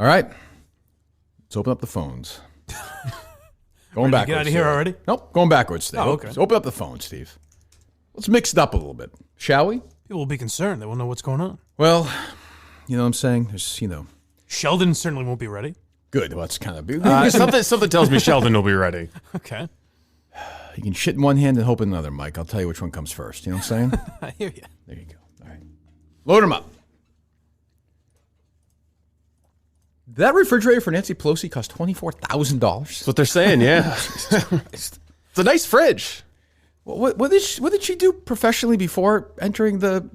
All right. Let's open up the phones. Going backwards. Get out of here already? Nope. Going backwards, Steve. Oh, okay. Let's open up the phone, Steve. Let's mix it up a little bit, shall we? People will be concerned. They won't know what's going on. Well, you know what I'm saying? There's, Sheldon certainly won't be ready. Good. Well, that's kind of big. Something tells me Sheldon will be ready. Okay. You can shit in one hand and hope in another, Mike. I'll tell you which one comes first. You know what I'm saying? I hear you. There you go. All right. Load them up. That refrigerator for Nancy Pelosi cost $24,000. That's what they're saying, yeah. It's a nice fridge. What did she do professionally before entering the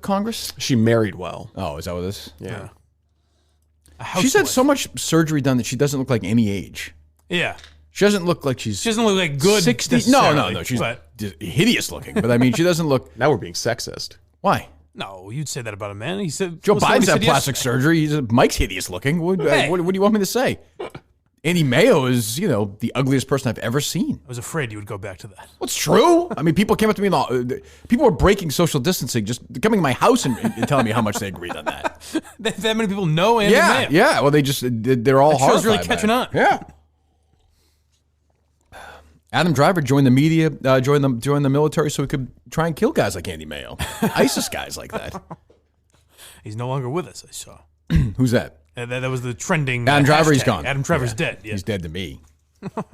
Congress? She married well. Oh, is that what it is? Yeah. She's had so much surgery done that she doesn't look like any age. Yeah. She doesn't look like she's... She doesn't look like good 60. No. She's hideous looking. But I mean, she doesn't look... Now we're being sexist. Why? No, you'd say that about a man. He said Joe Biden's had plastic surgery. Mike's hideous looking. What do you want me to say? Andy Mayo is, the ugliest person I've ever seen. I was afraid you would go back to that. What's true? I mean, people came up to me. People were breaking social distancing, just coming to my house and telling me how much they agreed on that. That many people know Andy Mayo. Yeah. Well, they're all horrified. Show's really catching on. Yeah. Adam Driver joined the media, joined the military so he could try and kill guys like Andy Mayo, ISIS guys like that. He's no longer with us, I saw. Who's that? That was the trending Adam Driver, hashtag. he's gone. Adam Driver's dead. Yeah. He's dead to me. I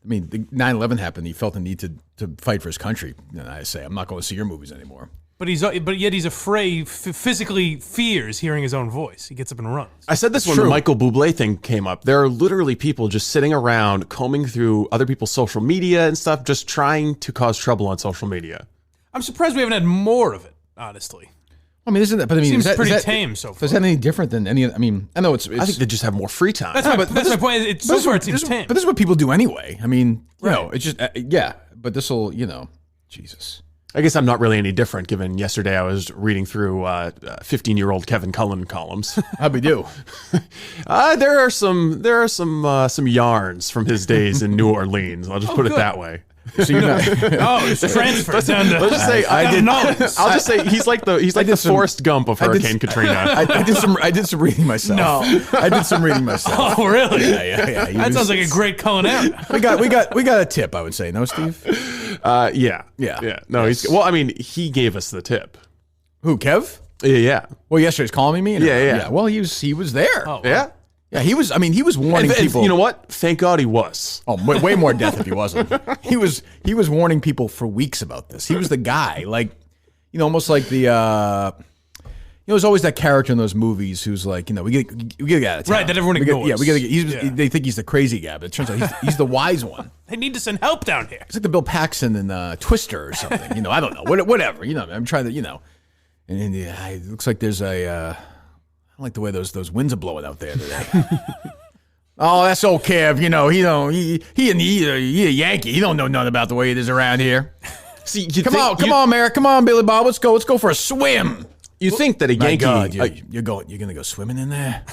mean, the 9/11 happened. He felt the need to fight for his country. And I say, I'm not going to see your movies anymore. But yet he's afraid, physically fears hearing his own voice. He gets up and runs. I said this when the Michael Bublé thing came up. There are literally people just sitting around combing through other people's social media and stuff, just trying to cause trouble on social media. I'm surprised we haven't had more of it, honestly. I mean, isn't that? But I mean, seems pretty tame so far. Is that any different than any? I mean, I know it's. I think they just have more free time. That's my point. So far, it seems tame. But this is what people do anyway. I mean, it's just But this will, Jesus. I guess I'm not really any different, given yesterday I was reading through 15-year-old Kevin Cullen columns. How'd we do? There are some yarns from his days in New Orleans. I'll just put it that way. So it's transferred down to. Let's just say I'll just say he's like the Forrest Gump of Hurricane Katrina. I did some reading myself. No, I did some reading myself. Oh, really? Yeah. That sounds like a great Cullen out. We got a tip, I would say. No, Steve? Yeah. No, he gave us the tip. Who, Kev? Yeah. Well, yesterday he was calling me. Yeah. Well, he was there. Oh, wow. Yeah. Yeah, he was warning people. You know what? Thank God he was. Oh, way more death if he wasn't. He was warning people for weeks about this. He was the guy, almost like the. There's always that character in those movies who's like, we gotta get out of town. Right, that everyone ignores. We gotta get. They think he's the crazy guy, but it turns out he's the wise one. They need to send help down here. It's like the Bill Paxton in Twister or something. I don't know. Whatever. I'm trying to. And it looks like there's a. I like the way those winds are blowing out there today. Oh, that's old Kev. He a Yankee. He don't know nothing about the way it is around here. See, come on, Merrick. Come on, Billy Bob. Let's go for a swim. You think that a Yankee? God, you're gonna go swimming in there?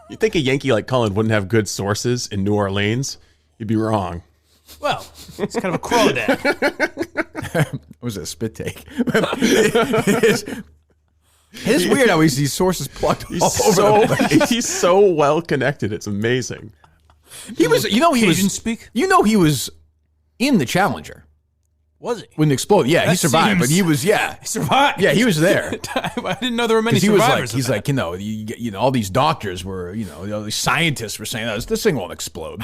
You think a Yankee like Cullen wouldn't have good sources in New Orleans? You'd be wrong. Well, it's kind of a crawdad. What was it, a spit take? It's weird how these sources plugged all over the place. He's so well connected. It's amazing. He was speak. He was in the Challenger. Was he? When it exploded. Yeah, he survived, but he was, He survived. Yeah, he was there. I didn't know there were many survivors. He's like, all these doctors were, all these scientists were saying, this thing won't explode.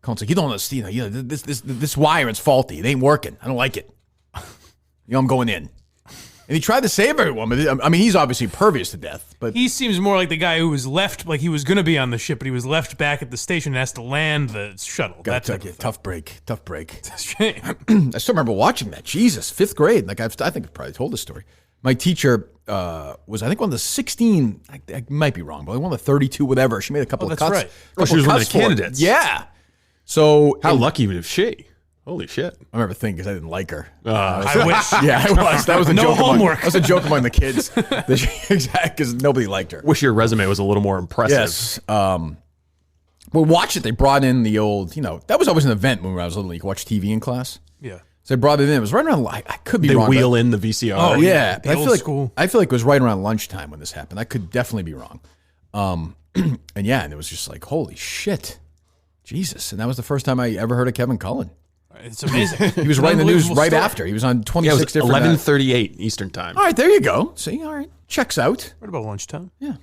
Colin's like, you don't understand, this wire is faulty. It ain't working. I don't like it. I'm going in. And he tried to save everyone, but he's obviously pervious to death. But he seems more like the guy who was left, like he was going to be on the ship, but he was left back at the station and has to land the shuttle. Tough break. It's a shame. I still remember watching that. Jesus, 5th grade. I think I've probably told this story. My teacher was, I think, one of the 16. I might be wrong, but one of the 32, whatever. She made a couple of cuts. That's right. She was one of the candidates. Yeah. So how lucky was she? Holy shit. I remember thinking because I didn't like her. I wish. Yeah, I was. That was a no joke. Homework. That was a joke among the kids. Exactly, because nobody liked her. Wish your resume was a little more impressive. Yes. Well, watch it. They brought in the old, that was always an event when I was little. You could watch TV in class. Yeah. So they brought it in. It was right around, I could be wrong. wrong. They wheel in the VCR. Oh, yeah. The old school. I feel like it was right around lunchtime when this happened. I could definitely be wrong. and it was just like, holy shit, Jesus. And that was the first time I ever heard of Kevin Cullen. It's amazing. He was writing the news right after. He was on 26 different. 11:38 Eastern time. All right, there you go. See, all right, checks out. What about lunchtime? Yeah.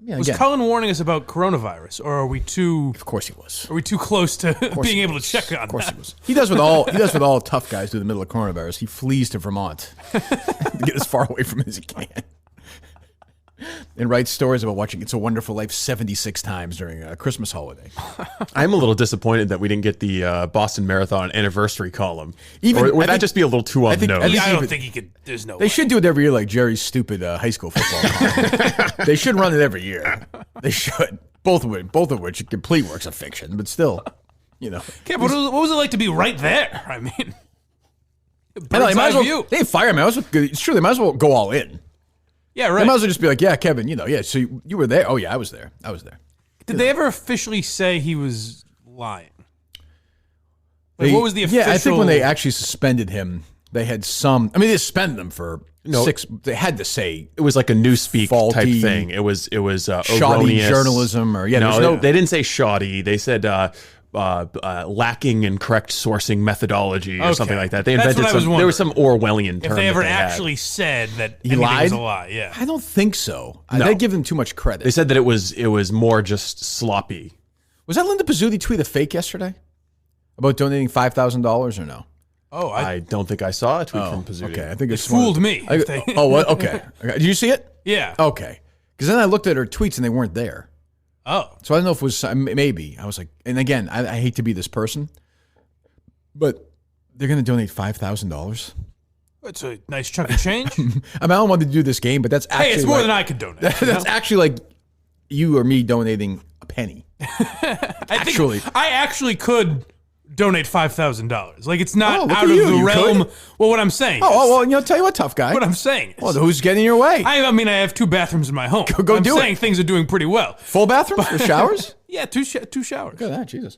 Was Cullen warning us about coronavirus, or are we too? Of course he was. Are we too close to being able to check on? Of course he was. He does what all tough guys do in the middle of coronavirus. He flees to Vermont to get as far away from it as he can, and writes stories about watching It's a Wonderful Life 76 times during a Christmas holiday. I'm a little disappointed that we didn't get the Boston Marathon anniversary column. Even or would that just be a little too on the nose? I don't think he could. There's no. They should do it every year, like Jerry's stupid high school football column. They should run it every year. They should. Both of which are complete works of fiction, but still, Yeah, but what was it like to be right there? I mean, they might as well. They fire him. It's true. They might as well go all in. Yeah, right. They might as well just be like, yeah, Kevin, so you were there. Oh, yeah, I was there. Did they ever officially say he was lying? What was the official? Yeah, I think when they actually suspended him, they had some. I mean, they suspended him for 6. They had to say it was like a newspeak type thing. It was shoddy erroneous journalism, or they didn't say shoddy. They said lacking in correct sourcing methodology or something like that. They invented some. There was some Orwellian term. If they ever actually said that he lied, was a lie, yeah. I don't think so. No. They give them too much credit. They said that it was more just sloppy. Was that Linda Pizzuti tweet a fake yesterday about donating $5,000 or no? Oh, I don't think I saw a tweet from Pizzuti. Okay, I think it fooled me. What? Okay. Did you see it? Yeah. Okay. Because then I looked at her tweets and they weren't there. Oh. So I don't know if it was, maybe. I was like, and again, I hate to be this person, but they're going to donate $5,000. It's a nice chunk of change. I mean, I don't want to do this game, but that's actually. Hey, it's more than I could donate. That's actually like you or me donating a penny. I actually could donate $5,000. Like, it's not out of the realm. Could? Well, what I'm saying. Well, tell you what, tough guy. What I'm saying is. Well, who's getting in your way? I mean, I have 2 bathrooms in my home. Go I'm do it. saying things are doing pretty well. Full bathrooms for showers? Yeah, two showers. Look at that, Jesus.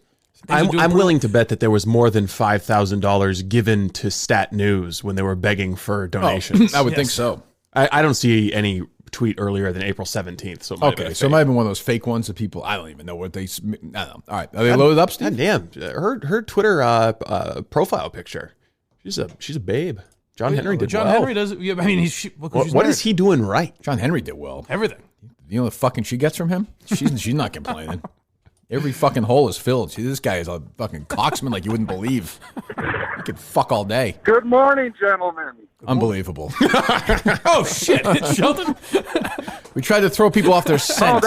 I'm willing to bet that there was more than $5,000 given to Stat News when they were begging for donations. I would think so. I don't see any tweet earlier than April 17th. So it might have been a so it fake. might have been one of those fake ones that people, I don't even know what they, I don't know. All right. Are they loaded up, Steve? God damn. Her Twitter profile picture. She's a babe. John Henry did John well. Henry does. I mean, What is he doing right? John Henry did well. Everything. You know the fucking she gets from him? She's not complaining. Every fucking hole is filled. See, this guy is a fucking cocksman like you wouldn't believe. He could fuck all day. Good morning, gentlemen. Unbelievable. Oh, shit. It's Sheldon? We tried to throw people off their scent.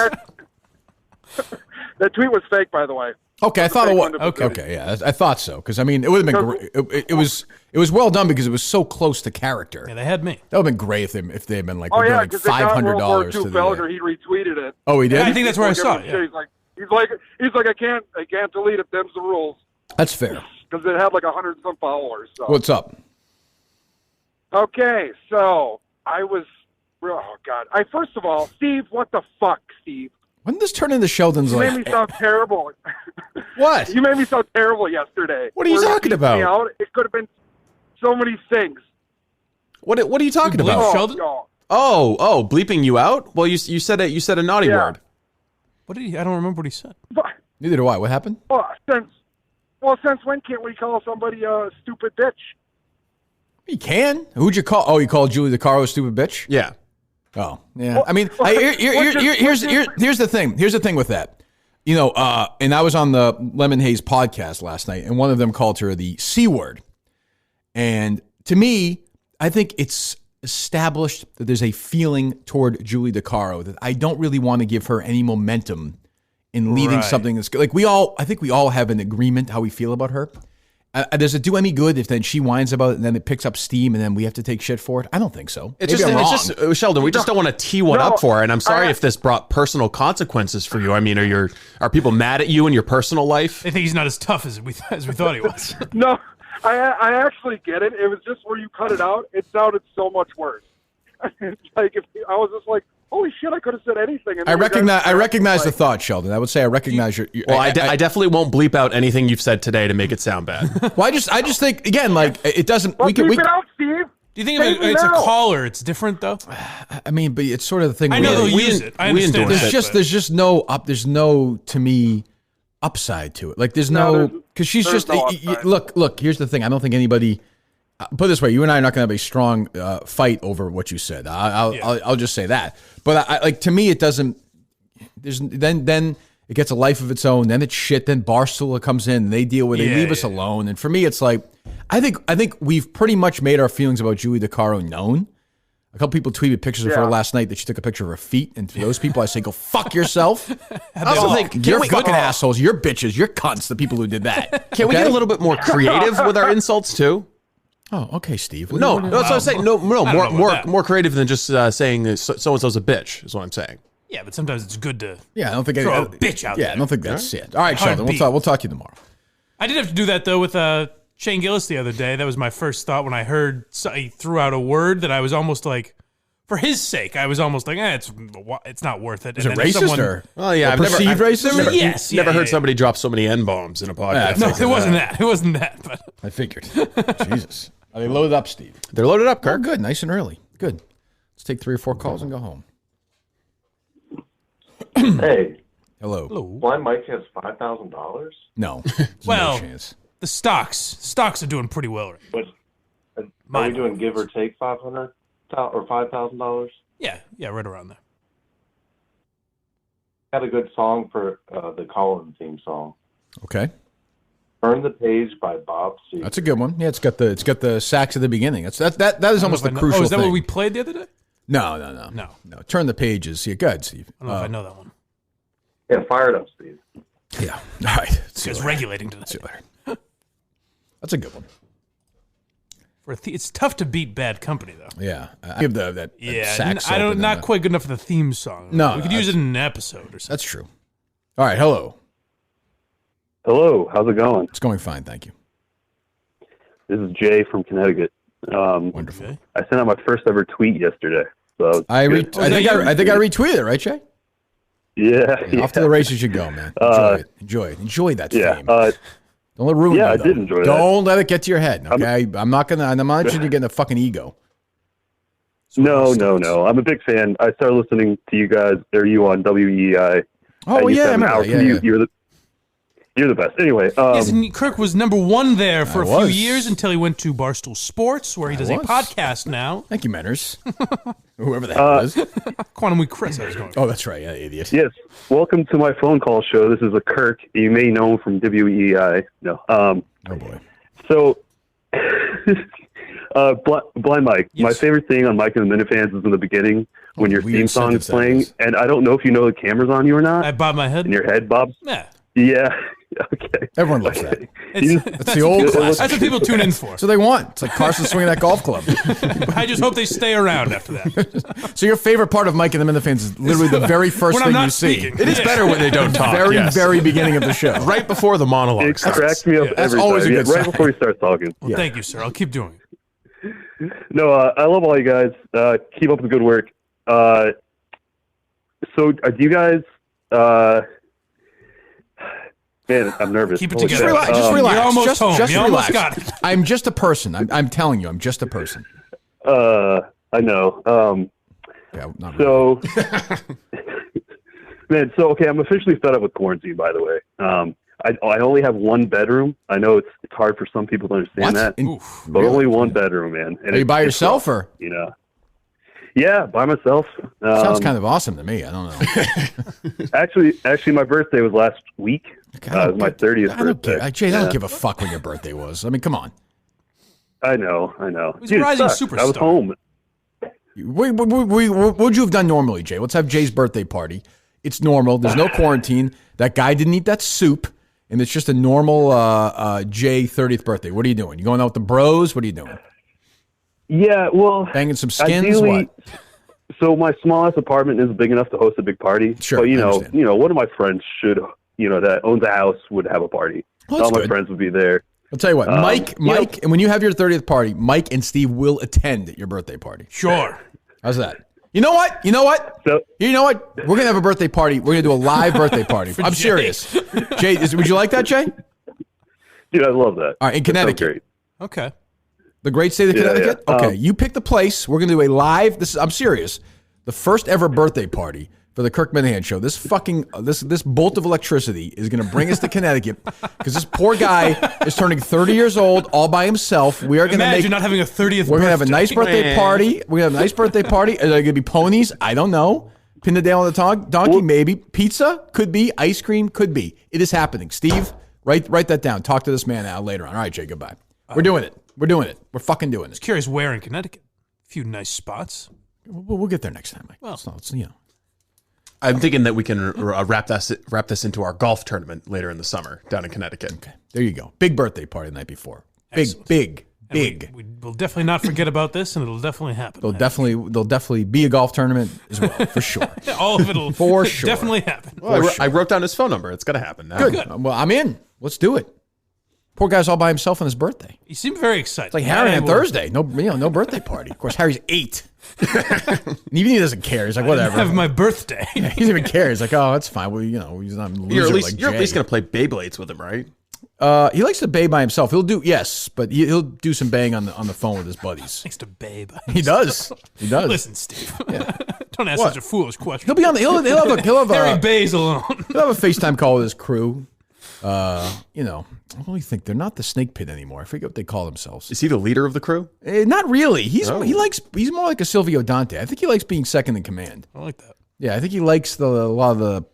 That tweet was fake, by the way. Okay, I thought it was. Okay, yeah, I thought so. Because, I mean, it would have been great. It was well done because it was so close to character. Yeah, they had me. That would have been great if they had been like, because $500 World War II to the Felger, he retweeted it. Oh, he did? Yeah, I think that's where I saw it. Yeah. He's like, I can't delete it. Them's the rules. That's fair. Because it had like 100 and some followers. So. What's up? Okay, so I was. Oh God! First of all, Steve, what the fuck, Steve? When did this turn into Sheldon's You like? made me sound terrible. What? You made me sound terrible yesterday. What are you talking about? It could have been so many things. What are you talking about? Oh, Sheldon? God. Oh, bleeping you out? Well, you said a naughty word. What did he? I don't remember what he said. Neither do I. What happened? Since when can't we call somebody a stupid bitch? You can. Who'd you call? Oh, you called Julie DeCaro a stupid bitch? Yeah. Oh, yeah. I mean, here's the thing. Here's the thing with that. You know, and I was on the Lemon Haze podcast last night, and one of them called her the C word. And to me, I think it's established that there's a feeling toward Julie DeCaro that I don't really want to give her any momentum in leading something that's good. Like I think we all have an agreement how we feel about her. Does it do any good if then she whines about it and then it picks up steam and then we have to take shit for it? I don't think so. It's just Sheldon, we just don't want to tee one up for her. And I'm sorry if this brought personal consequences for you. I mean, are people mad at you in your personal life? They think he's not as tough as we thought he was. No, I actually get it. It was just where you cut it out. It sounded so much worse. Like I was just like, holy shit! I could have said anything. And I recognize the thought, Sheldon. I would say I recognize your. Well, I definitely won't bleep out anything you've said today to make it sound bad. Well, I just think again, like it doesn't. Well, bleep it out, Steve. Do you think if it's a caller, it's different though? I mean, but it's sort of the thing. I know they'll use it. I understand. There's just no to me upside to it. Like there's no because she's just look. Here's the thing. I don't think anybody. Put it this way, you and I are not going to have a strong fight over what you said. I'll just say that. But I like to me, it doesn't. There's then it gets a life of its own. Then it's shit. Then Barstool comes in and they deal with it. They leave us alone. And for me, it's like I think we've pretty much made our feelings about Julie DeCaro known. A couple people tweeted pictures of her last night that she took a picture of her feet. And to those people, I say, go fuck yourself. I also think you're fucking assholes. You're bitches. You're cunts. The people who did that. Can we get a little bit more creative with our insults too? Oh, okay, Steve. No, that's what I'm saying. No, more creative than just saying so and so's a bitch is what I'm saying. Yeah, but sometimes it's good to I don't think throw a bitch out there. Yeah, I don't think that's it. All right, Sheldon, we'll talk to you tomorrow. I did have to do that though with Shane Gillis the other day. That was my first thought when I heard he threw out a word that I was almost like, for his sake, I was almost like, it's not worth it. Is it racist or? Well, yeah, perceived racist. Never heard somebody drop so many N-bombs in a podcast. No, it wasn't that. It wasn't that. But I figured. Jesus. Are they loaded up, Steve? They're loaded up, Kirk. Oh, good. Nice and early. Good. Let's take 3 or 4 calls and go home. Hey. Hello. Blind Mike has $5,000? No. Well, no chance. The stocks are doing pretty well right now. But are we doing give or take $500 or $5,000? Yeah, right around there. Got a good song for the Colin theme song. Okay. Turn the Page by Bob C. That's a good one. Yeah, it's got the sax at the beginning. that is almost the crucial thing. Oh, is that what we played the other day? No. Turn the pages. Yeah, go ahead, Steve. I don't know if I know that one. Yeah, fire it up, Steve. Yeah. All right. It's regulating to that. See you later. That's a good one. It's tough to beat Bad Company, though. Yeah. I give that sax. Not quite good enough for the theme song. No. We could use it in an episode or something. That's true. All right. Hello. Hello, how's it going? It's going fine, thank you. This is Jay from Connecticut. Wonderful. I sent out my first ever tweet yesterday. So I think I retweeted it, right, Jay? Yeah. Off to the races you go, man. Enjoy that fame. Don't let it ruin you. I did enjoy that. Don't let it get to your head. Okay, I'm not interested in getting a fucking ego. No. I'm a big fan. I started listening to you guys. You on WEI. Oh yeah, I remember that. You're the best. Anyway, yes, and Kirk was #1 there for a few years until he went to Barstool Sports, where he does a podcast now. Thank you, Menners. Whoever the hell it is. Quantum Week Chris, I was going. Oh, that's right. Yeah, idiot. Yes. Welcome to my phone call show. This is a Kirk. You may know him from WEI. No. Oh boy. So, Blind Mike. Yes. My favorite thing on Mike and the Minifans is in the beginning when your theme song is playing, and I don't know if you know the camera's on you or not. I bob my head. In your head, Bob. Yeah. Okay. Everyone loves that. It's the old classic. That's what people tune in for. So they want. It's like Carson swinging that golf club. I just hope they stay around after that. So your favorite part of Mike and the Minifans is literally the very first thing you see. It is better when they don't talk. Very beginning of the show. Right before the monologue. It cracks me up every That's always time. a good Right sign. before we start talking. Well, thank you, sir. I'll keep doing it. No, I love all you guys. Keep up the good work. So do you guys... Man, I'm nervous. Keep it together. Just relax. You're almost home. Just you relax. Almost got it. I'm just a person. I'm telling you, I'm just a person. I know. Yeah, not so, man, okay, I'm officially fed up with quarantine, by the way. I only have one bedroom. I know it's hard for some people to understand that, but only one bedroom, man. And are you by yourself or? You know. Yeah, by myself. Sounds kind of awesome to me. I don't know. actually, my birthday was last week. It was my 30th birthday. Jay, I don't give a fuck when your birthday was. I mean, come on. I know. He's a rising superstar. I was home. What would you have done normally, Jay? Let's have Jay's birthday party. It's normal. There's no quarantine. That guy didn't eat that soup, and it's just a normal Jay 30th birthday. What are you doing? You going out with the bros? What are you doing? Yeah, well, banging some skins. Ideally, what? So my smallest apartment is big enough to host a big party. Sure, but you know, one of my friends that owns a house would have a party. Well, all my friends would be there. I'll tell you what, Mike, and when you have your 30th party, Mike and Steve will attend your birthday party. Sure. How's that? You know what? So, We're going to have a birthday party. We're going to do a live birthday party. I'm serious. Jay, would you like that, Jay? Dude, I love that. All right, in Connecticut. Okay. The great state of Connecticut? Yeah. Okay, you pick the place. We're going to do a live, I'm serious, the first ever birthday party for the Kirk Minahan Show. This fucking, this bolt of electricity is going to bring us to Connecticut because this poor guy is turning 30 years old all by himself. We are going to Imagine not having a 30th We're going to have a birthday. nice birthday party. We're going to have a nice birthday party. Are there going to be ponies? I don't know. Pin the nail on the donkey, maybe. Pizza? Could be. Ice cream? Could be. It is happening. Steve, write that down. Talk to this man out later on. All right, Jay, goodbye. We're doing it. We're doing it. We're fucking doing it. Curious where in Connecticut? A few nice spots. We'll get there next time, Mike. Well, it's, you know. I'm thinking that we can wrap this into our golf tournament later in the summer down in Connecticut. Okay, there you go. Big birthday party the night before. Excellent. Big. We'll definitely not forget about this, and it'll definitely happen. There'll definitely be a golf tournament as well, for sure. All of it'll For sure. definitely happen. Well, I wrote down his phone number. It's going to happen now. Good. Well, I'm in. Let's do it. Poor guy's all by himself on his birthday. He seemed very excited. It's like Harry on Thursday. No birthday party. Of course, Harry's 8. Even he doesn't care. He's like, whatever. Have my birthday. He doesn't even care. He's like, oh, that's fine. Well, he's not a loser You're at least, like you're at Jay. least going to play Beyblades with him, right? He likes to bay by himself. He'll do some baying on the phone with his buddies. Likes to babe. He does. Listen, Steve. Don't ask such a foolish question. He'll be on the. He'll have Harry a bays alone. he'll have a FaceTime call with his crew. What do you think? They're not the Snake Pit anymore. I forget what they call themselves. Is he the leader of the crew? Not really. He's more like a Silvio Dante. I think he likes being second in command. I like that. Yeah, I think he likes a lot of the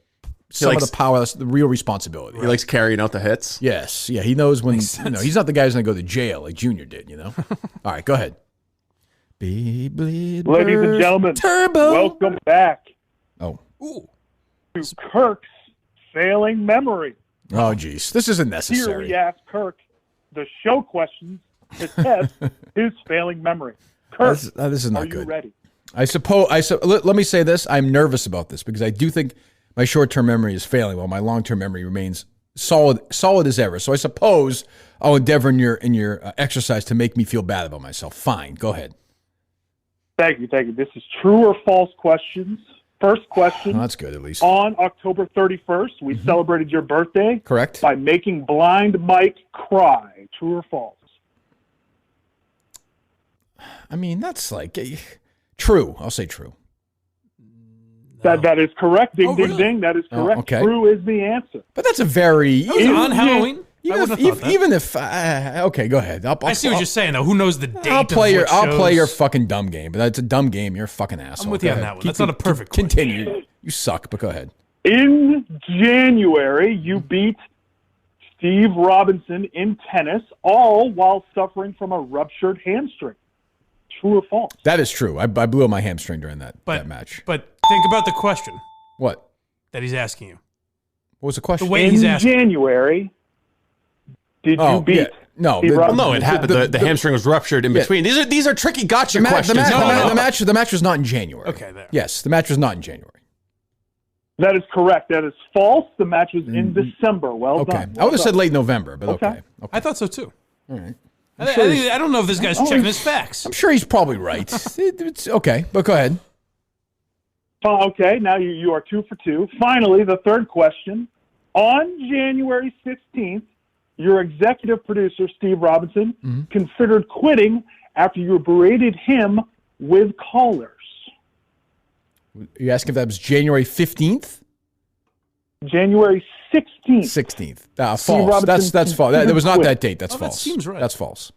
power, the real responsibility. He likes carrying out the hits. Yes, yeah, he knows when he's not the guy who's going to go to jail like Junior did. All right, go ahead. Ladies and gentlemen, Turbo. welcome back Oh, to Kirk's failing memory. oh, geez, this isn't Here necessary. we ask Kirk the show questions to test his failing memory. Kirk, This is not are you good. ready? Let me say this. I'm nervous about this because I do think my short-term memory is failing while my long-term memory remains solid as ever. So I suppose I'll endeavor in your exercise to make me feel bad about myself. Fine, go ahead. Thank you. This is true or false questions. First question. Well, that's good, at least. On October 31st, we celebrated your birthday. Correct. By making Blind Mike cry. True or false? I mean, that's like true. I'll say true. That is correct. Ding, Oh, ding, really? ding. That is correct. okay. True is the answer. But that's a very On Halloween? I wouldn't have thought that. even if okay, go ahead. I see what you're saying, though. Who knows the date? I'll play of your shows? fucking dumb game, but that's a dumb game. You're a fucking asshole. I'm with Go you on ahead. that one. That's not a perfect Continue. You suck, but go ahead. In January, you beat Steve Robinson in tennis, all while suffering from a ruptured hamstring. True or false? That is true. I blew up my hamstring during that match. But think about the question What? that he's asking you. What was the question? The way In he's asking. January, did you beat? yeah. No, Steve the- Robinson? No, it happened. The hamstring was ruptured in between. These are tricky gotcha questions. The match was not in January. Okay, there. Yes, the match was not in January. That is correct. That is false. The match was in December. Well Okay. done. I would have said late November, but okay. I thought so, too. All right. I don't know if this guy's checking his facts. I'm sure he's probably right. It's okay, but go ahead. Okay, now you are 2 for 2. Finally, the third question. On January 16th, your executive producer, Steve Robinson, considered quitting after you berated him with callers. You asking if that was January 15th? January 16th. 16th. Steve False. Robinson That's false. That was not quit. that date. That's Oh, that false. seems right. That's false.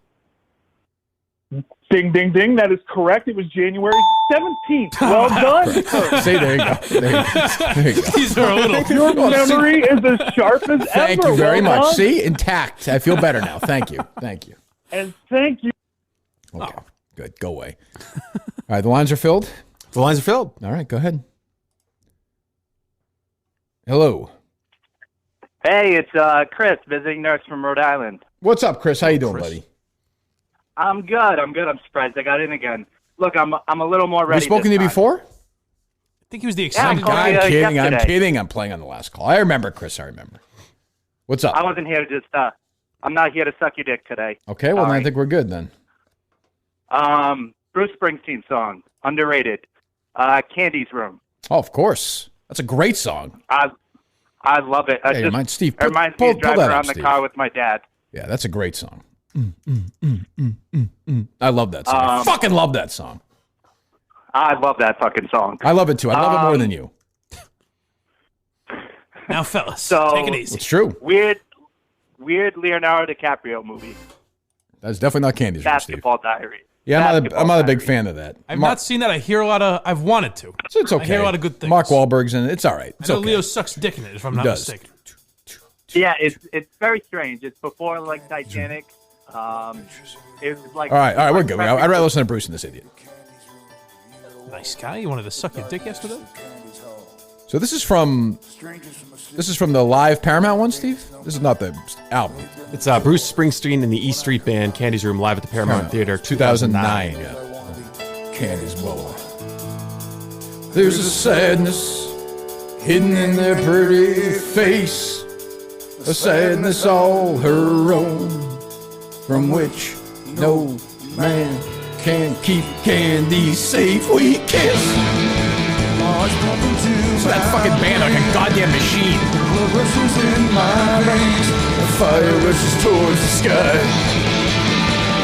Ding, ding, ding. That is correct. It was January 17th. Well done. See, there you go. There you go. These are a little. Your memory is as sharp as ever. Thank you very Well much. done. See, intact. I feel better now. Thank you. Thank you. And thank you. Okay. Good. Go away. All right. The lines are filled. The lines are filled. All right. Go ahead. Hello. Hey, it's Chris, visiting nurse from Rhode Island. What's up, Chris? How you doing, buddy? I'm good. I'm surprised I got in again. Look, I'm a little more Have ready. you spoken to this you time. before? I think he was the I'm excited calling guy. I'm you kidding. I'm yesterday. kidding. I'm playing on the last call. I remember, Chris. I remember. What's up? I wasn't here to just. I'm not here to suck your dick today. Okay. Well, then I Sorry. think we're good then. Bruce Springsteen song, underrated. Candy's Room. Oh, of course. That's a great song. I love it. Hey, Steve. It reminds me pull of driving that up, around the Steve. car with my dad. Yeah, that's a great song. I love that song. I fucking love that song. I love that fucking song. I love it too. I love it more than you. Now, fellas, So- take it easy. It's true. Weird Leonardo DiCaprio movie. That's definitely not Candy's Room, Steve. Basketball Diary. Yeah, I'm Basketball not a big Diary. fan of that. I've not seen that. I hear a lot of. I've wanted to. So it's okay. I hear a lot of good things. Mark Wahlberg's in it. It's all right. It's I know okay. Leo sucks dick in it, if I'm not does. mistaken. Yeah, it's very strange. It's before like Titanic. It was like All right, we're good. I'd rather listen to Bruce than this idiot. Nice guy. You wanted to suck your dick yesterday? So this is from the live Paramount one, Steve. This is not the album. It's Bruce Springsteen and the E Street Band, Candy's Room, live at the Paramount Theater, 2009. Yeah. Candy's blower. There's a sadness hidden in their pretty face, a sadness all her own, from which no man can keep Candy safe. We kiss. It's that fucking band like a goddamn machine. The fire rushes towards the sky.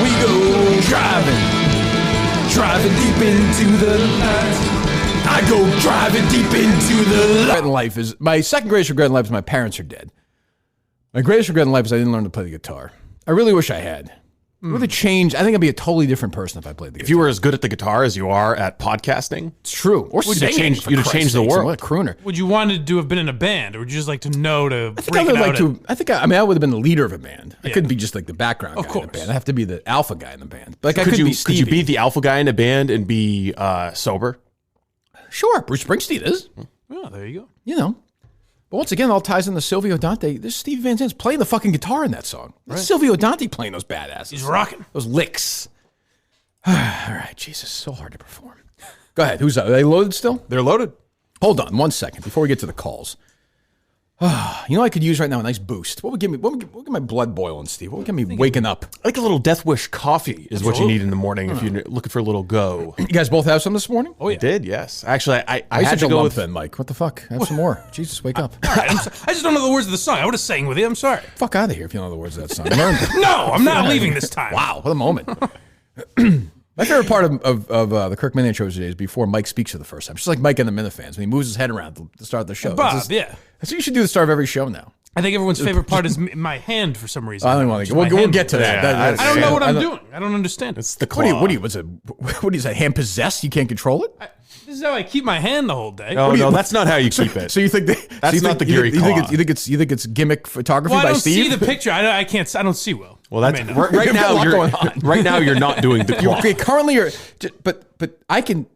We go driving deep into the night. I go driving deep into the light. Life is my second greatest regret in life is my parents are dead. My greatest regret in life is I didn't learn to play the guitar. I really wish I had. It would have changed. I think I'd be a totally different person if I played the guitar. If you were as good at the guitar as you are at podcasting, it's true. Or you'd have singing, changed, for you'd have Christ's changed the sakes. world. What a crooner. Would you want to have been in a band, or would you just like to know to I break it out? I would have been the leader of a band. I Yeah. couldn't be just like the background guy in the band. I have to be the alpha guy in the band. Like I could couldn't you be Stevie. be the alpha guy in a band and be sober? Sure, Bruce Springsteen is. Oh, there you go. You know. But once again, it all ties into Silvio Dante. There's Stevie Van Zandt's playing the fucking guitar in that song. Right. Silvio Dante playing those badasses. He's rocking. Those licks. All right, Jesus, so hard to perform. Go ahead. Who's up? Are they loaded still? They're loaded. Hold on 1 second before we get to the calls. You know what I could use right now? A nice boost. What would get my blood boiling, Steve? What would get me waking up? I think a little Death Wish coffee is what you need in the morning if you're looking for a little go. You guys both have some this morning? Oh, yeah. I did, yes. Actually, I You're had such to a go lump with then, Mike. What the fuck? Have some more. Jesus, wake up. All right, I just don't know the words of the song. I would have sang with you. I'm sorry. Fuck out of here if you don't know the words of that song. Learn them. No, I'm not leaving this time. Wow, what a moment. My favorite part of the Kirk Minute shows today is before Mike speaks for the first time. Just like Mike and the Minifans when he moves his head around to start the show. Bob, yeah. That's what you should do at the start of every show now. I think everyone's favorite part is my hand for some reason. I don't want to. Just my We'll hand get to that. Yeah, I don't know what I'm doing. I don't understand. It's the claw. What is that? Hand possessed? You can't control it? This is how I keep my hand the whole day. Oh, no, that's not how you keep it. So you think That's not the Geary claw. You think it's gimmick photography Well, I by don't Steve? see the picture. I can't. I don't see well. Well, that's I mean, right You've got a now. lot going on. Right now, you're not doing the claw. Okay, currently but I can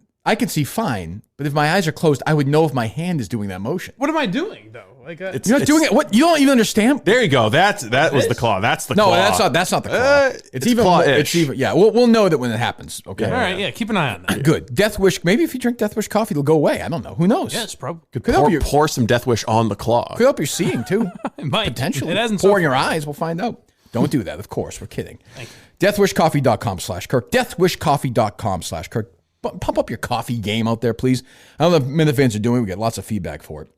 see fine. But if my eyes are closed, I would know if my hand is doing that motion. What am I doing though? Like It's- You're not doing it. What? You don't even understand? There you go. That was the claw. That's the No, claw. that's not the claw. It's claw-ish. It's even. Yeah, we'll know that when it happens. Okay. all right, yeah. Keep an eye on that. Good. Death Wish. Maybe if you drink Death Wish coffee, it'll go away. I don't know. Who knows? Yeah, it's probably Could help you. Pour some Death Wish on the claw. Could help your seeing too. it might. Potentially. It hasn't. Pour So in your eyes. We'll find out. Don't do that. Of course, we're kidding. Deathwishcoffee.com/Kirk. Deathwishcoffee.com/Kirk. Pump up your coffee game out there, please. I don't know if Minifans are doing. We get lots of feedback for it.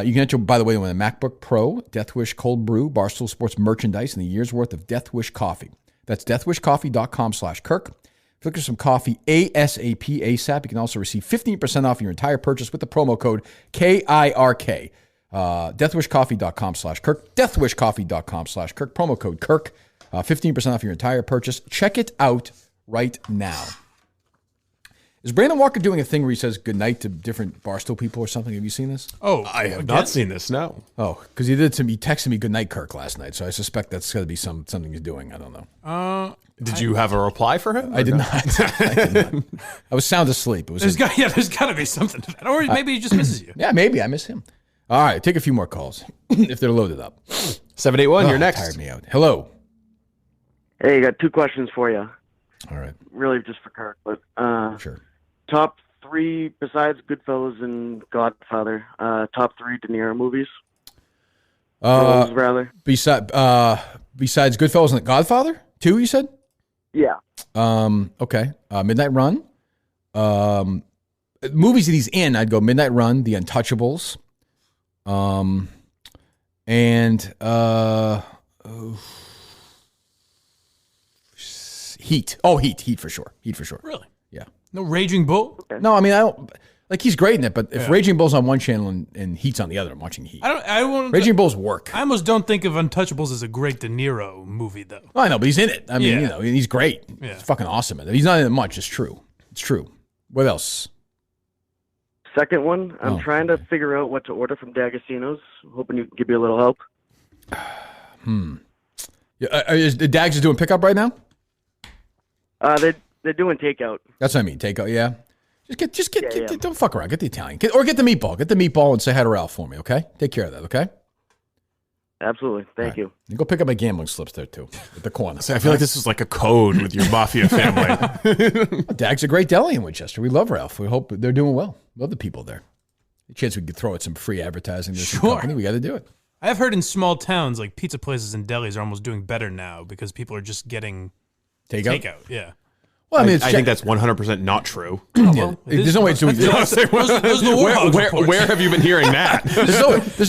You can enter, by the way, with a MacBook Pro, Death Wish Cold Brew, Barstool Sports merchandise, and a year's worth of Death Wish coffee. That's deathwishcoffee.com/Kirk. If you look for some coffee ASAP, you can also receive 15% off your entire purchase with the promo code KIRK. Deathwishcoffee.com/Kirk. Deathwishcoffee.com/Kirk. Promo code Kirk. 15% off your entire purchase. Check it out right now. Is Brandon Walker doing a thing where he says goodnight to different Barstool people or something? Have you seen this? Oh, I have again? not seen this. No. Oh, because he did to me. He texted me goodnight, Kirk, last night. So I suspect that's got to be something he's doing. I don't know. Did you have a reply for him? I did not. I did not. I was sound asleep. It was. There's got to be something to that, or maybe he just misses you. Yeah, maybe I miss him. All right, take a few more calls if they're loaded up. 781. You're next. Tired me out. Hello. Hey, I got two questions for you. All right. Really, just for Kirk, but Sure. top three besides Goodfellas and Godfather. Top three De Niro movies. Roles, rather. Besides Goodfellas and The Godfather, 2, you said? Yeah. Okay. Midnight Run. Movies that he's in, I'd go Midnight Run, The Untouchables, and Heat. Oh, Heat for sure. Heat for sure. Really? Yeah. No Raging Bull? No, I mean, I don't like. He's great in it, but if Raging Bull's on one channel and Heat's on the other, I'm watching Heat. I won't. Raging Bull's work. I almost don't think of Untouchables as a great De Niro movie, though. Oh, I know, but he's in it. I mean, he's great. Yeah. He's fucking awesome in it. He's not in it much. It's true. It's true. What else? Second one, I'm trying to figure out what to order from D'Agostino's. Hoping you can give me a little help. Is the Dags is doing pickup right now? They're doing takeout. That's what I mean. Takeout, yeah. Just get don't fuck around. Get the Italian. Or get the meatball. Get the meatball and say hi to Ralph for me, okay? Take care of that, okay? Absolutely. Thank you. You go pick up my gambling slips there, too, at the corner. I feel like this is like a code with your mafia family. Dag's a great deli in Winchester. We love Ralph. We hope they're doing well. Love the people there. A chance we could throw out some free advertising to this company. We got to do it. I've heard in small towns, like pizza places and delis are almost doing better now because people are just getting takeout. Yeah. Well, I mean, I think that's 100% not true. There's no way it's doing. Those are the Warhawks reports. Where have you been hearing that? There's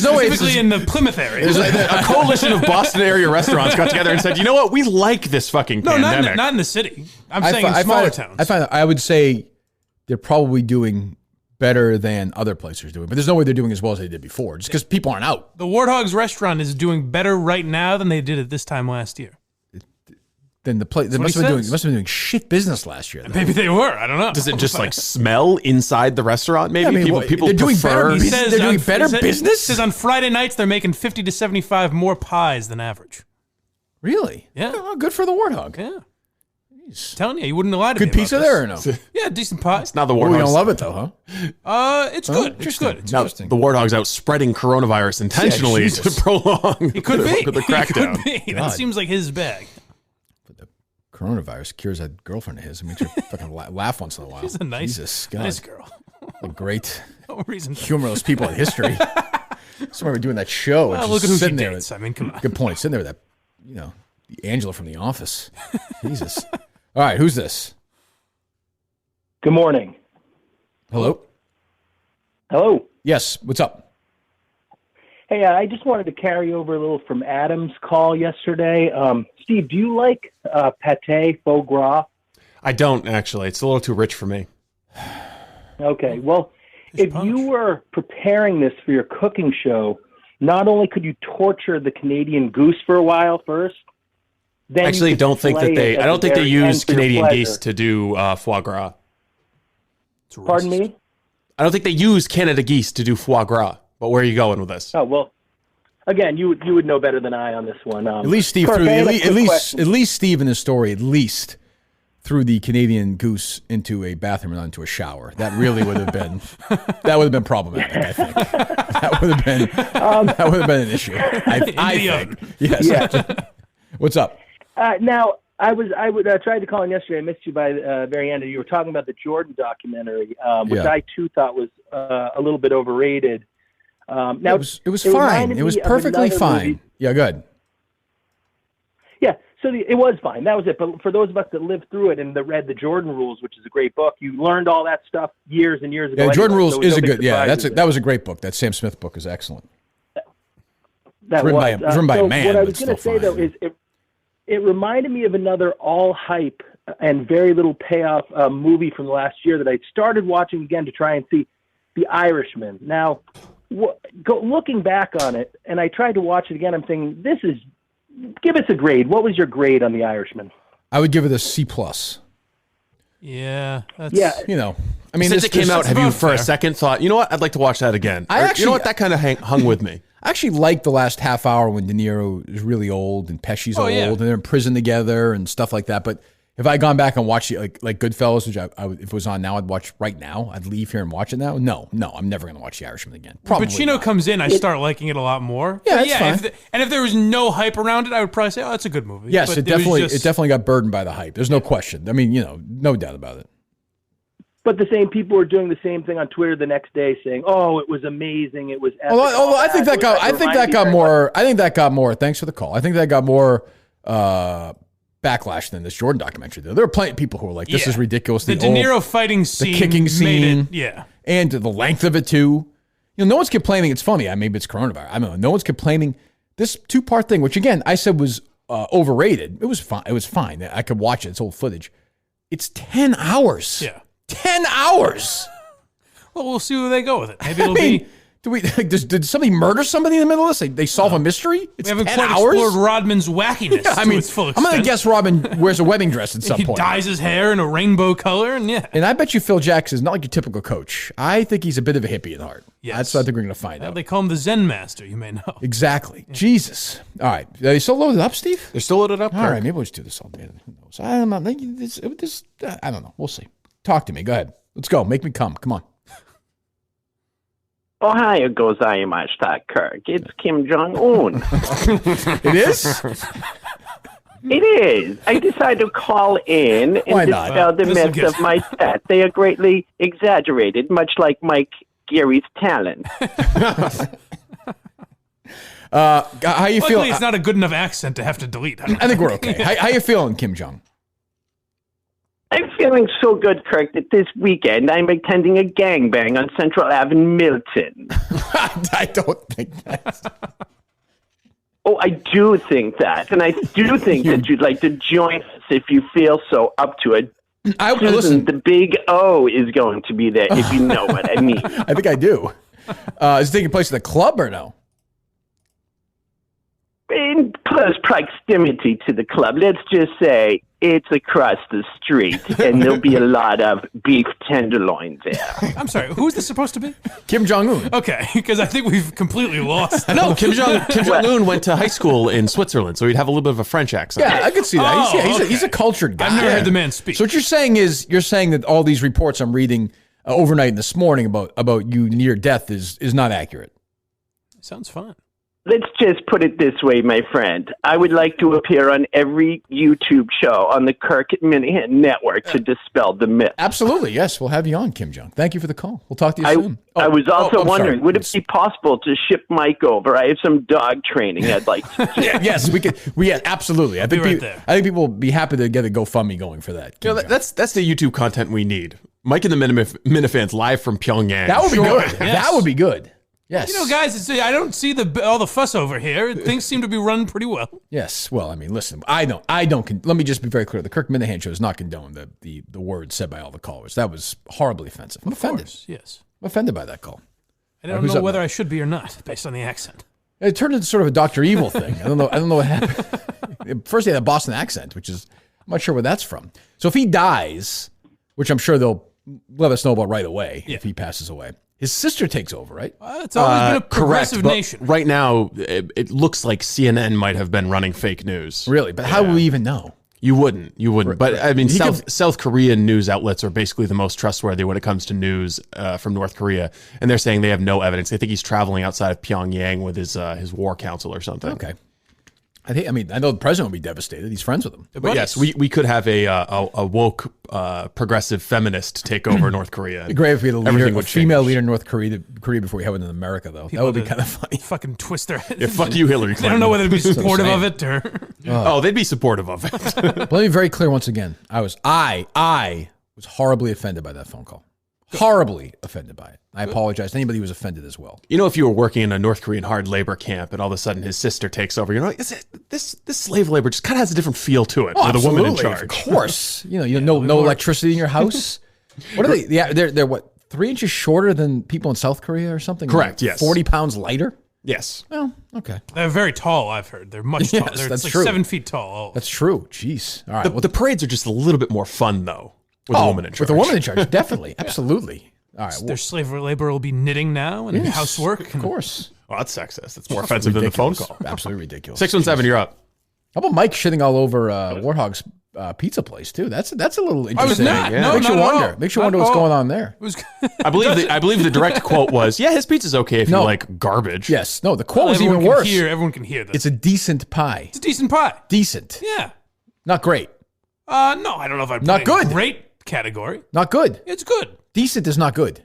no way it's Specifically in the Plymouth area. There's a coalition of Boston area restaurants got together and said, you know what? We like this fucking pandemic. Not in the city. I'm saying in smaller towns. I would say they're probably doing better than other places are doing, but there's no way they're doing as well as they did before, just because people aren't out. The Warthogs restaurant is doing better right now than they did at this time last year. Then they must have been doing shit business last year. Though. Maybe they were. I don't know. Does it just like smell inside the restaurant? Maybe people they're doing prefer. better. They're doing better business. It says on Friday nights they're making 50 to 75 more pies than average. Really? Yeah. Oh, good for the Warthog. Yeah. Telling you wouldn't lie to me. Good pizza there or no? Yeah, decent pie. It's not the We Warthogs. don't love it though, huh? It's good. It's good. It's Now, interesting. the Warthog's out spreading coronavirus intentionally to prolong It could be. the crackdown. It could be. That seems like his bag. Coronavirus cures that girlfriend of his. It makes her fucking laugh once in a while. She's a nice girl. A great, no reason. humorless people in history. Somebody doing that show. Well, and look at who sitting she there. dates. I mean, come on. Good point. Sitting there with that, the Angela from The Office. Jesus. All right, who's this? Good morning. Hello? Hello. Yes, what's up? Hey, I just wanted to carry over a little from Adam's call yesterday. Steve, do you like pate foie gras? I don't, actually. It's a little too rich for me. Okay, well, if you were preparing this for your cooking show, not only could you torture the Canadian goose for a while first, then Actually, I don't think they use Canadian geese to do foie gras. Pardon me? I don't think they use Canada geese to do foie gras. But where are you going with this? Oh, well, again, you would know better than I on this one. At least Steve Kirk, threw I had a at quick least question. at least Steve in his story threw the Canadian goose into a bathroom and onto a shower. That really would have been problematic. I think that would have been an issue. I think. Yes. Yeah. What's up? Now, I tried to call in yesterday. I missed you by the very end. You were talking about the Jordan documentary, which I too thought was a little bit overrated. Now it was fine. It was perfectly fine. Movie. Yeah, good. Yeah, so it was fine. That was it. But for those of us that lived through it and that read the Jordan Rules, which is a great book, you learned all that stuff years and years ago. Yeah, Jordan anyway, Rules so is no a big good. Yeah, surprises that was a great book. That Sam Smith book is excellent. That written by a man. What I but was going to still say fine. though is it reminded me of another all hype and very little payoff movie from last year that I started watching again to try and see, The Irishman. Now, looking back on it, and I tried to watch it again, I'm thinking, give us a grade. What was your grade on The Irishman? I would give it a C plus. Yeah. I mean, since it came out, have you for a second thought, you know what? I'd like to watch that again. You know what? That kind of hung with me. I actually liked the last half hour when De Niro is really old and Pesci's old and they're in prison together and stuff like that. But if I had gone back and watched it like Goodfellas, which I would, if it was on now, I'd watch right now. I'd leave here and watch it now. No, I'm never going to watch The Irishman again. Probably Pacino not. comes in, I start liking it a lot more. Yeah, that's fine. If there was no hype around it, I would probably say, oh, it's a good movie. Yes, but it definitely got burdened by the hype. There's no question. I mean, no doubt about it. But the same people were doing the same thing on Twitter the next day, saying, "Oh, it was amazing. It was." Epic, I think that got more. I think that got more. Thanks for the call. I think that got more backlash than this Jordan documentary did. There were plenty of people who were like, "This is ridiculous." The De Niro fighting scene, the kicking scene, and the length of it too. No one's complaining. It's funny. Maybe it's coronavirus. I don't know. No one's complaining. This 2-part thing, which again I said was overrated. It was fine. It was fine. I could watch it. It's old footage. It's 10 hours. Yeah. 10 hours. Well, we'll see where they go with it. Maybe it'll be. Did somebody murder somebody in the middle of this? They solve a mystery? It's We haven't 10 quite hours? explored Rodman's wackiness to its full extent. I'm going to guess Robin wears a wedding dress at some He point. dyes his hair in a rainbow color, and yeah. And I bet you Phil Jackson is not like your typical coach. I think he's a bit of a hippie at heart. Yes. That's what I think we're going to find out. They call him the Zen Master, you may know. Exactly. Yeah. Jesus. All right. Are they still loaded up, Steve? They're still loaded up. All right. Maybe we'll just do this all day. Who knows? I don't know. I don't know. We'll see. Talk to me. Go ahead. Let's go. Make me come. Come on. Ohio gozaimasu, Kirk. It's Kim Jong Un. It is? It is. I decided to call in and dispel the myths of my set. They are greatly exaggerated, much like Mike Geary's talent. How you feel? Luckily, it's not a good enough accent to have to delete. I think we're okay. How you feeling, Kim Jong? I'm feeling so good, Kirk, that this weekend I'm attending a gangbang on Central Ave in Milton. I don't think that. Oh, I do think that. And I do think that you'd like to join us if you feel so up to it. Listen, the big O is going to be there, if you know what I mean. I think I do. Is it taking place at the club or no? In close proximity to the club, let's just say it's across the street, and there'll be a lot of beef tenderloin there. I'm sorry, who's this supposed to be? Kim Jong Un. Okay, because I think we've completely lost. No, Kim Jong Un went to high school in Switzerland, so he'd have a little bit of a French accent. Yeah, I could see that. He's a cultured guy. I've never heard the man speak. So what you're saying is that all these reports I'm reading overnight and this morning about you near death is not accurate. Sounds fun. Let's just put it this way, my friend. I would like to appear on every YouTube show on the Kirk Minahan network to dispel the myth. Absolutely, yes. We'll have you on, Kim Jong. Thank you for the call. We'll talk to you soon. I was also wondering, sorry. would it be possible to ship Mike over? I have some dog training I'd like to do. Yes, we could. Absolutely. I think people will be happy to get a GoFundMe going for that. That's the YouTube content we need. Mike and the Minifans live from Pyongyang. That would be good. Yes. That would be good. Yes. You know, guys, I don't see all the fuss over here. Things seem to be running pretty well. Yes. Well, I mean, listen, I don't. Let me just be very clear. The Kirk Minahan show is not condone the words said by all the callers. That was horribly offensive. I'm offended. Of course, yes. I'm offended by that call. I don't know whether I should be or not, based on the accent. It turned into sort of a Dr. Evil thing. I don't know what happened. First, he had a Boston accent, which is I'm not sure where that's from. So if he dies, which I'm sure they'll let us know about right away if he passes away. His sister takes over, right? It's always been a progressive nation. Right now, it looks like CNN might have been running fake news. Really? But how will we even know? You wouldn't. But I mean, South Korean news outlets are basically the most trustworthy when it comes to news from North Korea. And they're saying they have no evidence. They think he's traveling outside of Pyongyang with his war council or something. Okay. I know the president will be devastated. He's friends with him. But yes, we could have a woke progressive feminist take over North Korea. It'd be great if we had a female leader in North Korea before we have one in America, though. That would be kind of funny. Fucking twist their heads. Yeah, fuck you, Hillary Clinton. They don't know whether to be supportive of it or. They'd be supportive of it. Let me be very clear once again. I was horribly offended by that phone call. Horribly offended by it. I apologize to anybody who was offended as well. You know, if you were working in a North Korean hard labor camp and all of a sudden his sister takes over, you're like, this slave labor just kind of has a different feel to it with a woman in charge. Of course. No electricity in your house. What are they? Yeah, they're what, 3 inches shorter than people in South Korea or something? Correct, yes. 40 pounds lighter? Yes. Well, okay. They're very tall, I've heard. They're much taller. That's like true. 7 feet tall. That's true. Jeez. All right. The parades are just a little bit more fun, though, with a woman in charge. With a woman in charge, definitely. Absolutely. All right. Their slave labor will be knitting now and housework. Of course. Well, that's sexist. That's more offensive than the phone call. Absolutely ridiculous. 617, you're up. How about Mike shitting all over Warthog's pizza place too? That's a little interesting. Makes you wonder. Makes you wonder what's going on there. I believe the direct quote was, "Yeah, his pizza's okay if you like garbage." Yes. No, the quote was even worse. Everyone can hear this. It's a decent pie. It's a decent pie. Decent. Yeah. Not great. No, I don't know if I'd put it in the great category. Not good. It's good. Decent is not good.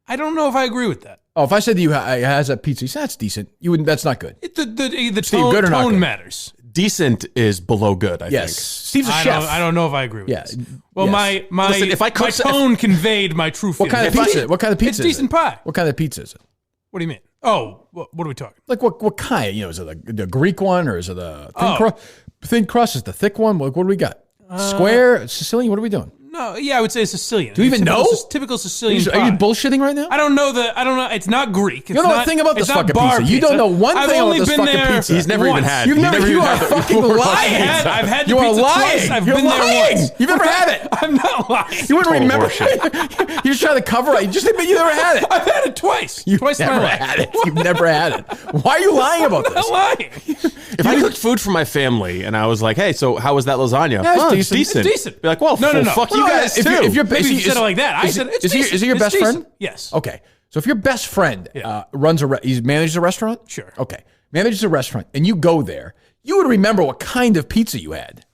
I don't know if I agree with that. Oh, if I said to you, has a pizza, you said that's decent. You wouldn't. That's not good. The Steve, tone, good or not good? matters. Decent is below good, I think. Steve's a chef. I don't know if I agree with this. Well, yes. my tone conveed my true feelings. What kind of pizza? It's decent pie. What kind of pizza is it? What do you mean? Oh, what are we talking? Like what kind? Is it the Greek one or is it the thin crust? Thin crust is the thick one. What do we got? Square, Sicilian. What are we doing? No, yeah, I would say Sicilian. Do you even know? Typical Sicilian Are you bullshitting right now? I don't know. It's not Greek. You don't know a thing about this fucking pizza. You don't know one thing about this fucking pizza. He's never even had. You are fucking lying. I've had the you pizza are lying. twice. I've You're been lying. there once. You've never had it. I'm not lying. You wouldn't remember. You're just trying to cover it. You just admit you never had it. I've had it twice. Twice in my life. Had it. You've never had it. Why are you lying about this? I'm not lying. If I cooked food for my family and I was like, "Hey, so how was that lasagna?" Yeah, it's decent. It's decent. Be like, "Well, no. fuck you guys too." If you're Maybe you said it like that. I said it's decent. Is he your best friend? Yes. Okay. So if your best friend he manages a restaurant? Sure. Okay. Manages a restaurant and you go there, you would remember what kind of pizza you had.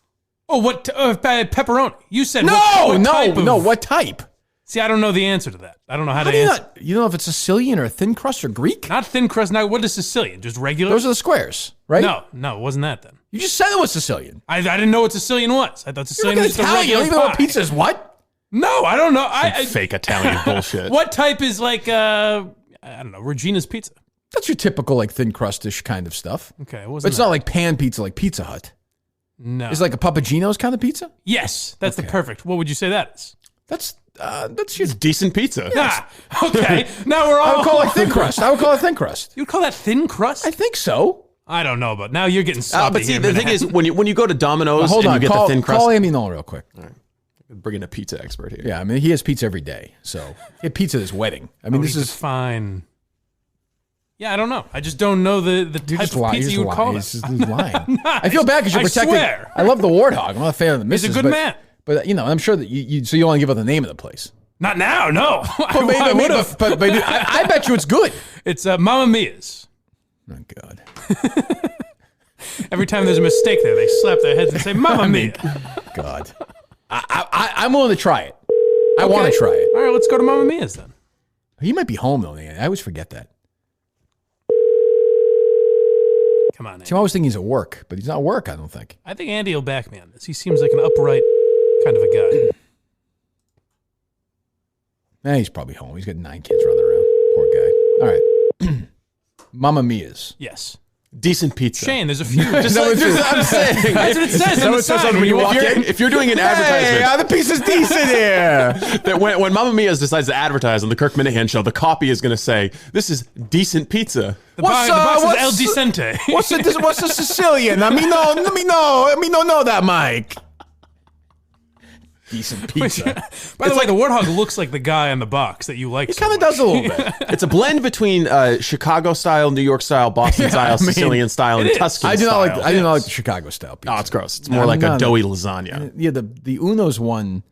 Oh, what pepperoni? You said what type? See, I don't know the answer to that. I don't know how to answer. You don't know if it's Sicilian or thin crust or Greek? Not thin crust. Now, what is Sicilian? Just regular? Those are the squares, right? No, it wasn't that then. You just said it was Sicilian. I didn't know what Sicilian was. I thought Sicilian was just a regular You don't even know what pizza is. What? No, I don't know. Fake Italian bullshit. What type is like, I don't know, Regina's Pizza? That's your typical like thin crustish kind of stuff. Okay, but it's not like pan pizza like Pizza Hut. No. It's like a Papagino's kind of pizza? Yes, that's the perfect. What would you say that is? That's your decent pizza. Ah, okay. Now we're all. I would call it thin crust. You would call that thin crust? I think so. I don't know, but now you're getting sloppy. But see, the thing is, when you go to Domino's hold and on, you get the thin crust. Call Amy Knoll real quick. All right. Bring in a pizza expert here. Yeah, I mean, he has pizza every day. So he had pizza at his wedding. I mean, this is fine. Yeah, I don't know. I just don't know the type of pizza you would call it. He's lying. I feel bad because you're protecting. Swear. I love the Warthog. I'm not a fan of the missus. He's a good man. But I'm sure that you so you want to give out the name of the place. Not now, no. But maybe I bet you it's good. It's Mamma Mia's. Oh God. Every time there's a mistake there, they slap their heads and say, Mamma Mia. God. I'm willing to try it. I want to try it. All right, let's go to Mamma Mia's then. He might be home, though, man. I always forget that. Come on, Andy. See, I'm always thinking he's at work, but he's not at work, I don't think. I think Andy will back me on this. He seems like an upright kind of a guy. He's probably home. He's got 9 kids running around. Poor guy. All right. Mamma Mia's. Yes. Decent pizza. Shane, there's a few. I'm saying. That's what it says on the sign. When you walk in, if you're doing an advertisement. The pizza's decent here. That when Mamma Mia's decides to advertise on the Kirk Minahan show, the copy is going to say, "This is decent pizza." The box is El Decente. What's the Sicilian? Let me know that, Mike. Decent pizza. By the way, the Warthog looks like the guy on the box that you like. It kind of does a little bit. It's a blend between Chicago style, New York style, Boston style, Sicilian style, and Tuscan style. I do not like the Chicago style pizza. Oh, it's gross. It's more like a doughy lasagna. Yeah, the Uno's one,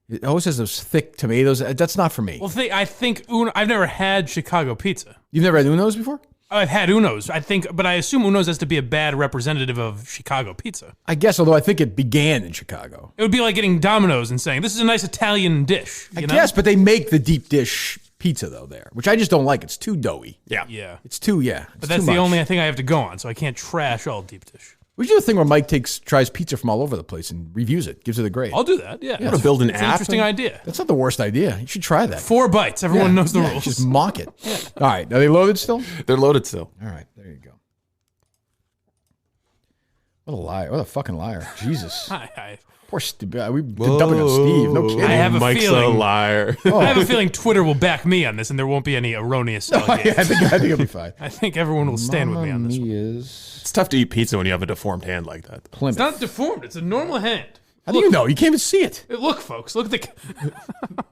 it always has those thick tomatoes. That's not for me. Well, I think Uno. I've never had Chicago pizza. You've never had Uno's before? I've had Uno's, I think, but I assume Uno's has to be a bad representative of Chicago pizza. I guess, although I think it began in Chicago. It would be like getting Domino's and saying, this is a nice Italian dish. I guess, but they make the deep dish pizza, though, there, which I just don't like. It's too doughy. Yeah. It's too, But that's the only thing I have to go on, so I can't trash all deep dish. We should do a thing where Mike tries pizza from all over the place and reviews it, gives it a grade. I'll do that, yeah. You want to build an app? It's an interesting idea. That's not the worst idea. You should try that. 4 bites. Everyone knows the rules. Just mock it. All right. Are they loaded still? They're loaded still. All right. There you go. What a liar. What a fucking liar. Jesus. Hi. Poor Steve. We've been dumping on Steve. No kidding. I have a Mike's feeling. a liar. I have a feeling Twitter will back me on this and there won't be any erroneous allegations. I think it'll be fine. I think everyone will stand with me on this one. It's tough to eat pizza when you have a deformed hand like that. Plymouth. It's not deformed. It's a normal hand. How do you know? You can't even see it. Look, folks. Look at the...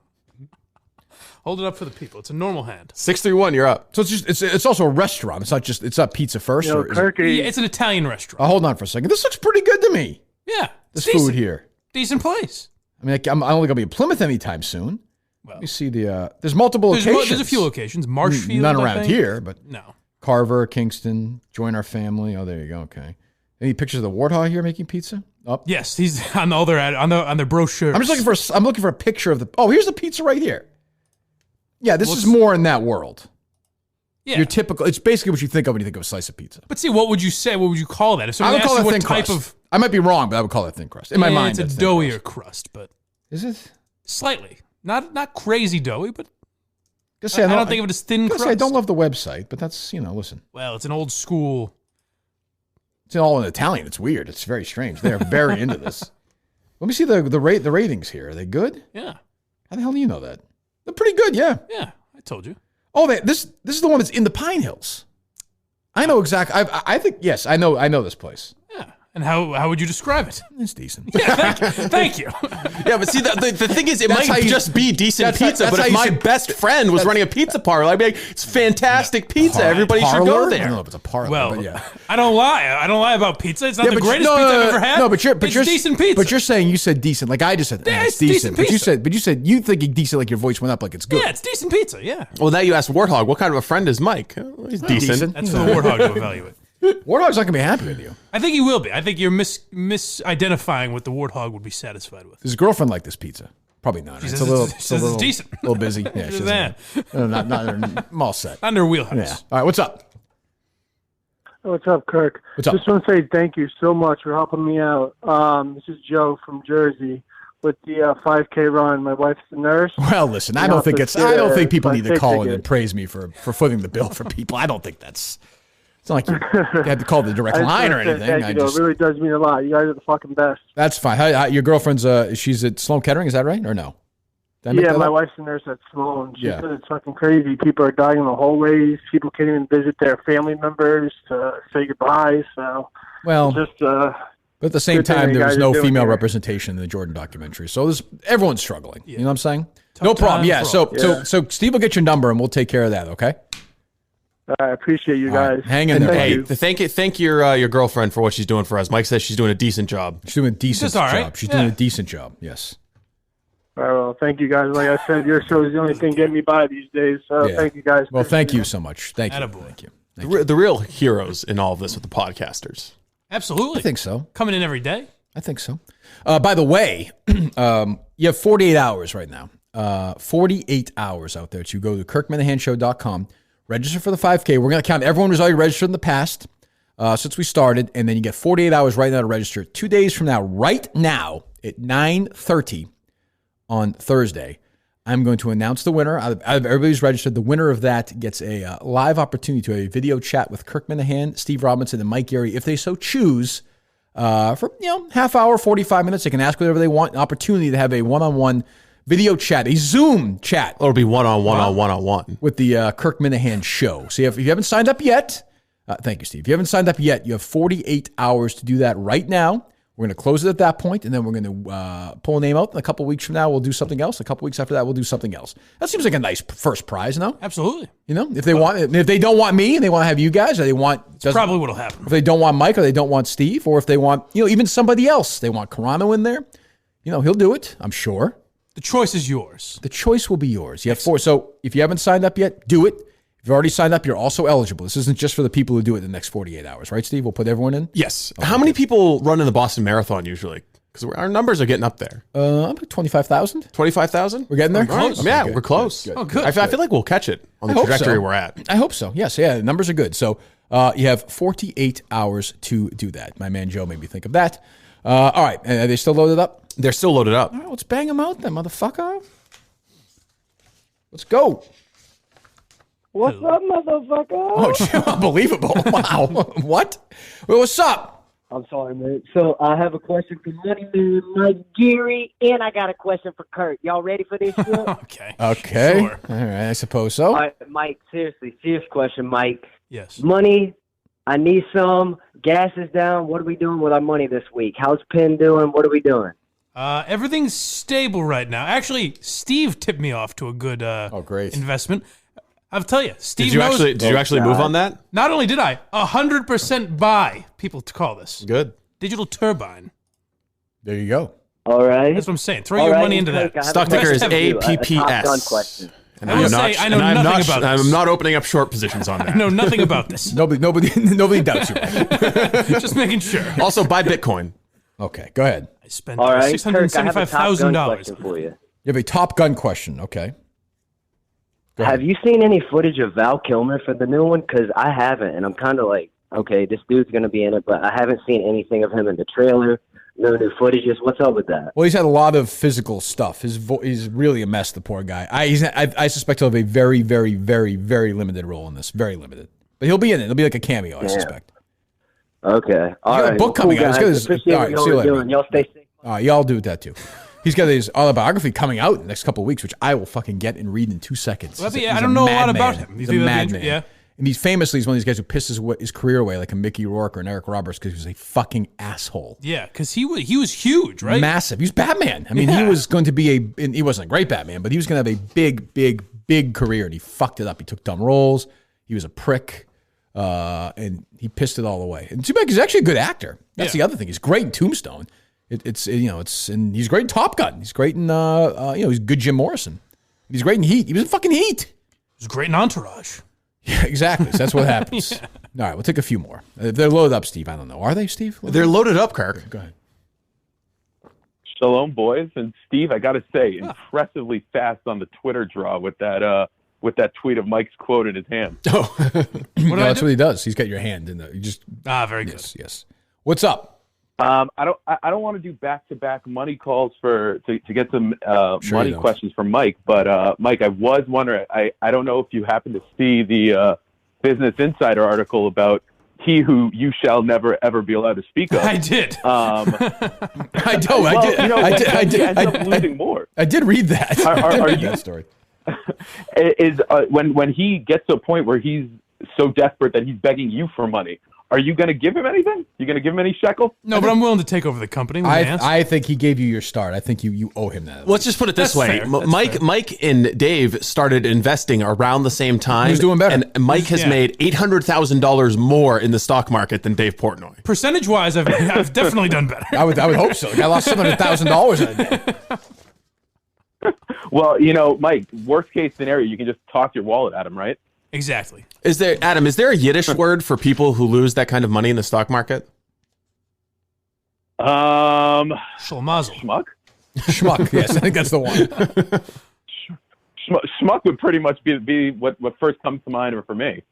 Hold it up for the people. It's a normal hand. 631, you're up. So it's also a restaurant. It's not pizza first. Kirk, It's an Italian restaurant. Hold on for a second. This looks pretty good to me. Yeah. This food here. Decent place. I mean, I'm only gonna be in Plymouth anytime soon. Well, let me see there's multiple locations. There's a few locations. Marshfield. None around here, but no. Carver, Kingston, join our family. Oh, there you go. Okay. Any pictures of the Warthog here making pizza? Up. Yes, he's on all their on their brochures. I'm looking for a picture of the. Oh, here's the pizza right here. Yeah, this is more in that world. Yeah. Your typical. It's basically what you think of when you think of a slice of pizza. But see, what would you say? What would you call that? If I someone would call asked it you thin what type crust. of, I might be wrong, but I would call it thin crust. In my mind, it's a doughier crust, but is it slightly not crazy doughy, but I don't think of it as thin crust. I don't love the website, but that's listen. Well, it's an old school. It's all in Italian. It's weird. It's very strange. They're very into this. Let me see the ratings here. Are they good? Yeah. How the hell do you know that? They're pretty good, yeah. Yeah, I told you. Oh, this is the one that's in the Pine Hills. I know exactly. I think, yes, I know this place. Yeah. And how would you describe it? It's decent. Yeah, thank you. Yeah, but see, the thing is, it might just be decent pizza. But if my best friend was running a pizza parlor, I'd be like, it's fantastic pizza. Everybody should go there. I don't know if it's a parlor, Well, but yeah. I don't lie. I don't lie about pizza. It's not the greatest pizza I've ever had. No, but it's decent pizza. But you're saying you said decent. Like I just said, Yeah, it's it's decent. decent But you said you think decent. Like your voice went up. Like it's good. Yeah, it's decent pizza. Yeah. Well, now you asked Warthog, what kind of a friend is Mike? He's decent. That's for the Warthog to evaluate. Warthog's not gonna be happy with you. I think he will be. I think you're misidentifying what the Warthog would be satisfied with. Does his girlfriend like this pizza? Probably not. She It's says a little, it's decent. A little busy. Yeah, she's not. I'm all set. Not in her wheelhouse. Yeah. All right. What's up? What's up, Kirk? What's up? Just want to say thank you so much for helping me out. This is Joe from Jersey with the 5K run. My wife's a nurse. Well, listen, I don't think people need to call in and praise me for footing the bill for people. I don't think that's. It's not like you had to call the direct line or anything. Thank you, it really does mean a lot. You guys are the fucking best. That's fine. Your girlfriend's she's at Sloan Kettering, is that right or no? Yeah, my wife's a nurse at Sloan. She said it's fucking crazy. People are dying in the hallways. People can't even visit their family members to say goodbye. So, well, just. But at the same time, there was no female representation in the Jordan documentary, so everyone's struggling. Yeah. You know what I'm saying? No problem. Yeah. So Steve will get your number and we'll take care of that. Okay. I appreciate you guys. Right, hang in there. Hey, thank your girlfriend for what she's doing for us. Mike says she's doing a decent job. She's doing a decent job. She's doing a decent job. Yes. All right, well, thank you guys. Like I said, your show is the only thing getting me by these days. So thank you guys. Well, thank you so much. Thank you. Thank you. The real heroes in all of this with the podcasters. Absolutely. I think so. Coming in every day. I think so. By the way, you have 48 hours right now. 48 hours out there to go to KirkManahanshow.com. Register for the 5K. We're going to count everyone who's already registered in the past since we started, and then you get 48 hours right now to register. 2 days from now, right now at 9:30 on Thursday, I'm going to announce the winner. Out of everybody's registered, the winner of that gets a live opportunity to have a video chat with Kirk Minahan, Steve Robinson, and Mike Geary, if they so choose, for half hour, 45 minutes. They can ask whatever they want. An opportunity to have a one-on-one video chat, a Zoom chat. It'll be one-on-one with the Kirk Minahan show. So if you haven't signed up yet, thank you, Steve. If you haven't signed up yet, you have 48 hours to do that right now. We're going to close it at that point, and then we're going to pull a name out. And a couple weeks from now, we'll do something else. A couple weeks after that, we'll do something else. That seems like a nice first prize, no? Absolutely. If they don't want me and they want to have you guys, or they want probably what'll happen. If they don't want Mike or they don't want Steve, or if they want even somebody else, they want Carano in there. He'll do it. I'm sure. The choice is yours. The choice will be yours. You have 4. So if you haven't signed up yet, do it. If you've already signed up, you're also eligible. This isn't just for the people who do it in the next 48 hours, right, Steve? We'll put everyone in? Yes. Okay. How many people run in the Boston Marathon usually? Because our numbers are getting up there. About 25,000. 25,000? We're getting there? Close. Yeah, we're close. Good. Oh, good. I feel like we'll catch it on the trajectory we're at. I hope so. Yes. Yeah, the numbers are good. So you have 48 hours to do that. My man Joe made me think of that. All right. Are they still loaded up? They're still loaded up. All right, let's bang them out then, motherfucker. Let's go. What's up, motherfucker? Oh, unbelievable. Wow. What? Well, what's up? I'm sorry, man. So I have a question for Money Man, Mike Geary, and I got a question for Kirk. Y'all ready for this shit? Okay. Sure. All right, I suppose so. All right, Mike, seriously, serious question, Mike. Yes. Money, I need some. Gas is down. What are we doing with our money this week? How's Penn doing? What are we doing? Everything's stable right now. Actually, Steve tipped me off to a good great investment. I'll tell you, Steve Did you actually move on that? Not only did I, 100% buy, people to call this. Good. Digital turbine. There you go. All right. That's what I'm saying. Throw your money into that. Stock ticker is APPS. And I know nothing about this. I'm not opening up short positions on that. I know nothing about this. Nobody doubts you. Just making sure. Also, buy Bitcoin. Okay, go ahead. I spent $675,000 for you. You have a Top Gun question. Okay. Have you seen any footage of Val Kilmer for the new one? Because I haven't, and I'm kind of like, okay, this dude's going to be in it, but I haven't seen anything of him in the trailer. No new footages. What's up with that? Well, he's had a lot of physical stuff. He's really a mess, the poor guy. I suspect he'll have a very, very, very, very limited role in this. Very limited. But he'll be in it. It'll be like a cameo, I suspect. Okay. All got right. a book coming out. Guys. Appreciate what y'all are doing. Y'all stay safe. All right, y'all do that too. He's got his autobiography coming out in the next couple of weeks, which I will fucking get and read in 2 seconds. Well, I don't know a lot about him. He's a madman. Yeah. And he's one of these guys who pisses his career away, like a Mickey Rourke or an Eric Roberts, because he was a fucking asshole. Yeah, because he was huge, right? Massive. He was Batman. I mean, he was going to be and he wasn't a great Batman, but he was going to have a big career, and he fucked it up. He took dumb roles. He was a prick, and he pissed it all away. And Zubek is actually a good actor. That's the other thing. He's great in Tombstone. And he's great in Top Gun. He's great in he's good Jim Morrison. He's great in Heat. He was in fucking Heat. He was great in Entourage. Yeah, exactly. So that's what happens. All right, we'll take a few more. If they're loaded up, Steve, I don't know. Are they, Steve? They're loaded up, Kirk. Go ahead. Shalom, boys. And Steve, I got to say, impressively fast on the Twitter draw with that tweet of Mike's quote in his hand. Oh, that's what he does. He's got your hand in the. You just very good. Yes. What's up? I don't want to do back-to-back money calls to get some money questions from Mike, but Mike, I was wondering. I don't know if you happen to see the Business Insider article about he who you shall never ever be allowed to speak of. I did. I did. I did. End up losing more. I did read that. Are you that story? Is when he gets to a point where he's so desperate that he's begging you for money, are you going to give him anything? You going to give him any shekel? No, but I'm willing to take over the company. I think he gave you your start. I think you owe him that. Let's just put it this way. Mike and Dave started investing around the same time. Who's doing better? And Mike has made $800,000 more in the stock market than Dave Portnoy. Percentage-wise, I've definitely done better. I would hope so. I lost $700,000 in a day. Well, Mike, worst case scenario, you can just toss your wallet at him, right? Exactly. Is there a Yiddish word for people who lose that kind of money in the stock market? Schlemazel. Schmuck? Schmuck, yes, I think that's the one. Schmuck would pretty much be what first comes to mind for me.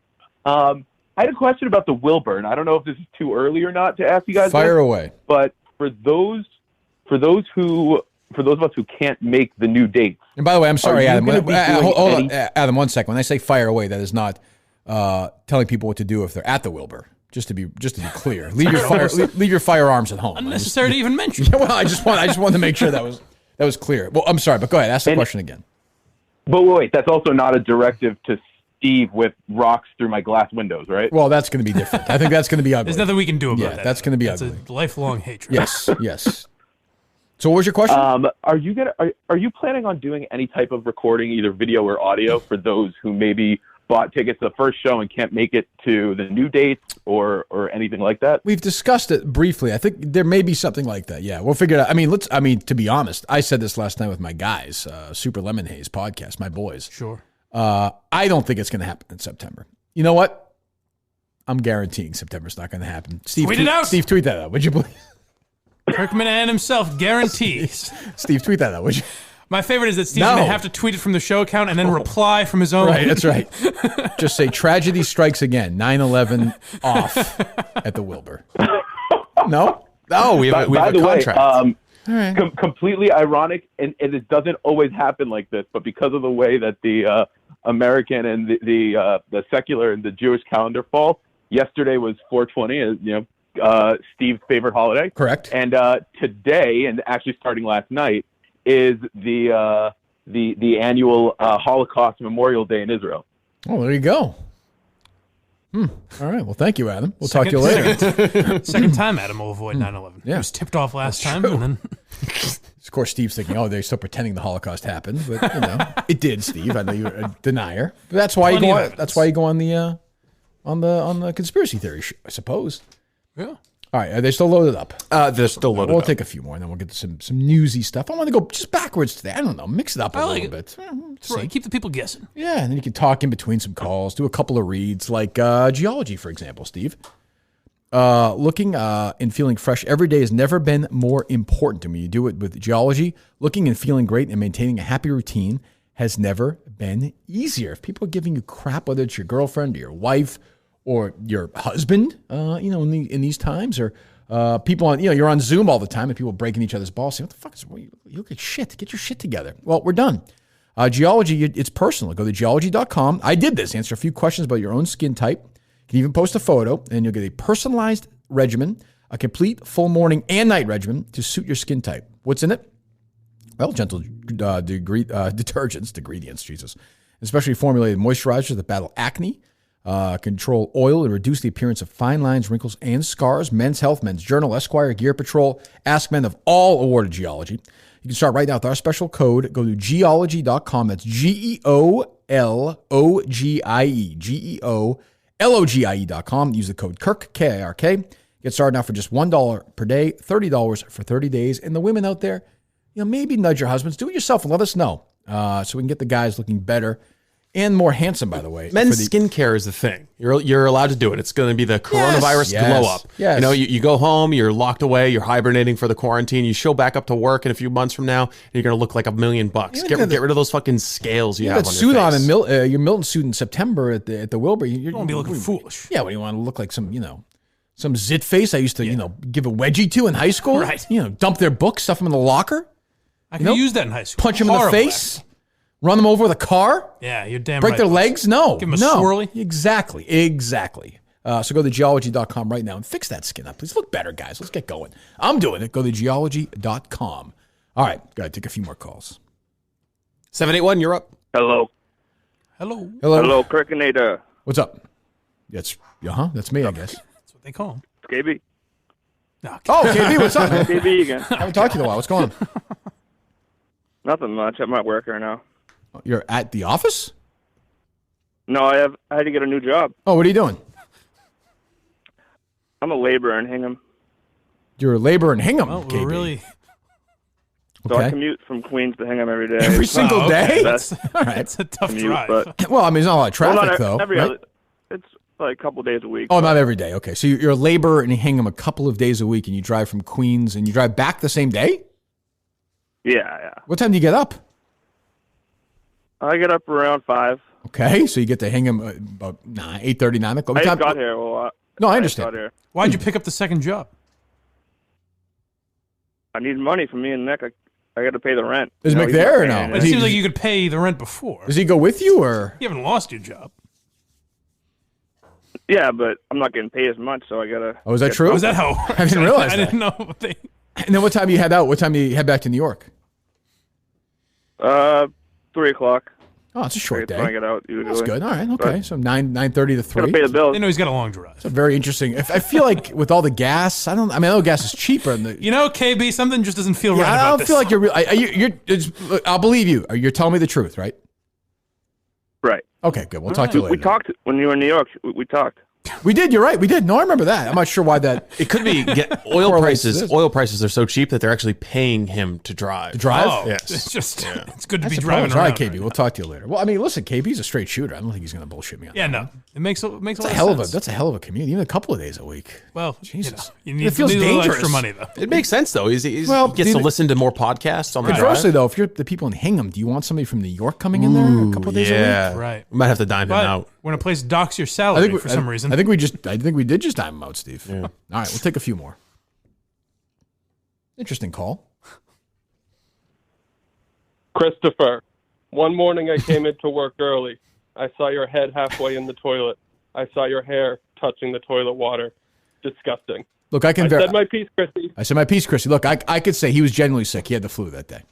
I had a question about the Wilbur, and I don't know if this is too early or not to ask you guys. Fire away. But for those of us who can't make the new dates. And by the way, I'm sorry, Adam. Hold on, Adam, 1 second. When I say fire away, that is not telling people what to do if they're at the Wilbur. Just to be clear, leave your firearms at home. Unnecessary to even mention. Yeah, well, I just wanted to make sure that was clear. Well, I'm sorry, but go ahead. Ask the question again. But wait, that's also not a directive to Steve with rocks through my glass windows, right? Well, that's going to be different. I think that's going to be ugly. There's nothing we can do about that. That's going to be ugly. It's a lifelong hatred. Yes. So what was your question? Are you planning on doing any type of recording, either video or audio, for those who maybe bought tickets to the first show and can't make it to the new dates or anything like that? We've discussed it briefly. I think there may be something like that. Yeah, we'll figure it out. I mean, to be honest, I said this last night with my guys, Super Lemon Haze podcast, my boys. Sure. I don't think it's going to happen in September. You know what? I'm guaranteeing September's not going to happen. Steve, tweet it out. Steve, tweet that out, would you please? Kirkman and himself guarantees. Steve, tweet that out, would you? My favorite is that Steve's going to have to tweet it from the show account and then reply from his own. Right, that's right. Just say, tragedy strikes again, 9/11 off at the Wilbur. No? No, we have a contract. Right. Completely ironic, and it doesn't always happen like this, but because of the way that the American and the secular and the Jewish calendar fall, yesterday was 420, Steve's favorite holiday. Correct. And today, and actually starting last night, is the annual Holocaust Memorial Day in Israel. Oh, there you go. All right. Well, thank you, Adam. We'll talk to you later. Second time Adam will avoid 9/11. Yeah. He was tipped off last time, and then of course Steve's thinking, "Oh, they're still pretending the Holocaust happened," but it did, Steve. I know you're a denier. But that's why you go. That's why you go on the conspiracy theory, I suppose. Yeah. All right, are they still loaded up? They're still loaded up. We'll take a few more, and then we'll get to some newsy stuff. I want to go just backwards today. I don't know. Mix it up a little bit. Right. Keep the people guessing. Yeah, and then you can talk in between some calls, do a couple of reads, like geology, for example, Steve. Looking and feeling fresh every day has never been more important to me. You do it with geology. Looking and feeling great and maintaining a happy routine has never been easier. If people are giving you crap, whether it's your girlfriend or your wife or your husband, in these times, or people on, you're on Zoom all the time and people breaking each other's balls, saying, "What the fuck is you look at shit? Get your shit together." Well, we're done. Geology, it's personal. Go to geology.com. I did this. Answer a few questions about your own skin type. You can even post a photo, and you'll get a personalized regimen, a complete full morning and night regimen to suit your skin type. What's in it? Well, gentle detergents, ingredients, Jesus. Especially formulated moisturizers that battle acne, control oil, and reduce the appearance of fine lines, wrinkles, and scars. Men's Health, Men's Journal, Esquire, Gear Patrol, Ask Men have all awarded Geology. You can start right now with our special code. Go to geology.com. That's GEOLOGIE. GEOLOGIE.com. Use the code KIRK, K-I-R-K. Get started now for just $1 per day, $30 for 30 days. And the women out there, maybe nudge your husbands. Do it yourself and let us know so we can get the guys looking better and more handsome, by the way. Men's skincare is the thing. You're allowed to do it. It's going to be the coronavirus glow up. Yes. You go home, you're locked away, you're hibernating for the quarantine. You show back up to work in a few months from now, and you're going to look like $1 million. Get rid of those fucking scales you have on your suit face. on your Milton suit in September at the Wilbur. You're going to be looking foolish. Yeah, when you want to look like some zit face I used to give a wedgie to in high school. Right. Dump their books, stuff them in the locker. I could use that in high school. Punch them in the face. Run them over with a car? Yeah, you're damn Break right. their legs? No. Give them a swirly? Exactly. So go to geology.com right now and fix that skin up. Please look better, guys. Let's get going. I'm doing it. Go to geology.com. All right. Got to take a few more calls. 781, you're up. Hello. Hello, Kirkinator. What's up? That's me, I guess. That's what they call him. It's KB. No, Oh, KB, what's up? KB again. I haven't talked to you in a while. What's going on? Nothing much. I'm at work right now. You're at the office? No, I had to get a new job. Oh, what are you doing? I'm a laborer in Hingham. You're a laborer in Hingham, Well, KB. we're really... So I Okay. commute from Queens to Hingham every day. Every single day? That's All right. That's a tough commute, drive. but Well, I mean, there's not a lot of traffic, though. every right? other. It's like a couple days a week. Oh, but not every day. Okay. So you're a laborer in Hingham a couple of days a week, and you drive from Queens, and you drive back the same day? Yeah. What time do you get up? I get up around 5. Okay. So you get to Hingham about 8:30, 9 o'clock. I What just time- got here. Well, No, I just understand. got here. Why'd you pick up the second job? I need money from me and Nick. I got to pay the rent. Is Mick he's there not or paying no? anything. It seems like you could pay the rent before. Does he go with you, or? You haven't lost your job. Yeah, but I'm not getting paid as much, so I gotta. Oh, is that get true? Oh, is that how? I didn't realize I that. didn't know. And then what time do you head out? What time do you head back to New York? 3 o'clock. Oh, it's a short day. That's when I get out usually. That's good. All right. Okay. But So 9:30 to 3. gotta pay the bills. They know he's got a long drive. It's a very interesting. I feel like with all the gas, I know gas is cheaper. You know, KB, something just doesn't feel right I about don't this. feel like you're real. I'll believe you. You're telling me the truth, right? Right. Okay, good. We'll talk to you later. We talked when you were in New York. We talked. We did. You're right. We did. No, I remember that. I'm not sure why that. It could be oil correlates to prices. this. Oil prices are so cheap that they're actually paying him to drive. To drive? Oh, Yes. it's just Yeah. it's good to I be suppose. driving All around. right, KB. We'll talk to you later. Well, I mean, listen, KB's a straight shooter. I don't think he's going to bullshit me on Yeah, that. no, it makes a That's lot a hell of of a sense. that's a hell of a commute. Even a couple of days a week. Well, Jesus, you need, it feels need a little dangerous. extra money though. It makes sense though. Well, he gets to the- listen to more podcasts on the drive. Conversely, though, if you're the people in Hingham, do you want somebody from New York coming in there a couple of days a Yeah, week? Right. We might have to dime him But out. when a place docks your salary for some reason, I think we did just dime him out, Steve. Yeah. All right, we'll take a few more. Interesting call. Christopher, one morning I came into work early. I saw your head halfway in the toilet. I saw your hair touching the toilet water. Disgusting. Look, I said my piece, Chrissy. I said my piece, Chrissy. Look, I could say he was genuinely sick. He had the flu that day.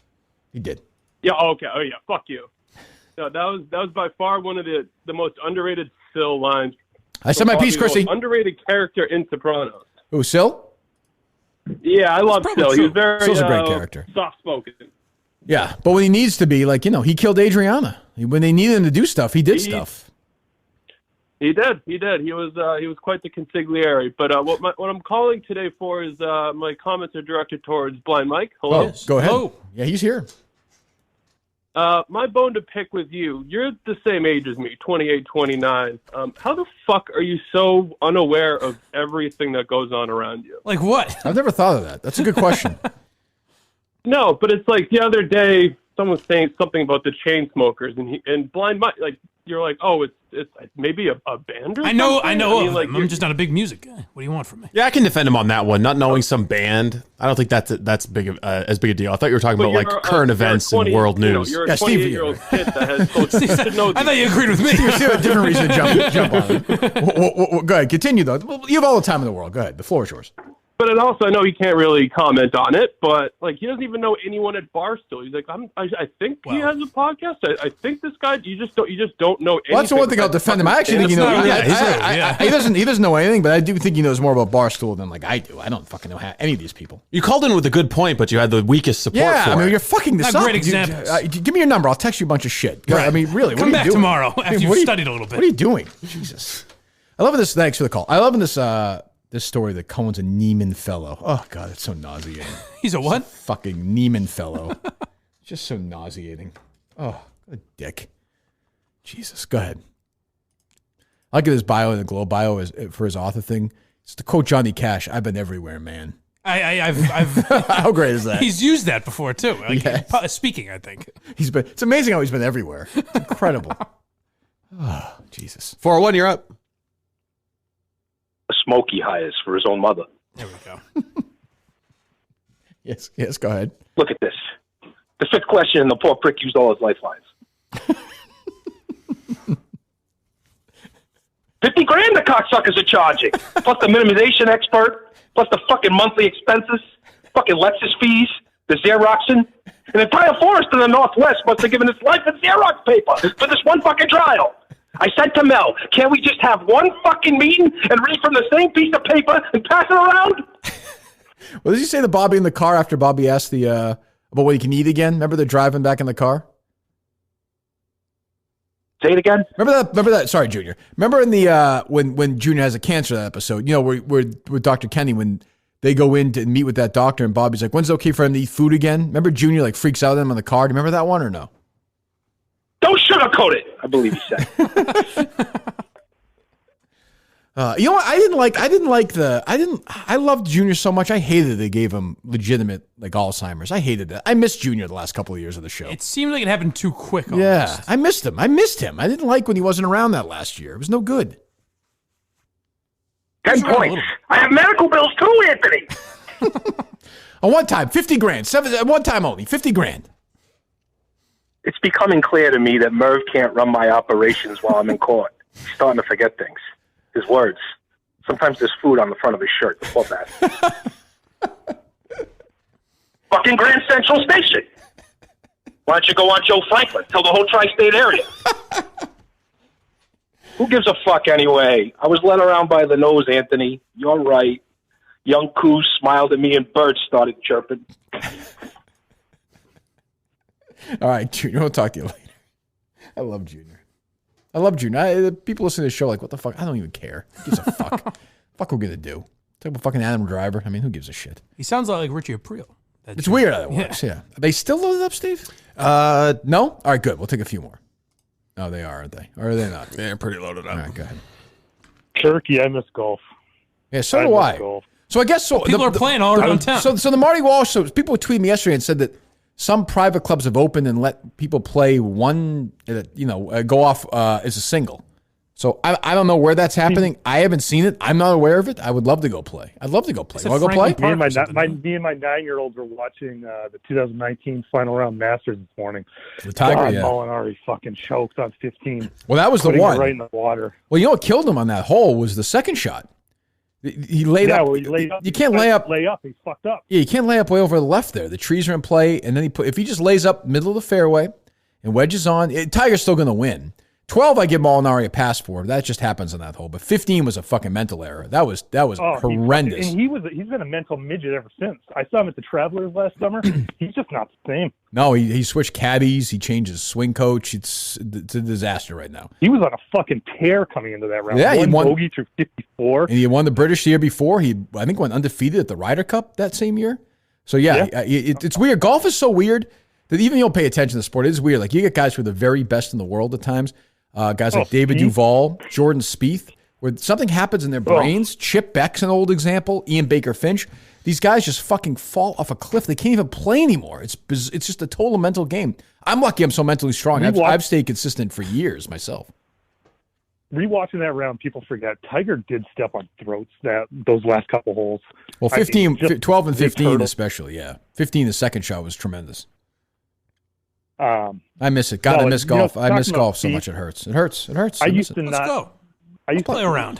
He did. Yeah, okay. Oh, yeah. Fuck you. No, that was by far one of the most underrated Sil lines. I said my piece, Probably the Chrissy. most underrated character in Sopranos. Who, Sil? Yeah, I love probably Sil. He true. was very Sil's a great character. soft-spoken. Yeah, but when he needs to be, like, he killed Adriana. When they needed him to do stuff, he did stuff. He did. He was quite the consigliere. But what I'm calling today for is my comments are directed towards Blind Mike. Hello. Oh, go ahead. Yeah, he's here. My bone to pick with you. You're the same age as me, 28, 29. How the fuck are you so unaware of everything that goes on around you? Like what? I've never thought of that. That's a good question. No, but it's like the other day, someone was saying something about the chain smokers, and Blind Mike, like, you're like, oh, it's maybe a band or I know something? of them. I'm just not a big music guy. What do you want from me? Yeah, I can defend him on that one. Not knowing some band, I don't think that's big as big a deal. I thought you were talking about like current events and world news. You're a 28-year-old kid that has Steve, I thought you agreed with me. Steve, you have a different reason to jump on it. Go ahead, continue though. You have all the time in the world. Go ahead. The floor is yours. But it also, I know he can't really comment on it, but like he doesn't even know anyone at Barstool. He's like, I think he has a podcast. I think this guy. You just don't know. Well, that's the one thing I'll defend him. I actually think he knows. He doesn't know anything, but I do think he knows more about Barstool than like I do. I don't fucking know any of these people. You called in with a good point, but you had the weakest support. Yeah, for I mean, it. you're fucking this Not up. great examples. Give me your number. I'll text you a bunch of shit. Right. I mean, really, Come back doing? tomorrow after you've studied a little bit. What are you doing? Jesus. I love this. Thanks for the call. I love this story that Cohen's a Neiman fellow. Oh, God, it's so nauseating. He's a what? Fucking Neiman fellow. Just so nauseating. Oh, what a dick. Jesus, go ahead. I'll give his bio in the Globe bio for his author thing. It's to quote Johnny Cash, I've been everywhere, man. I've How great is that? He's used that before, too. Like, Yes. speaking, I think. It's amazing how he's been everywhere. It's incredible. Oh, Jesus. 401, you're up. A smoke he hires for his own mother. There we go. Yes, go ahead. Look at this. The fifth question, and the poor prick used all his lifelines. $50,000 the cocksuckers are charging, plus the minimization expert, plus the fucking monthly expenses, fucking Lexus fees, the Xeroxing. An entire forest in the Northwest must have given its life in Xerox paper for this one fucking trial. I said to Mel, can't we just have one fucking meeting and read from the same piece of paper and pass it around? Well, did you say to Bobby in the car after Bobby asked about what he can eat again? Remember they're driving back in the car? Say it again. Remember that? Sorry, Junior. Remember in the when Junior has a cancer that episode? You know, where with Dr. Kenny when they go in to meet with that doctor and Bobby's like, when's it okay for him to eat food again? Remember Junior like freaks out at him in the car? Do you remember that one or no? Don't sugarcoat it, I believe he said. You know what? I loved Junior so much. I hated they gave him legitimate like Alzheimer's. I hated that. I missed Junior the last couple of years of the show. It seemed like it happened too quick. Almost. Yeah, I missed him. I didn't like when he wasn't around that last year. It was no good. 10 points. I have medical bills too, Anthony. On one time, $50,000. One time only, $50,000. It's becoming clear to me that Merv can't run my operations while I'm in court. He's starting to forget things. His words. Sometimes there's food on the front of his shirt before that. Fucking Grand Central Station. Why don't you go on Joe Franklin? Tell the whole tri-state area. Who gives a fuck anyway? I was led around by the nose, Anthony. You're right. Young Coos smiled at me and birds started chirping. All right, Junior, we'll talk to you later. I love Junior. People listen to this show like, what the fuck? I don't even care. Who gives a fuck? Fuck we're going to do? Talk about fucking Adam Driver. I mean, who gives a shit? He sounds a lot like Richie Aprile. It's weird how that works, yeah. Are they still loaded up, Steve? No? All right, good. We'll take a few more. Oh, they are, aren't they? Or are they not? They're pretty loaded up. All right, go ahead. Kirk, yeah, I miss golf. Yeah, so do I. Golf. So I guess so. People are playing all around town. So the Marty Walsh, so people tweeted me yesterday and said that some private clubs have opened and let people play one, go off as a single. So I don't know where that's happening. I haven't seen it. I'm not aware of it. I would love to go play. I'd love to go play. Want to go play? Me and my 9-year-olds were watching the 2019 final round Masters this morning. The Tiger, yeah. Molinari fucking choked on 15. Well, that was the Putting one. it right in the water. Well, you know what killed him on that hole was the second shot. He laid up. Well, he laid up. You can't lay up. He's fucked up. Yeah, you can't lay up way over the left there. The trees are in play, and then if he just lays up middle of the fairway and wedges on, Tiger's still going to win. 12, I give Molinari a pass for. That just happens on that hole. But 15 was a fucking mental error. That was horrendous. He's been a mental midget ever since. I saw him at the Travelers last summer. He's just not the same. No, he switched caddies. He changed his swing coach. It's a disaster right now. He was on a fucking tear coming into that round. Yeah, he won bogey through 54. And he won the British the year before. He, I think, went undefeated at the Ryder Cup that same year. So, it's weird. Golf is so weird that even you don't pay attention to the sport. It is weird. Like, you get guys who are the very best in the world at times. Guys like David Duval, Jordan Spieth, where something happens in their brains. Chip Beck's an old example. Ian Baker Finch. These guys just fucking fall off a cliff. They can't even play anymore. It's just a total mental game. I'm lucky I'm so mentally strong. I've stayed consistent for years myself. rewatching that round, people forget Tiger did step on throats those last couple holes. Well, 12 and 15 especially, yeah. 15, the second shot was tremendous. I miss it. God, I miss golf. I miss golf so much it hurts. It hurts. I used to Let's go. I used play to around.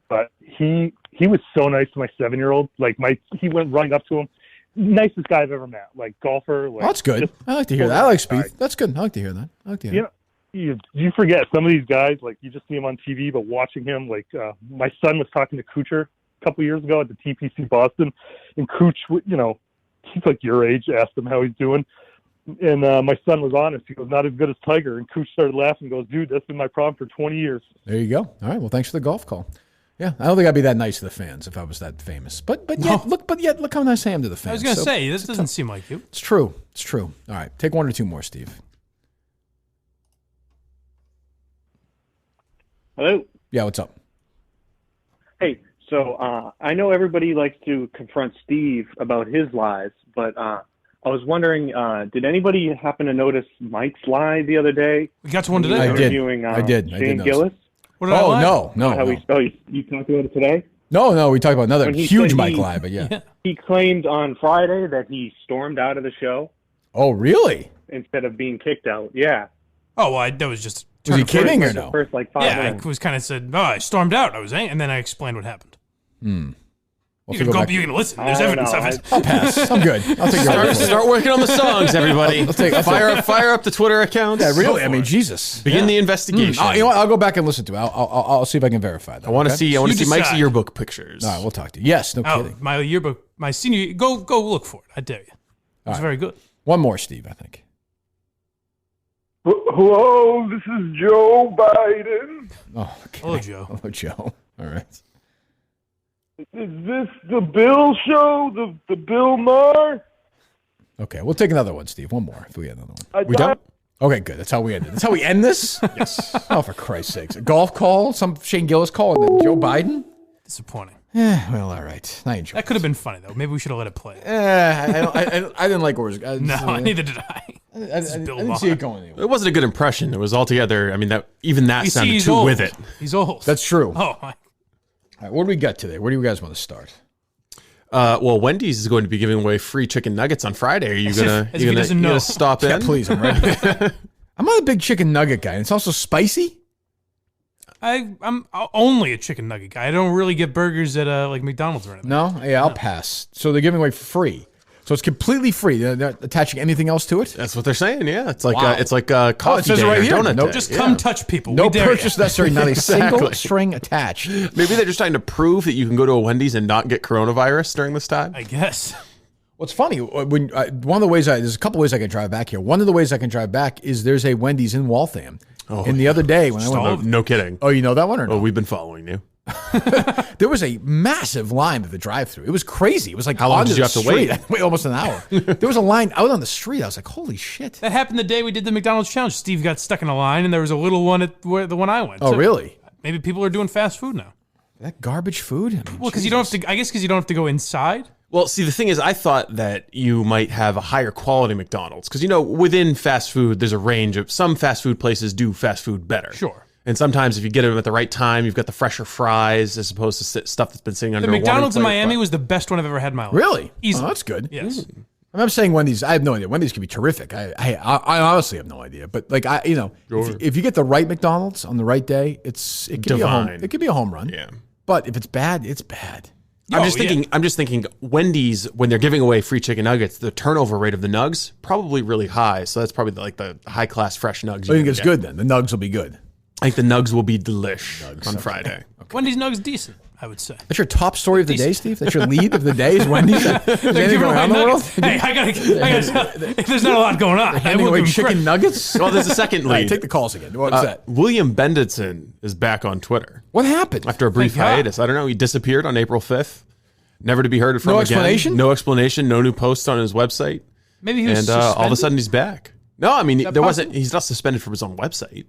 But he was so nice to my 7-year-old. Like he went running up to him. Nicest guy I've ever met. Like golfer. Like, that's good. I like to hear that. I like Spieth. That's good. I like to hear that. You forget some of these guys, like you just see him on TV, but watching him, like my son was talking to Kuchar a couple years ago at the TPC Boston, and Kuch, he's like your age, asked him how he's doing, and my son was honest. He goes, not as good as Tiger, and Kuch started laughing and goes, dude, that's been my problem for 20 years. There you go. All right, well, thanks for the golf call. Yeah, I don't think I'd be that nice to the fans if I was that famous. But yet look how nice I am to the fans. I was going to say, this doesn't seem like you. It's true. It's true. All right, take one or two more, Steve. Hello? Yeah, what's up? Hey, so I know everybody likes to confront Steve about his lies, but I was wondering, did anybody happen to notice Mike's lie the other day? We got to one today. I did. Shane Gillis? What did I lie? No. You talked about it today? No, we talked about another huge Mike lie, but yeah. He claimed on Friday that he stormed out of the show. Oh, really? Instead of being kicked out, yeah. Oh, well, that was just... Was he kidding or no? First, 5 minutes. I was kind of said, I stormed out. I was angry, and then I explained what happened. Well, you can listen. There's evidence of it. I'll pass. I'm good. I'll take your Start working on the songs, everybody. Fire up the Twitter accounts. Yeah, really. I mean, Jesus. Begin the investigation. You know what? I'll go back and listen to it. I'll see if I can verify that. I want to see Mike's yearbook pictures. All right, we'll talk to you. Yes, no kidding. My yearbook, my senior. Go look for it. I dare you. It's very good. One more, Steve. I think. Hello, this is Joe Biden. Oh, okay. Hello, Joe. Hello, Joe. All right. Is this the Bill show? The Bill Maher? Okay, we'll take another one, Steve. One more if we get another one. We don't? Okay, good. That's how we end it. That's how we end this? Yes. Oh, for Christ's sakes. A golf call, some Shane Gillis call, and then Joe Biden? Disappointing. Yeah, well, all right. I enjoy that. Could have been funny, though. Maybe we should have let it play. I didn't like where it was. Neither did I. I didn't see it going anywhere. It wasn't a good impression. It was altogether, I mean, that sounded too old. with it. He's old. That's true. Oh, my. All right, what do we got today? Where do you guys want to start? Well, Wendy's is going to be giving away free chicken nuggets on Friday. Are you gonna stop in? Yeah, please, I'm ready. I'm not a big chicken nugget guy. It's also spicy. I'm only a chicken nugget guy. I don't really get burgers at like McDonald's or anything. No? Yeah, I'll pass. So they're giving away free. So it's completely free. They're not attaching anything else to it? That's what they're saying, yeah. It's like coffee it says day right here. donut day. Just come touch people. No purchase necessary, not a single string attached. Maybe they're just trying to prove that you can go to a Wendy's and not get coronavirus during this time. I guess. What's funny, one of the ways there's a couple ways I can drive back here. One of the ways I can drive back is there's a Wendy's in Waltham. Oh, and the other day when I went, no kidding. Oh, you know that one or no? Oh, we've been following you. There was a massive line at the drive-thru. It was crazy. It was like how long did you have to wait? Wait almost an hour. There was a line out on the street. I was like, holy shit. That happened the day we did the McDonald's challenge. Steve got stuck in a line, and there was a little one at the one I went. Oh, really? Maybe people are doing fast food now. That garbage food? I mean, well, because you don't have to. I guess because you don't have to go inside. Well, see, the thing is, I thought that you might have a higher quality McDonald's because, within fast food, there's a range of some fast food places do fast food better. Sure. And sometimes if you get them at the right time, you've got the fresher fries as opposed to stuff that's been sitting under a warming plate. The McDonald's in Miami was the best one I've ever had in my life. Really? Easily. Oh, that's good. Yes. I'm saying Wendy's. I have no idea. Wendy's can be terrific. I honestly have no idea. But like if you get the right McDonald's on the right day, it could be a home run. Yeah. But if it's bad, it's bad. I'm just thinking Wendy's, when they're giving away free chicken nuggets, the turnover rate of the nugs probably really high. So that's probably like the high class fresh nugs. I think it's good then. The nugs will be good. I think the nugs will be delish on Friday. Okay. Wendy's nugs decent, I would say. That's your top story of the day, Steve? That's your lead of the day is Wendy's? Is anything going on in the world? Hey, I gotta there's not a lot going on. Anyway, chicken nuggets? Well, there's a second lead. Right, take the calls again. What's that? William Benditson is back on Twitter. What happened? After a brief hiatus. I don't know. He disappeared on April 5th. Never to be heard from again. Explanation? No explanation. No new posts on his website. Maybe he was suspended? All of a sudden he's back. No, I mean, there wasn't. He's not suspended from his own website.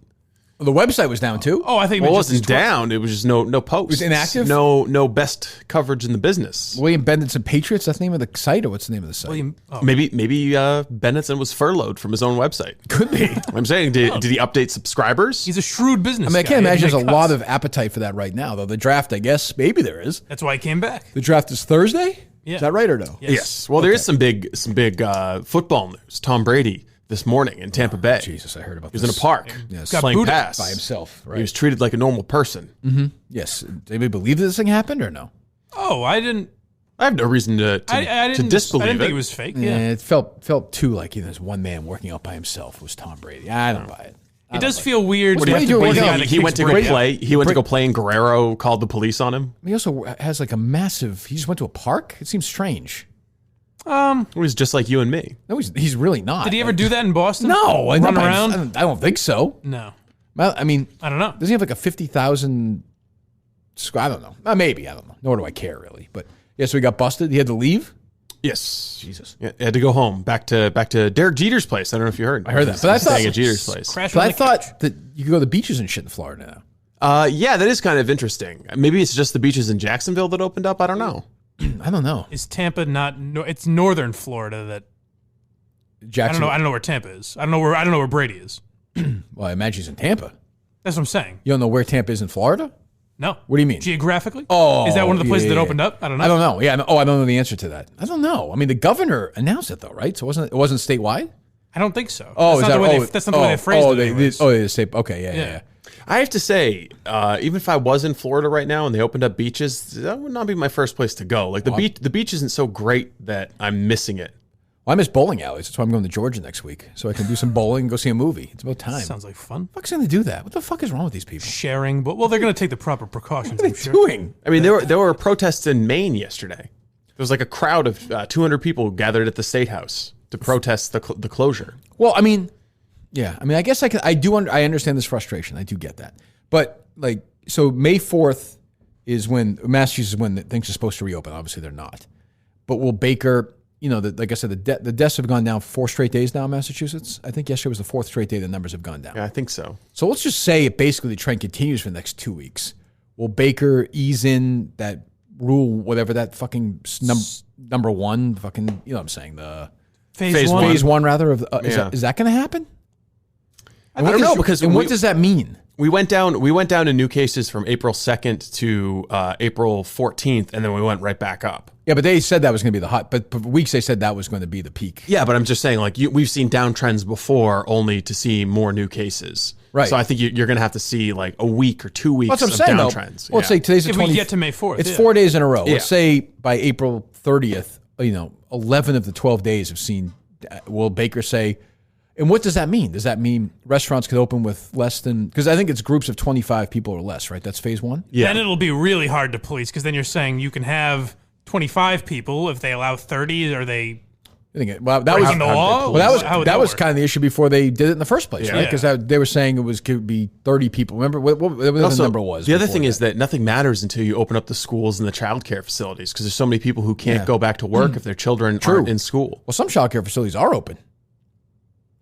The website was down too. Oh, I think it wasn't down. It was just no posts. It was inactive? No best coverage in the business. William Benenson Patriots. That's the name of the site, or what's the name of the site? Maybe Benenson was furloughed from his own website. Could be. I'm saying, did he update subscribers? He's a shrewd business. I mean, I guy. can't imagine He there's a had to make lot cuts. of appetite for that right now, though. The draft, I guess, maybe there is. That's why he came back. The draft is Thursday. Yeah. Is that right or no? Yes. Well, there is some big football news. Tom Brady this morning in Tampa Bay. Jesus, I heard about this. this. He was in a park, Yes. Got playing booted pass by himself. Right. He was treated like a normal person. Mm-hmm. Yes. Do anybody believe that this thing happened or no? Oh, I didn't. I have no reason to disbelieve I didn't think it it was fake. Yeah, Yeah. it felt too like there's one man working out by himself. It was Tom Brady. I don't buy it. It does feel weird. What do you do? He went to go play. He went to go play, and Guerrero called the police on him. He also has like a massive. He just went to a park. It seems strange. It was just like you and me. No, he's really not. Did he ever do that in Boston? No, Run around? I don't think so. No. I mean, I don't know. Does he have like a 50,000? I don't know. Maybe I don't know. Nor do I care really. But yeah, so he got busted. He had to leave. Yes, Jesus. Yeah, he had to go home back to Derek Jeter's place. I don't know if you heard. I heard that, but He's staying at Jeter's place. But I thought that you could go to the beaches and shit in Florida now. Yeah, that is kind of interesting. Maybe it's just the beaches in Jacksonville that opened up. I don't know. I don't know. Is Tampa not? It's northern Florida that. Jacksonville. I don't know where Tampa is. I don't know where Brady is. Well, I imagine he's in Tampa. That's what I'm saying. You don't know where Tampa is in Florida? No. What do you mean? Geographically? Oh, is that one of the places yeah. that opened up? I don't know. I don't know. Yeah. I don't know the answer to that. I don't know. I mean, the governor announced it though, right? So it wasn't statewide. I don't think so. Oh, that's not the way they phrased it. They say okay. Yeah. I have to say, even if I was in Florida right now and they opened up beaches, that would not be my first place to go. Like the beach isn't so great that I'm missing it. Well, I miss bowling alleys. That's why I'm going to Georgia next week, so I can do some bowling and go see a movie. It's about time. Sounds like fun. Fuck's going to do that? What the fuck is wrong with these people? Sharing, but they're going to take the proper precautions. What are they doing? I mean, there were protests in Maine yesterday. There was like a crowd of 200 people gathered at the State House to protest the closure. Well, I mean, yeah. I mean, I guess I understand this frustration. I do get that. But like, so May 4th is when Massachusetts is when things are supposed to reopen. Obviously, they're not. But will Baker? Like I said, the deaths have gone down 4 straight days now in Massachusetts. I think yesterday was the 4th straight day the numbers have gone down. Yeah, I think so. So let's just say basically the trend continues for the next 2 weeks. Will Baker ease in that rule, whatever that fucking number one, fucking, you know what I'm saying, the phase one rather of is that going to happen? I don't know because what does that mean? We went down in new cases from April 2nd to April 14th, and then we went right back up. Yeah, but they said that was going to be the hot. But for weeks they said that was going to be the peak. Yeah, but I'm just saying, like we've seen downtrends before, only to see more new cases. Right. So I think you're going to have to see like a week or 2 weeks of downtrends. Well, let's say today's the 20th. We get to May 4th. It's 4 days in a row. Let's say by April 30th, 11 of the 12 days have seen. Will Baker say? And what does that mean? Does that mean restaurants could open with less than? Because I think it's groups of 25 people or less, right? That's phase one. Yeah. Then it'll be really hard to police because then you're saying you can have 25 people if they allow 30. Are they? That was kind of the issue before they did it in the first place, right? Because they were saying could be 30 people. Remember what the number was? The other thing is that nothing matters until you open up the schools and the child care facilities because there's so many people who can't go back to work if their children aren't in school. Well, some child care facilities are open.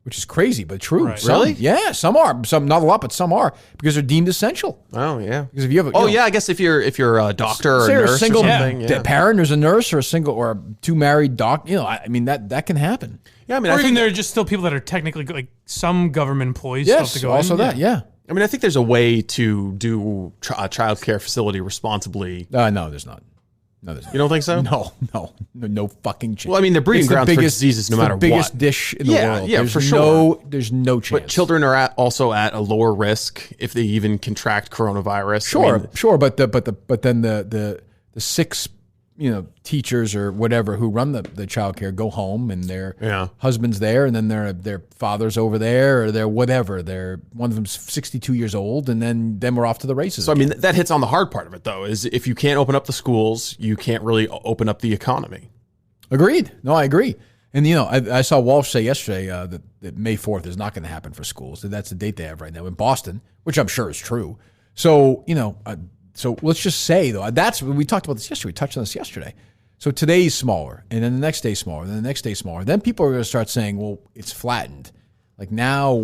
Which is crazy, but true. Right. Really? Yeah, some are. Some, not a lot, but some are because they're deemed essential. Oh yeah. Because if you have, I guess if you're a doctor or a nurse, a single or something, parent, there's a nurse or a single or two married doc. I mean that can happen. Yeah, I mean, or even there are just still people that are technically like some government employees. Yes, still have to go also in. that. Yeah. I mean, I think there's a way to do a child care facility responsibly. No, there's not. No, there's not. You don't think so? No fucking chance. Well, I mean, they're breeding grounds for diseases no matter what. The biggest dish in the world. Yeah, for sure. There's no chance. But children are also at a lower risk if they even contract coronavirus. Sure. But then the 6 teachers or whatever who run the child care go home and their husband's there and then their father's over there or their whatever. One of them's 62 years old and then we're off to the races. So again. I mean that hits on the hard part of it though, is if you can't open up the schools, you can't really open up the economy. Agreed. No, I agree. And I saw Walsh say yesterday that May 4th is not going to happen for schools. That's the date they have right now in Boston, which I'm sure is true. So So let's just say, though, we talked about this yesterday. We touched on this yesterday. So today's smaller, and then the next day smaller, and then the next day smaller. Then people are going to start saying, well, it's flattened. Like now,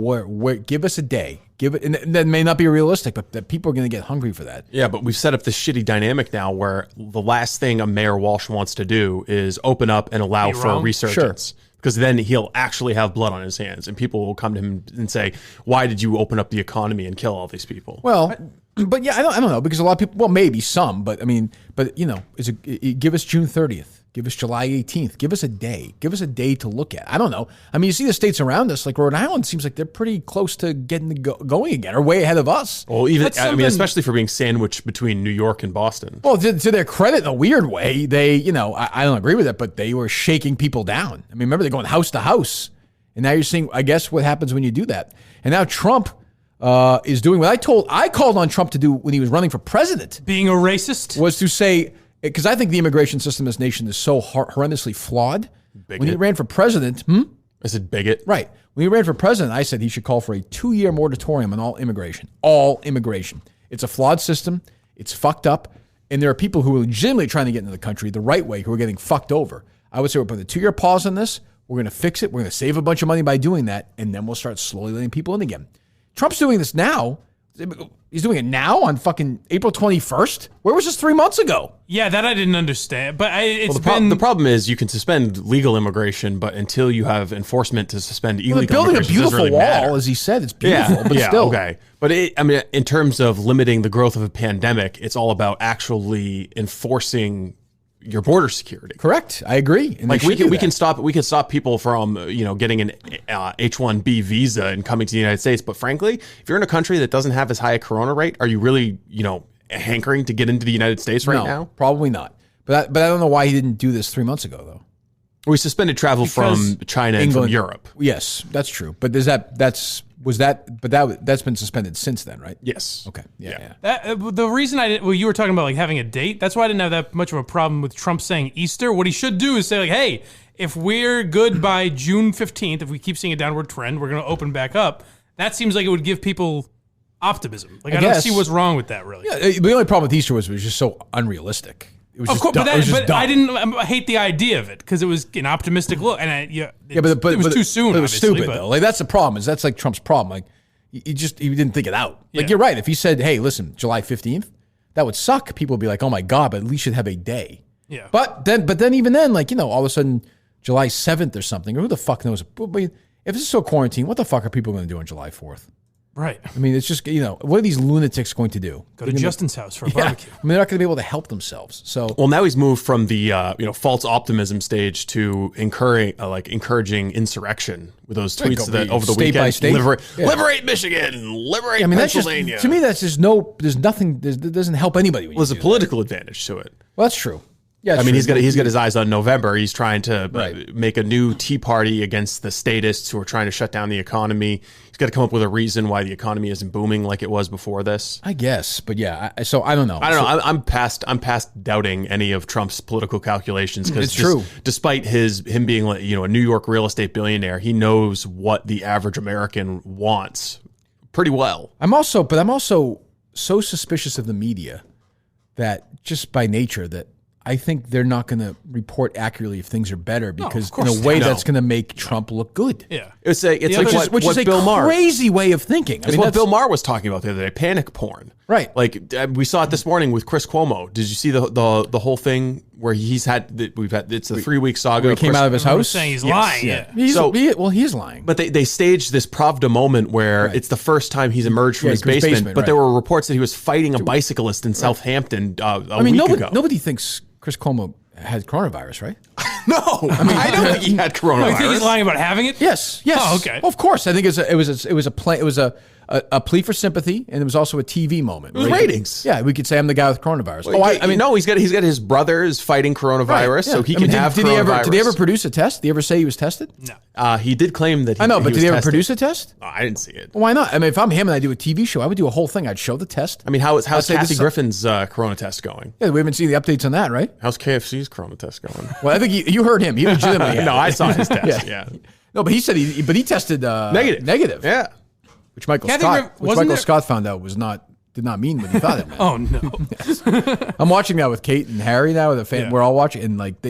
give us a day. Give it, and that may not be realistic, but that people are going to get hungry for that. Yeah, but we've set up this shitty dynamic now where the last thing a Mayor Walsh wants to do is open up and allow for a resurgence. Sure. Because then he'll actually have blood on his hands, and people will come to him and say, "Why did you open up the economy and kill all these people?" Well, but yeah, I don't know, because a lot of people, well, maybe some, but I mean, give us June 30th. Give us July 18th. Give us a day. Give us a day to look at. I don't know. I mean, you see the states around us, like Rhode Island, seems like they're pretty close to getting going again, or way ahead of us. Well, especially for being sandwiched between New York and Boston. Well, to their credit, in a weird way, they, I don't agree with it, but they were shaking people down. I mean, remember, they're going house to house. And now you're seeing, I guess, what happens when you do that. And now Trump is doing what I called on Trump to do when he was running for president. Being a racist? Was to say, because I think the immigration system in this nation is so horrendously flawed. Bigot. When he ran for president, I said bigot. Right. When he ran for president, I said he should call for a 2-year moratorium on all immigration. All immigration. It's a flawed system. It's fucked up. And there are people who are legitimately trying to get into the country the right way who are getting fucked over. I would say we're putting a 2-year pause on this. We're going to fix it. We're going to save a bunch of money by doing that. And then we'll start slowly letting people in again. Trump's doing this now. He's doing it now on fucking April 21st? Where was this 3 months ago? Yeah, that I didn't understand. But the problem is you can suspend legal immigration, but until you have enforcement to suspend illegal building immigration, a beautiful really wall, matter. as he said, it's beautiful, but still. Okay. But in terms of limiting the growth of a pandemic, it's all about actually enforcing your border security. Correct. I agree. And like we can stop people from getting an H-1B visa and coming to the United States. But frankly, if you're in a country that doesn't have as high a corona rate, are you really hankering to get into the United States right now? Probably not. But I don't know why he didn't do this 3 months ago though. We suspended travel from China and from Europe. Yes, that's true. But that's been suspended since then, right? Yes. Okay. Yeah. The reason you were talking about like having a date. That's why I didn't have that much of a problem with Trump saying Easter. What he should do is say like, hey, if we're good by June 15th, if we keep seeing a downward trend, we're going to open back up. That seems like it would give people optimism. Like I don't see what's wrong with that really. Yeah, the only problem with Easter was it was just so unrealistic. It was of course, dumb. but I hate the idea of it because it was an optimistic look, and it was too soon. It was stupid though. Like that's the problem. That's like Trump's problem. Like he didn't think it out. Like you're right. If he said, "Hey, listen, July 15th," that would suck. People would be like, "Oh my god!" But at least you'd have a day. Yeah. But then even then, like all of a sudden, July 7th or something, or who the fuck knows? But if it's still quarantine, what the fuck are people going to do on July 4th? Right. I mean, it's just, what are these lunatics going to do? Go to Justin's house for a barbecue. I mean, they're not going to be able to help themselves. So, well, now he's moved from the false optimism stage to encouraging insurrection with those tweets over the weekend. By state. Liberate Michigan, liberate Pennsylvania. To me, that's just there's nothing. That doesn't help anybody. There's a political advantage to it. Well, that's true. Yeah, I mean, he's got his eyes on November. He's trying to make a new Tea Party against the statists who are trying to shut down the economy. He's got to come up with a reason why the economy isn't booming like it was before this. I guess, but yeah. So I don't know. I'm past doubting any of Trump's political calculations because it's true. Despite him being like a New York real estate billionaire, he knows what the average American wants pretty well. I'm also so suspicious of the media that just by nature that. I think they're not going to report accurately if things are better because in a way that's going to make Trump look good. Yeah, it's like which is a Bill Maher, crazy way of thinking. It's what Bill Maher was talking about the other day, panic porn. Right. Like we saw it this morning with Chris Cuomo. Did you see the whole thing where it's a 3-week saga? Where he came out of his house saying he's lying. Yeah. He's lying. But they staged this Pravda moment where it's the first time he's emerged from his basement. But there were reports that he was fighting a bicyclist in Southampton a week ago. Nobody thinks Chris Cuomo had coronavirus, right? No, I don't think he had coronavirus. You think he's lying about having it? Yes. Oh, okay. Well, of course. I think it was a plea for sympathy, and it was also a TV moment. It was ratings. Yeah, we could say I'm the guy with coronavirus. No, he's got his brothers fighting coronavirus, so he can have coronavirus. Did he ever produce a test? Did he ever say he was tested? No. He did claim that. I know, but did he ever produce a test? Oh, I didn't see it. Well, why not? I mean, if I'm him and I do a TV show, I would do a whole thing. I'd show the test. I mean, how's Kathy Griffin's corona test going? Yeah, we haven't seen the updates on that, right? How's KFC's corona test going? Well, I think you heard him. He legitimately had No, I saw his test. Yeah. No, but he said he tested negative. Yeah. Which Michael Scott found out did not mean what he thought it meant. Oh no! I'm watching that with Kate and Harry now. We're all watching, and like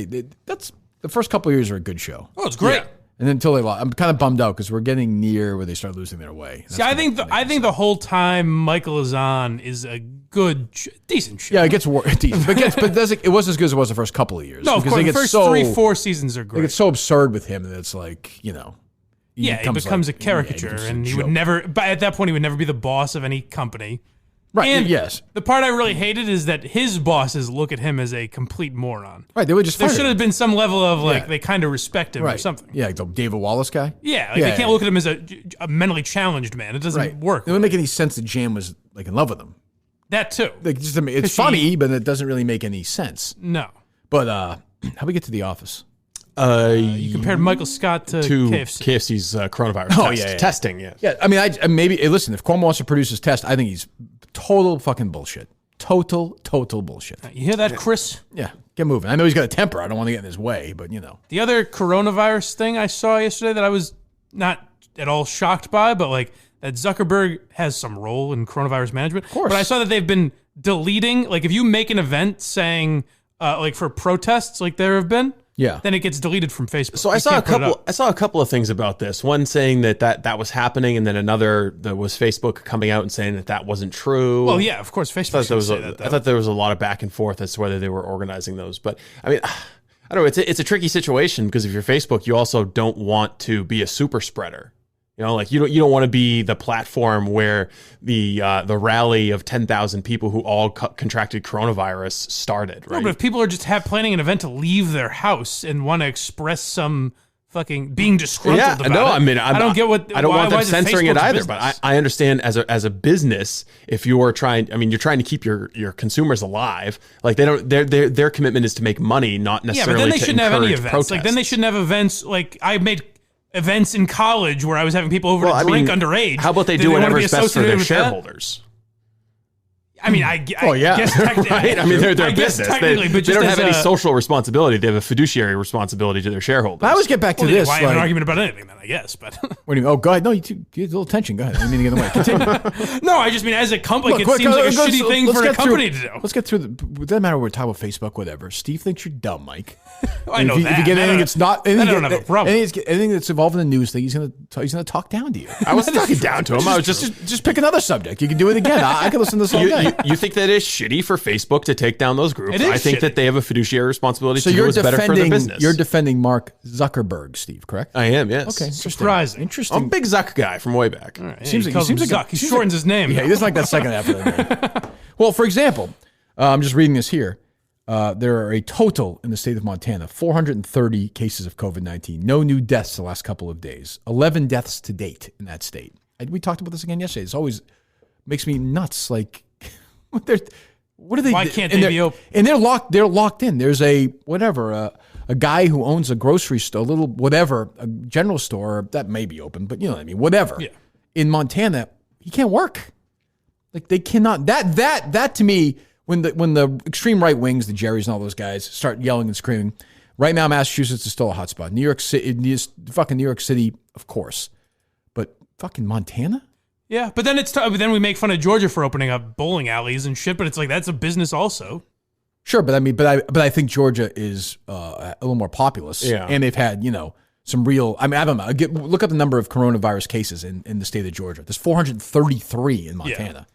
that's the first couple of years are a good show. Oh, it's great. And then until they lost, I'm kind of bummed out because we're getting near where they start losing their way. See, I think the whole time Michael is on is a good, decent show. Yeah, it gets decent, but it wasn't as good as it was the first couple of years. No, of course, the first 3-4 seasons are great. They get so absurd with him that it's like, he becomes a caricature, and he would never. But at that point, he would never be the boss of any company. Right. And yes. The part I really hated is that his bosses look at him as a complete moron. Right. They would just. There should have been some level of they kind of respect him or something. Yeah, like the David Wallace guy. Yeah. They can't look at him as a mentally challenged man. It doesn't work. It wouldn't make any sense that Jan was like in love with him. That too. Like, it's funny, but it doesn't really make any sense. No. But how do we get to The Office? You compared Michael Scott to KFC. KFC's coronavirus test. Testing, yes. Yeah, I mean, listen, if Cuomo wants to produce his test, I think he's total fucking bullshit. Total bullshit. You hear that, Chris? Yeah, get moving. I know he's got a temper. I don't want to get in his way, but The other coronavirus thing I saw yesterday that I was not at all shocked by, but like that Zuckerberg has some role in coronavirus management. Of course. But I saw that they've been deleting, like if you make an event saying, like for protests, like there have been, then it gets deleted from Facebook. So I saw a couple of things about this. One saying that was happening, and then another that was Facebook coming out and saying that wasn't true. Well, yeah, of course, Facebook should say that. I thought there was a lot of back and forth as to whether they were organizing those. But I mean, I don't know. It's a tricky situation because if you're Facebook, you also don't want to be a super spreader. Like you don't want to be the platform where the rally of 10,000 people who all contracted coronavirus started, right? No, but if people are just planning an event to leave their house and want to express some fucking being disgruntled about it. I mean, I don't get what. I don't want them censoring it either. Business? But I understand as a business, if you're trying to keep your consumers alive. Like their commitment is to make money, not necessarily. Yeah, but then they shouldn't have any events. Protests. Like then they shouldn't have events. Like I made events in college where I was having people over to drink underage. How about they do whatever's best for their shareholders? I mean, I guess right? I mean, they're a business. They don't have any a social responsibility. They have a fiduciary responsibility to their shareholders. I always get back to this. Why have an argument about anything then, I guess. But what do you mean? Oh, go ahead. No, you get a little tension. Go ahead. I didn't mean to get in the way. Continue. No, I just mean as a company, it seems like a shitty thing for a company to do. Let's get through. It doesn't matter what we're talking about Facebook, whatever. Steve thinks you're dumb, Mike. I know that. If you get anything that's not, I don't have a problem. Anything that's involved in the news thing, he's gonna talk down to you. I was talking down to him. I was just pick another subject. You can do it again. I can listen to this all day. You think that it's shitty for Facebook to take down those groups? I think that they have a fiduciary responsibility to do what's better for their business. You're defending Mark Zuckerberg, Steve, correct? I am, yes. Okay, surprising. Interesting. I'm a big Zuck guy from way back. All right. Seems like Zuck. He shortens his name. Yeah, he doesn't like that second half of the name. Well, for example, I'm just reading this here. There are a total in the state of Montana, 430 cases of COVID-19. No new deaths the last couple of days. 11 deaths to date in that state. We talked about this again yesterday. This always makes me nuts. Like, what are they? Why can't they be open? And they're locked in. There's a guy who owns a grocery store, a general store that may be open, but you know what I mean. Whatever. Yeah. In Montana, he can't work. Like they cannot. That to me. When the extreme right wings, the Jerrys and all those guys start yelling and screaming, right now Massachusetts is still a hotspot. New York City, of course, but fucking Montana. Yeah, but then then we make fun of Georgia for opening up bowling alleys and shit. But it's like that's a business also. Sure, but I mean, but I think Georgia is a little more populous, and they've had some real. I mean, I don't know. Look up the number of coronavirus cases in the state of Georgia. There's 433 in Montana.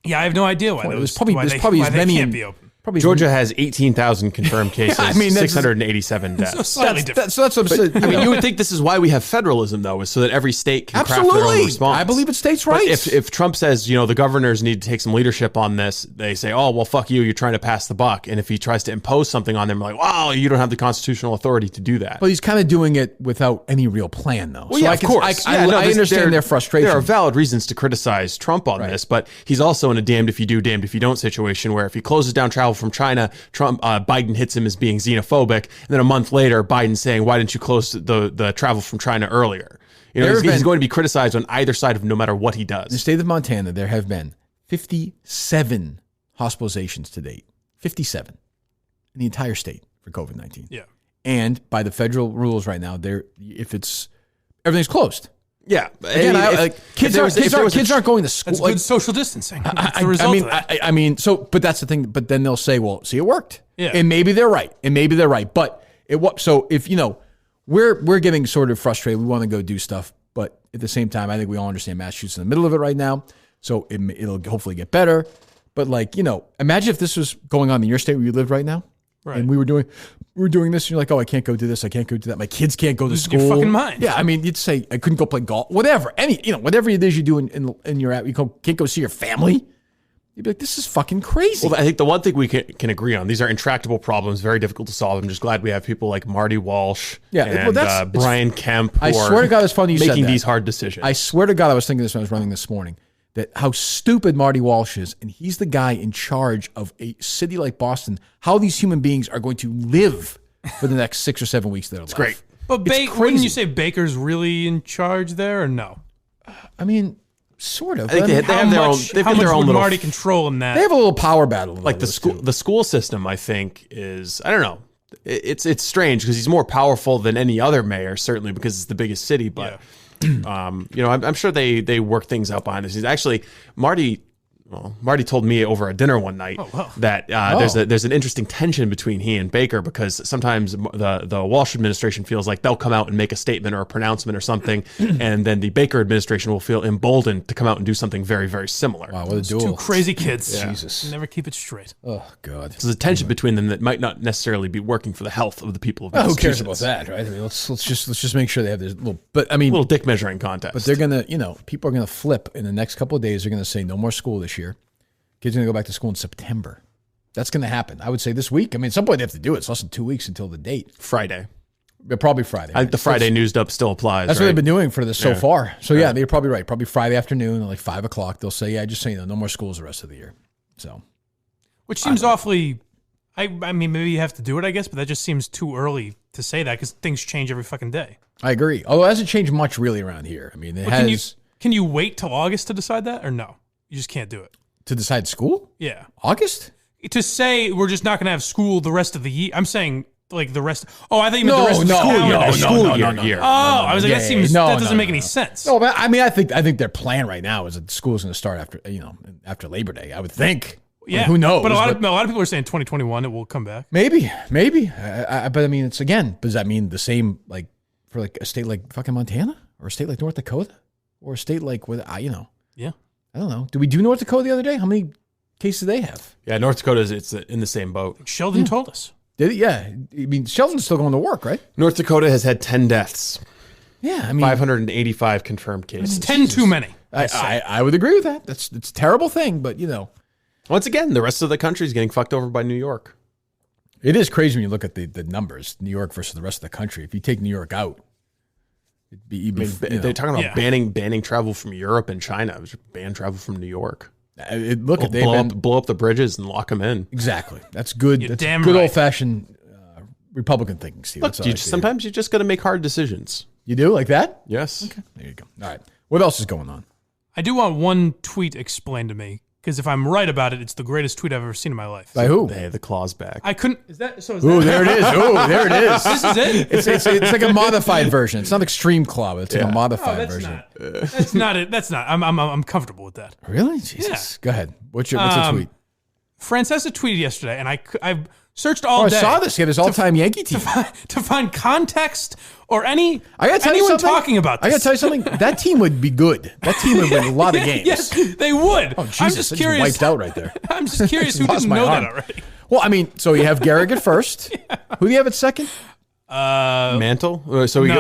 Yeah, I have no idea why. There's probably as many. Can't be open. Georgia has 18,000 confirmed cases, 687 deaths. So slightly different. So that's what I'm saying. I mean, you would think this is why we have federalism, though, is so that every state can craft their own response. I believe it's states' rights. But if Trump says, the governors need to take some leadership on this, they say, oh, well, fuck you, you're trying to pass the buck. And if he tries to impose something on them, like, wow, you don't have the constitutional authority to do that. But he's kind of doing it without any real plan, though. Well, of course. I understand their frustration. There are valid reasons to criticize Trump on this, but he's also in a damned if you do, damned if you don't situation where if he closes down travel from China, Biden hits him as being xenophobic, and then a month later, Biden's saying, "Why didn't you close the travel from China earlier?" He's going to be criticized on either side of no matter what he does. In the state of Montana, there have been 57 hospitalizations to date, 57 in the entire state for COVID-19. Yeah, and by the federal rules right now, everything's closed. Yeah, again, kids aren't going to school. That's good social distancing. I mean, but that's the thing. But then they'll say, "Well, see, it worked." Yeah, and maybe they're right. But we're getting sort of frustrated. We want to go do stuff, but at the same time, I think we all understand Massachusetts is in the middle of it right now, so it'll hopefully get better. But imagine if this was going on in your state where you live right now, right? And we were doing this, and you're like, oh, I can't go do this, I can't go do that. My kids can't go to school. Your fucking mind. Yeah, I mean, you'd say I couldn't go play golf, whatever. Whatever it is you do in your app, you can't go see your family. You'd be like, this is fucking crazy. Well, I think the one thing we can agree on, these are intractable problems, very difficult to solve. I'm just glad we have people like Marty Walsh and Brian Kemp I swear to God, it's funny you said making that. these hard decisions. I swear to God, I was thinking this when I was running this morning, that how stupid Marty Walsh is, and he's the guy in charge of a city like Boston, how these human beings are going to live for the next 6 or 7 weeks of their life. It's great. But wouldn't you say Baker's really in charge there, or no? I mean... Sort of. I think they have their own. They've got their own little. Marty control in that. They have a little power battle. Like the school system, I think is. I don't know. It's strange because he's more powerful than any other mayor, certainly because it's the biggest city. But I'm sure they work things out behind the scenes. Actually, Marty told me over a dinner one night that there's an interesting tension between he and Baker because sometimes the Walsh administration feels like they'll come out and make a statement or a pronouncement or something, and then the Baker administration will feel emboldened to come out and do something very, very similar. Wow, what a duel. Two crazy kids. Yeah. Jesus. Never keep it straight. Oh, God. So there's a tension between them that might not necessarily be working for the health of the people of Massachusetts. Who cares about that, right? I mean, let's just make sure they have this little dick measuring contest. But they're gonna, people are gonna flip in the next couple of days. They're gonna say no more school this year. Kids are going to go back to school in September. That's going to happen. I would say this week. I mean, at some point they have to do it. It's less than 2 weeks until the date. Friday. Probably Friday. I think the Friday news dump still applies. That's what they've been doing for this so far. So yeah, they're probably right. Probably Friday afternoon at like 5 o'clock. They'll say, just so you know, no more schools the rest of the year. So, which seems awfully. I mean, maybe you have to do it, I guess, but that just seems too early to say that because things change every fucking day. I agree. Although it hasn't changed much really around here. I mean, it has. Can you wait till August to decide that, or no? You just can't do it. To decide school? Yeah. August? To say we're just not going to have school the rest of the year. I'm saying like the rest. Oh, I thought you meant the rest of the school year. No. I was like, that doesn't make any sense. No, but I mean, I think their plan right now is that the school is going to start after Labor Day. I would think. Yeah. I mean, who knows? But a lot of people are saying 2021 it will come back. Maybe. But I mean, it's again. Does that mean the same like for like a state like fucking Montana or a state like North Dakota or a state like Yeah. I don't know. Did we do North Dakota the other day? How many cases do they have? Yeah, North Dakota it's in the same boat. Sheldon told us. Did it? Yeah. I mean, Sheldon's still going to work, right? North Dakota has had 10 deaths. Yeah, I mean 585 confirmed cases. It's 10 too many. I would agree with that. It's a terrible thing, but once again, the rest of the country is getting fucked over by New York. It is crazy when you look at the numbers, New York versus the rest of the country. If you take New York out, it'd be even. They're talking about banning travel from Europe and China. Ban travel from New York. Blow up the bridges and lock them in. Exactly. That's good. You're that's damn good right. old fashioned Republican thinking, Steve. Look, sometimes you just got to make hard decisions. You do like that? Yes. Okay. There you go. All right. What else is going on? I do want one tweet explained to me. Because if I'm right about it, it's the greatest tweet I've ever seen in my life. By who? Hey, the claw's back. I couldn't. Is that so? Ooh, there it is. Ooh, there it is. This is it. It's like a modified version. It's not extreme claw, but it's like a modified version. That's not it. That's not. I'm comfortable with that. Really? Jesus. Yeah. Go ahead. What's your tweet? Francesa tweeted yesterday, and I searched all day. I saw this. Yeah, there's all-time Yankee team to find context or anyone anyone talking about this. I got to tell you something. That team would be good. That team would win a lot of games. Yes, they would. Oh, Jesus. I'm just curious. Wiped out right there. I'm just curious who didn't know that already. Well, I mean, so you have Garrick at first. Who do you have at second? Mantle. So we've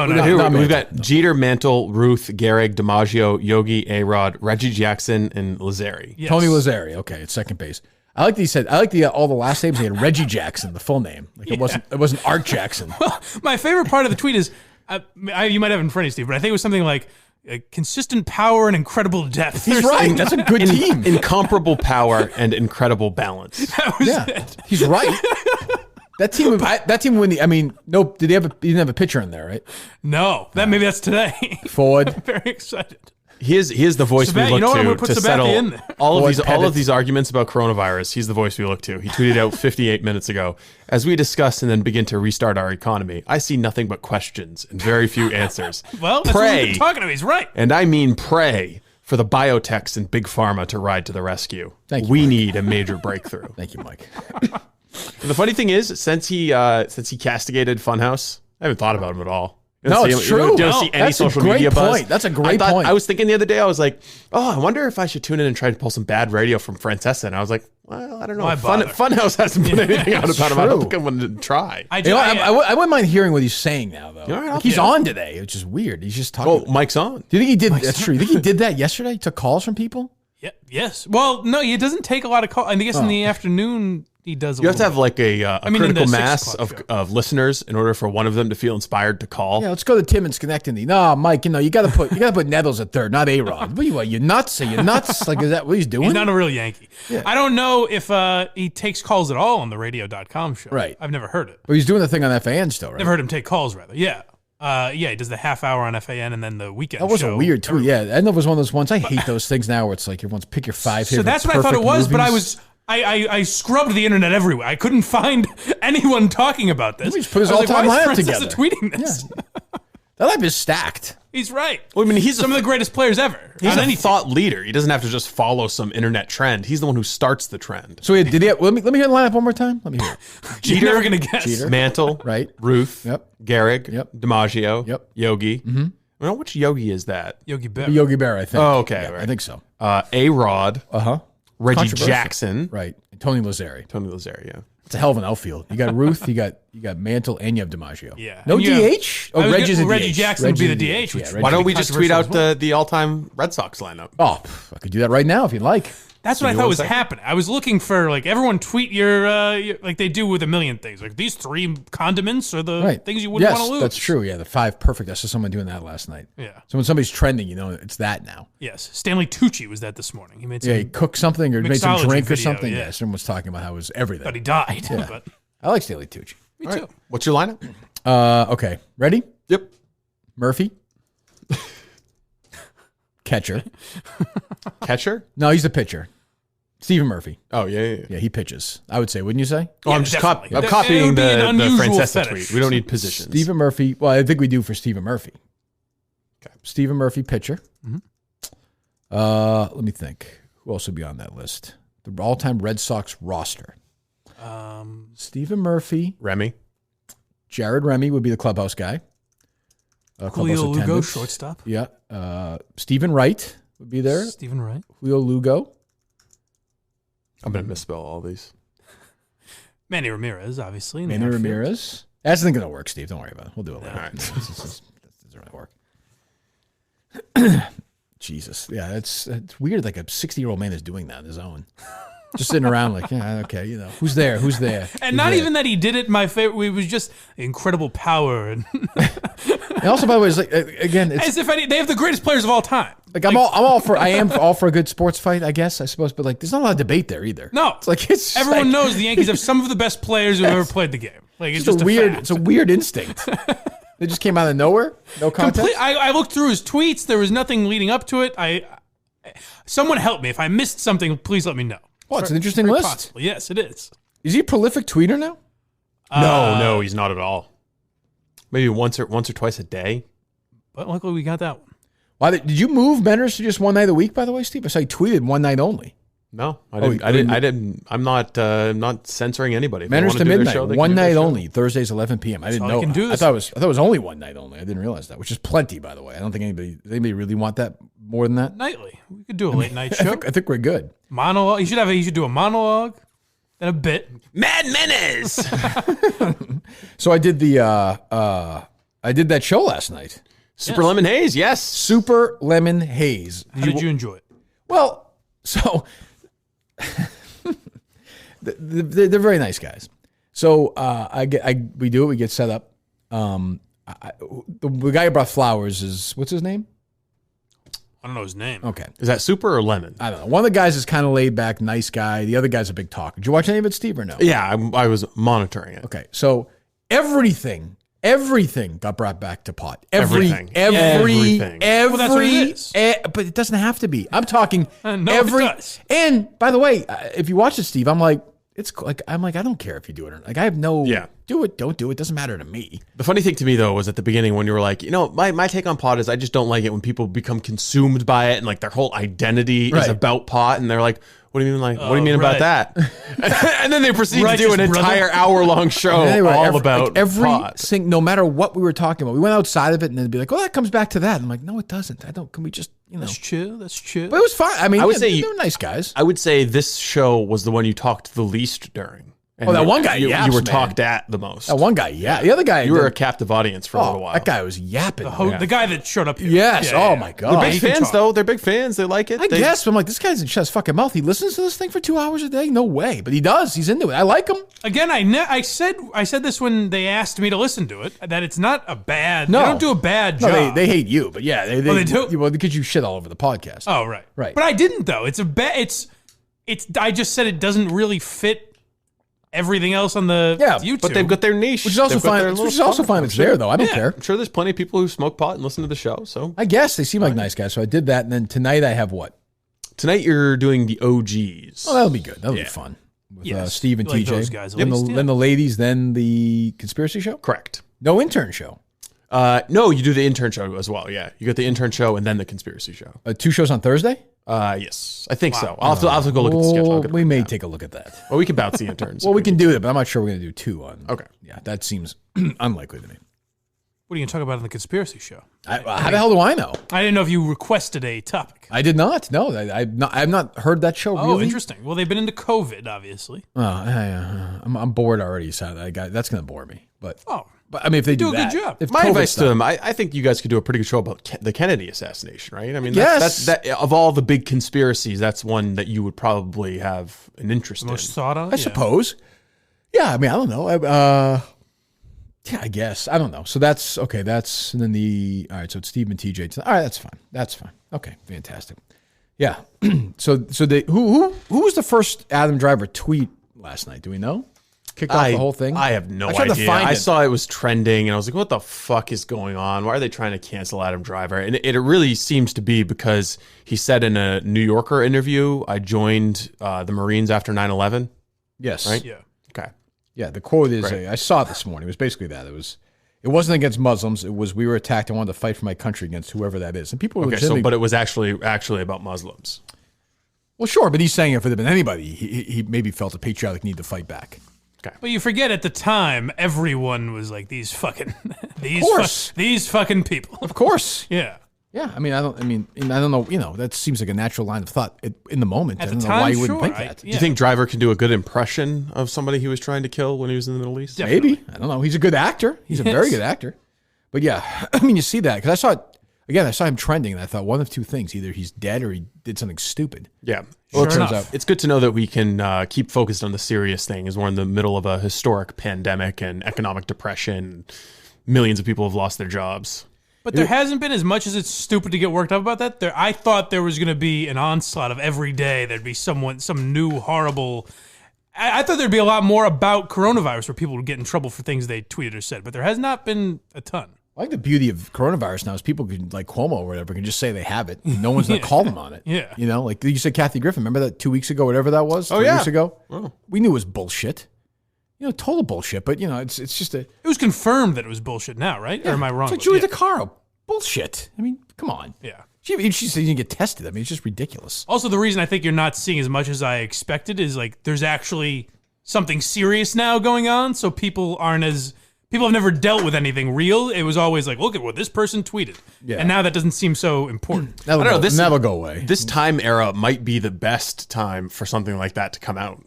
got Jeter, Mantle, Ruth, Gehrig, DiMaggio, Yogi, A-Rod, Reggie Jackson, and Lazzari. Yes. Tony Lazzari. Okay, at second base. I like that he said. I like all the last names. He had Reggie Jackson, the full name. Like it wasn't Art Jackson. Well, my favorite part of the tweet is you might have it in front of you, Steve, but I think it was something like consistent power and incredible depth. He's right. That's a good team. Incomparable power and incredible balance. That was it. He's right. That team when he didn't have a pitcher in there, right? No, maybe that's today. Forward. I'm very excited. He is the voice we look to settle all of these arguments about coronavirus. He's the voice we look to. He tweeted out 58 minutes ago. As we discuss and then begin to restart our economy, I see nothing but questions and very few answers. Well, that's what we've been talking to. He's right. And I mean pray for the biotechs and big pharma to ride to the rescue. We need a major breakthrough. Thank you, Mike. The funny thing is, since he castigated Funhouse I haven't thought about him at all. No, it's true. You don't see any social media buzz. That's a great point. I was thinking the other day, I was like, oh, I wonder if I should tune in and try to pull some bad radio from Francesa. And I was like, well, I don't know. Funhouse hasn't put anything out about him. I don't think I'm going to try. I wouldn't mind hearing what he's saying now, though. Right, he's on today, which is weird. He's just talking. Oh, Mike's on. Do you think he did? That's true. You think he did that yesterday? He took calls from people? Yeah. Yes. Well, no, he doesn't take a lot of calls. I guess in the afternoon he does. You have to have like a critical mass of listeners in order for one of them to feel inspired to call. Yeah, let's go to Tim and Schenectady. No, Mike, you got to put Nettles at third, not A-Rod. What you nuts? Are you nuts? Like, is that what he's doing? He's not a real Yankee. Yeah. I don't know if he takes calls at all on the radio.com show. Right. I've never heard it. But he's doing the thing on FAN still, right? Never heard him take calls, rather. Yeah. He does the half hour on FAN and then the weekend show. That was a weird tweet. Yeah, I know it was one of those ones. I hate those things now where it's like everyone's pick your 5 here. So that's what I thought it was, but I scrubbed the internet everywhere. I couldn't find anyone talking about this. He just put his all-time lineup together. Tweeting this. Yeah. That lineup is stacked. He's right. Well, I mean, he's some of the greatest players ever. He's a thought leader. He doesn't have to just follow some internet trend. He's the one who starts the trend. So did he? Let me hear the lineup one more time. Let me hear it. You're never gonna guess. Jeter. Mantle, right? Ruth, yep. Gehrig, yep. DiMaggio, yep. Yogi. Mm-hmm. I don't know which Yogi is that. Yogi Berra. Yogi Berra, I think. Oh, okay. Yeah, right. I think so. A-Rod. Reggie Jackson. Right. And Tony Lazzari. Yeah. It's a hell of an outfield. You got Ruth, you got Mantle, and you have DiMaggio. Yeah. No DH? Oh, Reggie's a DH. Reggie Jackson would be the DH. Yeah, why don't we just tweet out the all-time Red Sox lineup? Oh, I could do that right now if you'd like. That's what I thought was happening. I was looking for, like, everyone tweet your like they do with a million things. Like, these 3 condiments are the things you wouldn't want to lose. That's true. Yeah, the 5 perfect. I saw someone doing that last night. Yeah. So when somebody's trending, it's that now. Yes. Stanley Tucci was that this morning. He made some he cooked something or made some drink video, or something. Yeah. Yeah, someone was talking about how it was everything. But he died. Yeah. But I like Stanley Tucci. Me too. What's your lineup? Okay. Ready? Yep. Murphy. Catcher. Catcher? No, he's the pitcher. Stephen Murphy. Oh, yeah. Yeah, he pitches. I would say, wouldn't you say? Oh, I'm just copying the Francesa tweet. We don't need positions. Stephen Murphy. Well, I think we do for Stephen Murphy. Okay. Stephen Murphy, pitcher. Mm-hmm. Let me think. Who else would be on that list? The all-time Red Sox roster. Stephen Murphy. Remy. Jared Remy would be the clubhouse guy. Julio Lugo, shortstop. Yeah. Stephen Wright would be there. Stephen Wright. Julio Lugo. I'm going to misspell all these. Manny Ramirez, obviously. Manny Ramirez. That's not going to work, Steve. Don't worry about it. We'll do it later. All right. That doesn't really work. Jesus. Yeah, it's weird. Like a 60-year-old man is doing that on his own. Just sitting around like, yeah, okay, who's there? Who's there? And not even that he did it. My favorite, it was just incredible power. And also, by the way, it's like, again, it's as if they have the greatest players of all time. Like I'm all for a good sports fight, I guess, I suppose, but like there's not a lot of debate there either. No, it's everyone knows the Yankees have some of the best players who have ever played the game. Like it's just it's a weird instinct. They just came out of nowhere, no context. I looked through his tweets. There was nothing leading up to it. Someone help me if I missed something. Please let me know. Well, it's an interesting list. Possible. Yes, it is. Is he a prolific tweeter now? No, he's not at all. Maybe once or twice a day. But luckily, we got that one. Why did you move Menners to just one night a week? By the way, Steve, I saw you tweeted one night only. No, I didn't. I'm not censoring anybody. Menners to midnight, one night only. Thursdays 11 p.m. I didn't know. I thought it was only one night only. I didn't realize that, which is plenty, by the way. I don't think anybody really want that more than that. Nightly, we could do a late night show. I think we're good. Monologue. You should do a monologue, then a bit. Mad Menace. So I did that show last night. Super Lemon Haze, yes. Super Lemon Haze. How did you enjoy it? Well, so they're very nice guys. So we do it. We get set up. The guy who brought flowers is, what's his name? I don't know his name. Okay. Is that Super or Lemon? I don't know. One of the guys is kind of laid back, nice guy. The other guy's a big talker. Did you watch any of it, Steve, or no? Yeah, I was monitoring it. Okay. So everything got brought back to pot. Everything. Well, that's what it is. But it doesn't have to be. I'm talking no, every. It does. And by the way, if you watch it, Steve, I'm like, I don't care if you do it or not. Like I have no. Yeah. Do it. Don't do it. Doesn't matter to me. The funny thing to me though was at the beginning when you were like, my take on pot is I just don't like it when people become consumed by it and like their whole identity is about pot and they're like, What do you mean what do you mean about that? And then they proceed to do an entire hour-long show about pot. No matter what we were talking about, we went outside of it and then be like, "Well, that comes back to that." And I'm like, "No, it doesn't. Can we just, That's true. That's true. But it was fine. I mean, I would say they were nice guys. I would say this show was the one you talked the least during. And that one guy, you were talked at the most. That one guy, yeah. The other guy, you were a captive audience for a little while. That guy was yapping. The guy that showed up here. Yes. My God. They're big fans, though. They're big fans. They like it. I guess. But I'm like, this guy doesn't shut his fucking mouth. He listens to this thing for 2 hours a day. No way. But he does. He's into it. I like him. Again, I said this when they asked me to listen to it. That it's not a bad. No. They don't do a bad job. No, they hate you. But yeah, they do. Well, because you shit all over the podcast. Oh, right. Right. But I didn't though. It's a bad. It's. I just said it doesn't really fit everything else on the YouTube. But they've got their niche. Which is also fine. It's there, though. I don't care. I'm sure there's plenty of people who smoke pot and listen to the show. So I guess they seem like nice guys. So I did that. And then tonight I have what? Tonight you're doing the OGs. Oh, that'll be good. That'll be fun. With Steve and TJ. Those guys, then the ladies, then the conspiracy show? Correct. No intern show. No, you do the intern show as well. Yeah. You got the intern show and then the conspiracy show. 2 shows on Thursday? Yes, I think so. I'll have to go look at the schedule. We may take a look at that. Well, we can bounce the interns. Well, we can do it, but I'm not sure we're going to do 2 on. Okay. Yeah, that seems unlikely to me. What are you going to talk about in the conspiracy show? How the hell do I know? I didn't know if you requested a topic. I did not. No, I've not heard that show. Oh, really. Interesting. Well, they've been into COVID, obviously. I'm bored already. So that's going to bore me. But I mean, if they do do a that, good job. If my advice to them, I think you guys could do a pretty good show about the Kennedy assassination, right? I mean, that's of all the big conspiracies, that's one that you would probably have an interest in. Most thought on, I suppose. Yeah, I mean, I don't know. Yeah, I guess. I don't know. So that's okay. That's and then all right. So it's Steve and TJ. All right, that's fine. That's fine. Okay, fantastic. Yeah. so who was the first Adam Driver tweet last night? Do we know? Kicked off the whole thing? I have no idea. I saw it was trending, and I was like, what the fuck is going on? Why are they trying to cancel Adam Driver? And it really seems to be because he said in a New Yorker interview, I joined the Marines after 9/11. Yes. Right? Yeah. Okay. Yeah, the quote is, I saw it this morning. It was basically that. It wasn't against Muslims. It was, we were attacked. I wanted to fight for my country against whoever that is. And people were but it was actually about Muslims. Well, sure, but he's saying if it had been anybody, he maybe felt a patriotic need to fight back. Okay. But you forget at the time, everyone was like, these fucking people. Of course. Yeah. Yeah, I don't know. You know, that seems like a natural line of thought in the moment. At I don't the know why time, you wouldn't sure, think that. Do you think Driver can do a good impression of somebody he was trying to kill when he was in the Middle East? Definitely. Maybe. I don't know. He's a good actor. He's a very good actor. But yeah, I mean, you see that because I saw him trending, and I thought one of 2 things: either he's dead or he did something stupid. Yeah. Well, it turns out it's good to know that we can keep focused on the serious thing, as we're in the middle of a historic pandemic and economic depression. Millions of people have lost their jobs. But there hasn't been, as much as it's stupid to get worked up about that. I thought there was going to be an onslaught of every day. There'd be some new horrible. I thought there'd be a lot more about coronavirus where people would get in trouble for things they tweeted or said, but there has not been a ton. I like the beauty of coronavirus now is people can, like Cuomo or whatever, can just say they have it. No one's going to call them on it. Yeah. You know, like you said, Kathy Griffin. Remember that 2 weeks ago, whatever that was? 3 weeks ago? Oh. We knew it was bullshit. You know, total bullshit. But, you know, it's just a... It was confirmed that it was bullshit now, right? Yeah. Or am I wrong? It's like Julie DeCaro. Bullshit. I mean, come on. Yeah. She said you didn't get tested. I mean, it's just ridiculous. Also, the reason I think you're not seeing as much as I expected is like there's actually something serious now going on, so people have never dealt with anything real. It was always like, look at what this person tweeted. Yeah. And now that doesn't seem so important. I don't know. This will go away. This time era might be the best time for something like that to come out.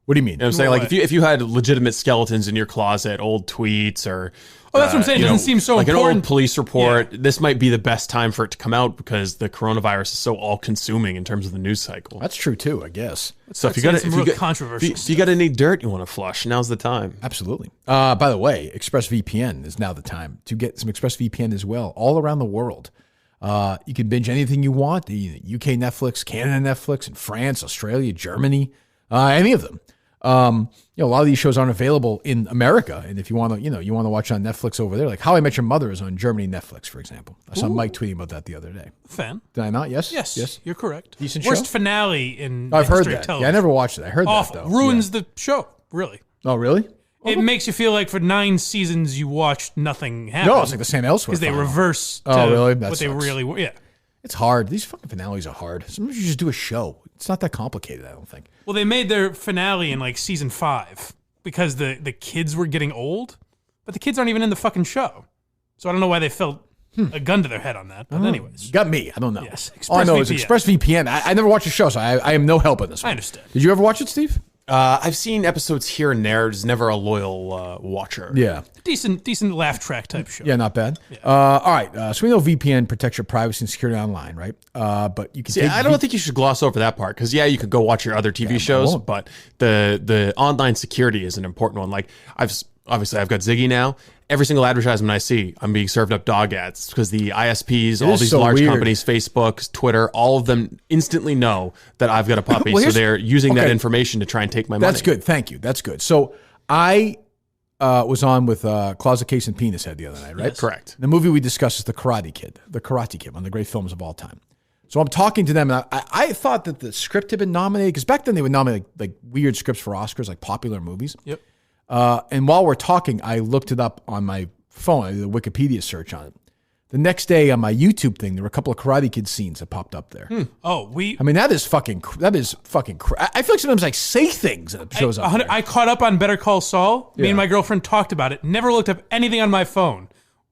What do you mean? You know what I'm saying? Like if you had legitimate skeletons in your closet, old tweets or... Oh, that's what I'm saying. It doesn't seem so like important. An old police report. Yeah. This might be the best time for it to come out because the coronavirus is so all-consuming in terms of the news cycle. That's true too, I guess. So if you got any dirt you want to flush, now's the time. Absolutely. By the way, ExpressVPN is now the time to get some ExpressVPN as well, all around the world. You can binge anything you want. The UK Netflix, Canada Netflix, in France, Australia, Germany, any of them. A lot of these shows aren't available in America, and if you want to, watch on Netflix over there, like How I Met Your Mother is on Germany Netflix, for example. I saw Mike tweeting about that the other day. Fan? Did I not? Yes. Yes. You're correct. Decent Worst show? finale in I've heard history that. of television. Yeah, I never watched it. I heard Awful. that though. Ruins the show. Really. Oh, really? It makes you feel like for 9 seasons you watched nothing happen. No, it's like the St. Elsewhere. Because they reverse. Oh, really? That what sucks. they really were. Yeah. It's hard. These fucking finales are hard. Sometimes you just do a show. It's not that complicated, I don't think. Well, they made their finale in like season 5 because the kids were getting old, but the kids aren't even in the fucking show. So I don't know why they felt a gun to their head on that. But anyways. You got me. I don't know. Yes. All I know is ExpressVPN. I never watched the show, so I am no help in this one. I understand. Did you ever watch it, Steve? I've seen episodes here and there. Just never a loyal watcher. Yeah. Decent laugh track type show. Yeah, not bad. Yeah. All right. So we know VPN protects your privacy and security online, right? But you can See, I don't think you should gloss over that part because, you could go watch your other TV shows, but the online security is an important one. Like, I've got Ziggy now. Every single advertisement I see, I'm being served up dog ads because the ISPs, all these large companies, Facebook, Twitter, all of them instantly know that I've got a puppy. So they're using that information to try and take my money. That's good. Thank you. That's good. So I was on with Closet Case and Penis Head the other night, right? Yes. Correct. The movie we discussed is The Karate Kid, one of the great films of all time. So I'm talking to them, and I thought that the script had been nominated because back then they would nominate like weird scripts for Oscars, like popular movies. Yep. And while we're talking, I looked it up on my phone. I did a Wikipedia search on it. The next day on my YouTube thing, there were a couple of Karate Kid scenes that popped up there. Oh, I mean, that is fucking. I feel like sometimes I say things and it shows up. I caught up on Better Call Saul. Me and my girlfriend talked about it. Never looked up anything on my phone.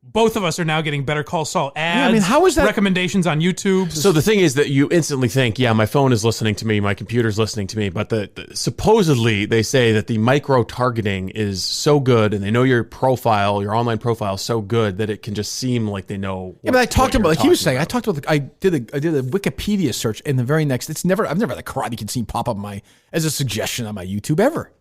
Both of us are now getting Better Call Saul ads. How is that? Recommendations on YouTube. So the thing is that you instantly think, my phone is listening to me, my computer's listening to me, but supposedly they say that the micro targeting is so good, and they know your profile, your online profile, so good that it can just seem like they know. Yeah, but I talked about, like he was saying, I did a Wikipedia search, and the very next, I've never had a Karate Kid scene pop up as a suggestion on my YouTube ever.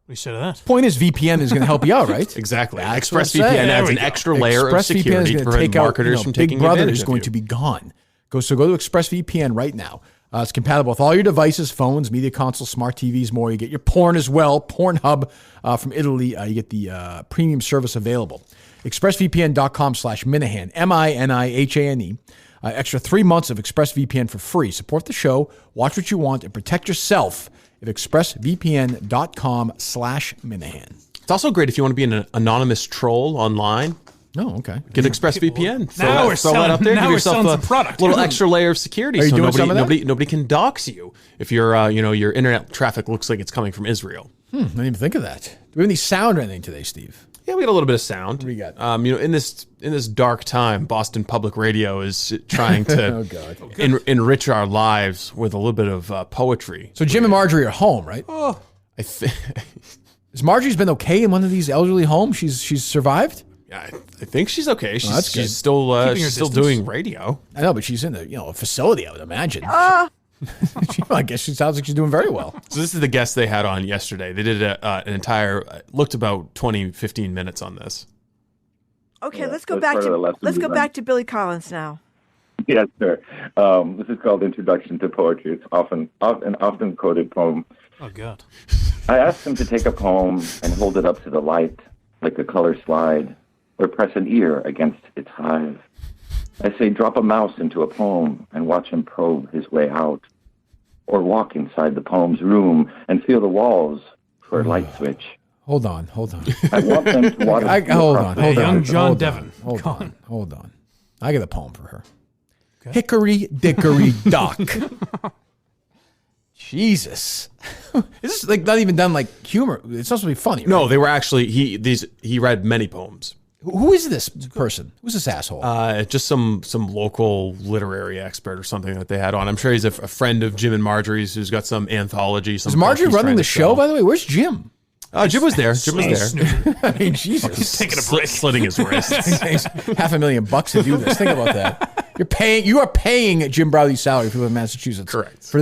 We said that. Point is, VPN is going to help you out, right? Exactly. ExpressVPN adds an extra layer of security to prevent marketers from taking Big Brother advantage is of going you. to be gone. Go to ExpressVPN right now. It's compatible with all your devices, phones, media consoles, smart TVs, more. You get your porn as well. Pornhub from Italy. You get the premium service available. ExpressVPN.com/Minahan, MINIHANE. Extra 3 months of ExpressVPN for free. Support the show, watch what you want, and protect yourself at expressvpn.com/Minahan. It's also great if you want to be an anonymous troll online. Oh, okay. Get ExpressVPN. Now we're selling that up there. Give yourself some product. Little extra layer of security, Are you so doing some of that? nobody can dox you if your your internet traffic looks like it's coming from Israel. I didn't even think of that. Do we have any sound or anything today, Steve? Yeah, we got a little bit of sound. What do you got? In this dark time, Boston Public Radio is trying to enrich our lives with a little bit of poetry. So Jim and Marjorie are home, right? Oh, I think. Has Marjorie's been okay in one of these elderly homes? She's survived? Yeah, I think she's okay. She's still doing radio. I know, but she's in a facility, I would imagine. I guess she sounds like she's doing very well. So this is the guest they had on yesterday. They did an entire, looked about 20, 15 minutes on this. Okay, let's go back to Billy Collins now. Yes, sir. This is called Introduction to Poetry. It's often quoted poem. Oh, God. I asked him to take a poem and hold it up to the light like a color slide, or press an ear against its hive. I say drop a mouse into a poem and watch him probe his way out, or walk inside the poem's room and feel the walls for a light switch. Hold on. I want them to water. Hold on. Young John Devon. Hold on. I got a poem for her. Okay. Hickory dickory dock. Jesus. Is this like not even done like humor? It's supposed to be funny, right? No, they were actually he read many poems. Who is this person? Who's this asshole? Just some local literary expert or something that they had on. I'm sure he's a friend of Jim and Marjorie's who's got some anthology. Is Marjorie running the show, by the way? Where's Jim? Oh, Jim was there. I mean, Jesus. He's taking a break. Slitting his wrists. $500,000 to do this. Think about that. You are paying Jim Browdy's salary for living in Massachusetts. Correct. For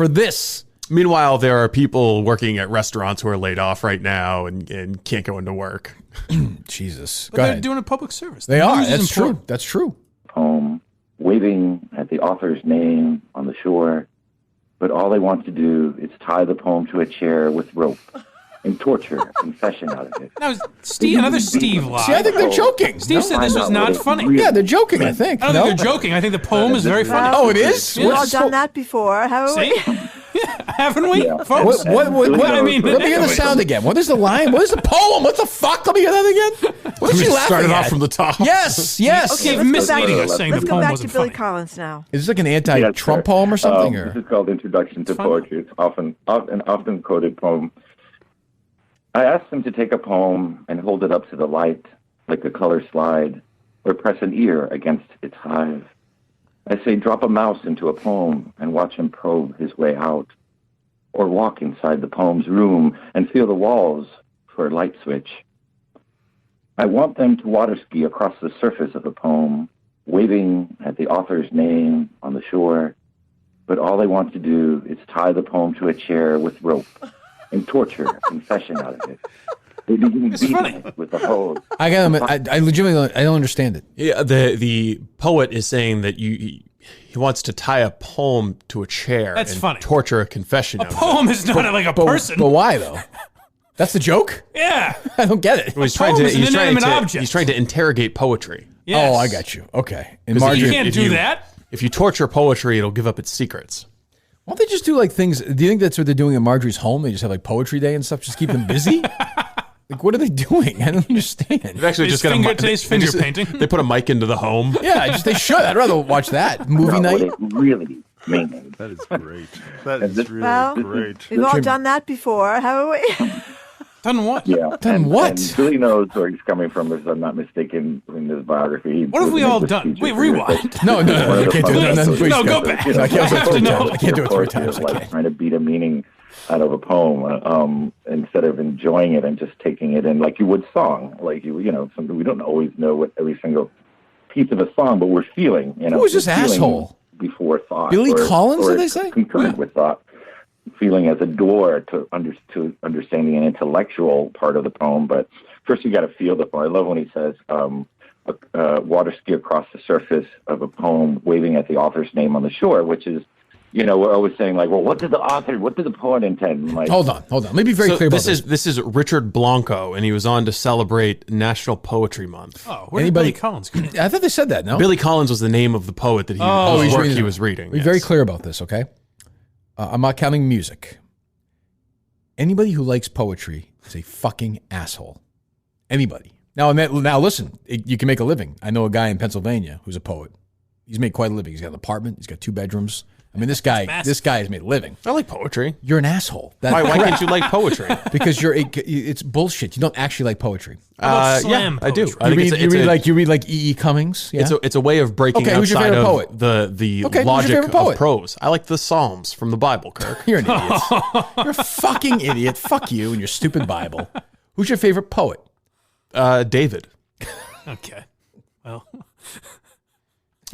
this. Meanwhile, there are people working at restaurants who are laid off right now and can't go into work. Jesus. But they're doing a public service. They are. That's true. That's true. Poem, waving at the author's name on the shore, but all they want to do is tie the poem to a chair with rope and torture a confession out of it. Now, another Steve lie. See, I think they're joking. Steve said this was not funny. Yeah, they're joking, I think. I don't think they're joking. I think the poem is very funny. Oh, it is? We've all done that before, haven't we? Haven't we, Yeah. folks? What, I mean, let me hear the sound again. What is the line? What is the poem? What the fuck? Let me hear that again. What is she laughing Started at? off from the top. Yes, yes. Okay, misleading us saying Let's the go poem back to wasn't Billy funny. Collins now. Is this like an anti-Trump poem or something? Or? This is called Introduction to Poetry. It's an often quoted poem. I asked him to take a poem and hold it up to the light, like a color slide, or press an ear against its hive. I say, drop a mouse into a poem and watch him probe his way out, or walk inside the poem's room and feel the walls for a light switch. I want them to water ski across the surface of a poem, waving at the author's name on the shore, but all they want to do is tie the poem to a chair with rope and torture confession out of it. They begin beating it with the hose. I legitimately I don't understand it. Yeah, the poet is saying that he wants to tie a poem to a chair. That's and funny. Torture a confession. A poem is not like a person. But why though? That's the joke? Yeah. I don't get it. Well, he's poem is an inanimate object. He's trying to interrogate poetry. Yes. Oh, I got you. Okay. And Because You can't do that. If you torture poetry, it'll give up its secrets. Why don't they just do like things? Do you think that's what they're doing at Marjorie's home? They just have like poetry day and stuff, just keep them busy? Like, what are they doing? I don't understand. They've actually His just got finger- a his finger painting. They put a mic into the home. Yeah, they should. I'd rather watch that movie No, night. what it really means. That is great. That is really Well, great. we've all done that before, haven't we? Done what? Yeah. Done what? And Billy knows where he's coming from, if I'm not mistaken, in his biography. What have we all done? Wait, rewind. No, I can't do it. No, go back. I can't do it 3 times. I can't do it 3 Poetry times. is like trying to beat a meaning out of a poem instead of enjoying it and just taking it in like you would song. Like, something we don't always know what every single piece of a song, but we're feeling, Who is this we're feeling asshole? Before thought. Billy or, Collins, or did they say? Concurrent with thought. Feeling as a door to understanding an intellectual part of the poem, but first you got to feel the poem. I love when he says, water ski across the surface of a poem, waving at the author's name on the shore, which is, we're always saying like, well, what did the poet intend? Like, Hold on. Let me be very clear about this. This is Richard Blanco, and he was on to celebrate National Poetry Month. Oh, where did Billy Collins go? I thought they said that, no? Billy Collins was the name of the poet that he was reading. Be very clear about this, okay? I'm not counting music. Anybody who likes poetry is a fucking asshole. Anybody. Now listen, you can make a living. I know a guy in Pennsylvania who's a poet. He's made quite a living. He's got an apartment. He's got 2 bedrooms. I mean, this guy has made a living. I like poetry. You're an asshole. Why can't you like poetry? Because it's bullshit. You don't actually like poetry. Slam I do. You read like E.E. Cummings. Yeah? It's a way of breaking who's your outside favorite of poet? the Okay, who's your logic favorite poet? of prose. I like the Psalms from the Bible, Kirk. You're an idiot. You're a fucking idiot. Fuck you and your stupid Bible. Who's your favorite poet? David. Okay. Well,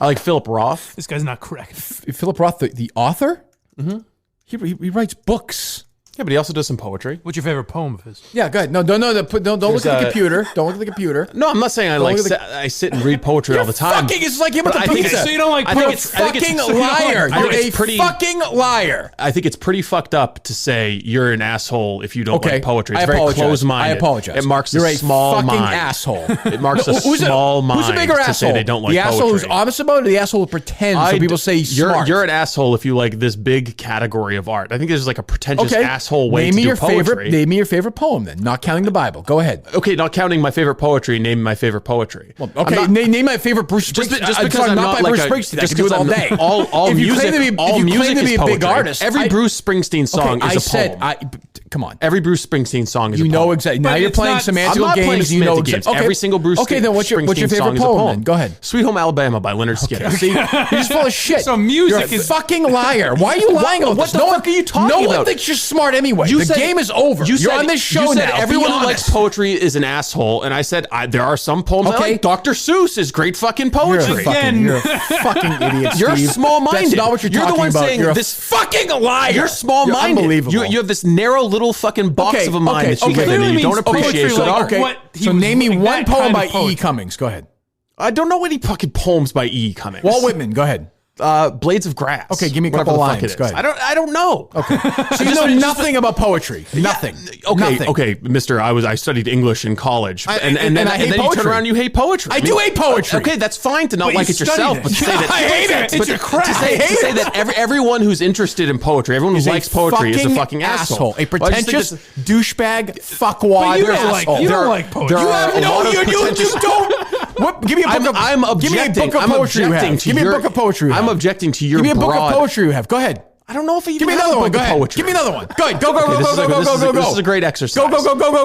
I like Philip Roth. this guy's not correct. Philip Roth, the author? Mm-hmm. He writes books. Yeah, but he also does some poetry. What's your favorite poem of his? Yeah, go ahead. No, don't look at the computer. Don't look at the computer. No, I'm not saying I sit and read poetry all the time. Fucking, it's like him with the I think pizza. So you don't like You're a poetry. fucking liar. You're a pretty fucking liar. I think it's pretty fucked up to say you're an asshole if you don't like poetry. It's I very apologize. close-minded. I apologize. It marks You're a small fucking mind. asshole. It marks a small mind. Who's a bigger to asshole? say they don't like the poetry. asshole who's honest about it, or the asshole who pretends so people say he's smart? You're an asshole if you like this big category of art. I think there's like a pretentious asshole way to do poetry. Name me your favorite poem then, not counting the Bible. Go ahead. Okay, not counting my favorite poetry, name my favorite poetry. Well, okay, name my favorite Bruce Springsteen. Just because I'm not by like Bruce Springsteen, I can do it all day. All music is a big poetry. artist. Every Bruce Springsteen song is a poem. Come on. Every Bruce Springsteen song is a poem. You know exactly. Now you're playing semantical games. You know exactly. Every single Bruce Springsteen song what's your favorite is a poem? poem. Then? Go ahead. Sweet Home Alabama by Leonard Skinner. See, you're just full of shit. So music you're a is fucking liar. Why are you lying about what this? the fuck are you talking about? No one thinks you're smart anyway. The game is over. You're on this show now. Everyone who likes poetry is an asshole, and I said there are some poems. I like. Dr. Seuss is great fucking poetry. You're a fucking idiot. You're Steve. small-minded. That's not what you're talking the one about. saying you're this fucking liar. You're small-minded. You're unbelievable. You have this narrow little fucking box of a mind that you live in, and you don't appreciate good art. So name me one poem by E. Cummings. Go ahead. I don't know any fucking poems by E. Cummings. Walt Whitman. Go ahead. Blades of Grass. Okay, give me a couple lines. Go ahead. I don't know. Okay. So you know nothing about poetry. Nothing. Okay, Mister. I studied English in college, and then I hate you poetry. turn around and you hate poetry. I do hate poetry. Okay, that's fine to not like it yourself, but to say that I hate it. It's your crap. To say that everyone who's interested in poetry, everyone who likes poetry is a fucking asshole. A pretentious douchebag fuckwad. You don't like poetry. You have no. You don't. What? Give me a book of. I'm objecting. Give me a book of poetry you have. Give me a book of poetry. I'm objecting to your. Give me a book broad. of poetry you have. Go ahead. I don't know if you give me another one. Go ahead. Give me another one. Go ahead. Go. This is a great exercise. Go.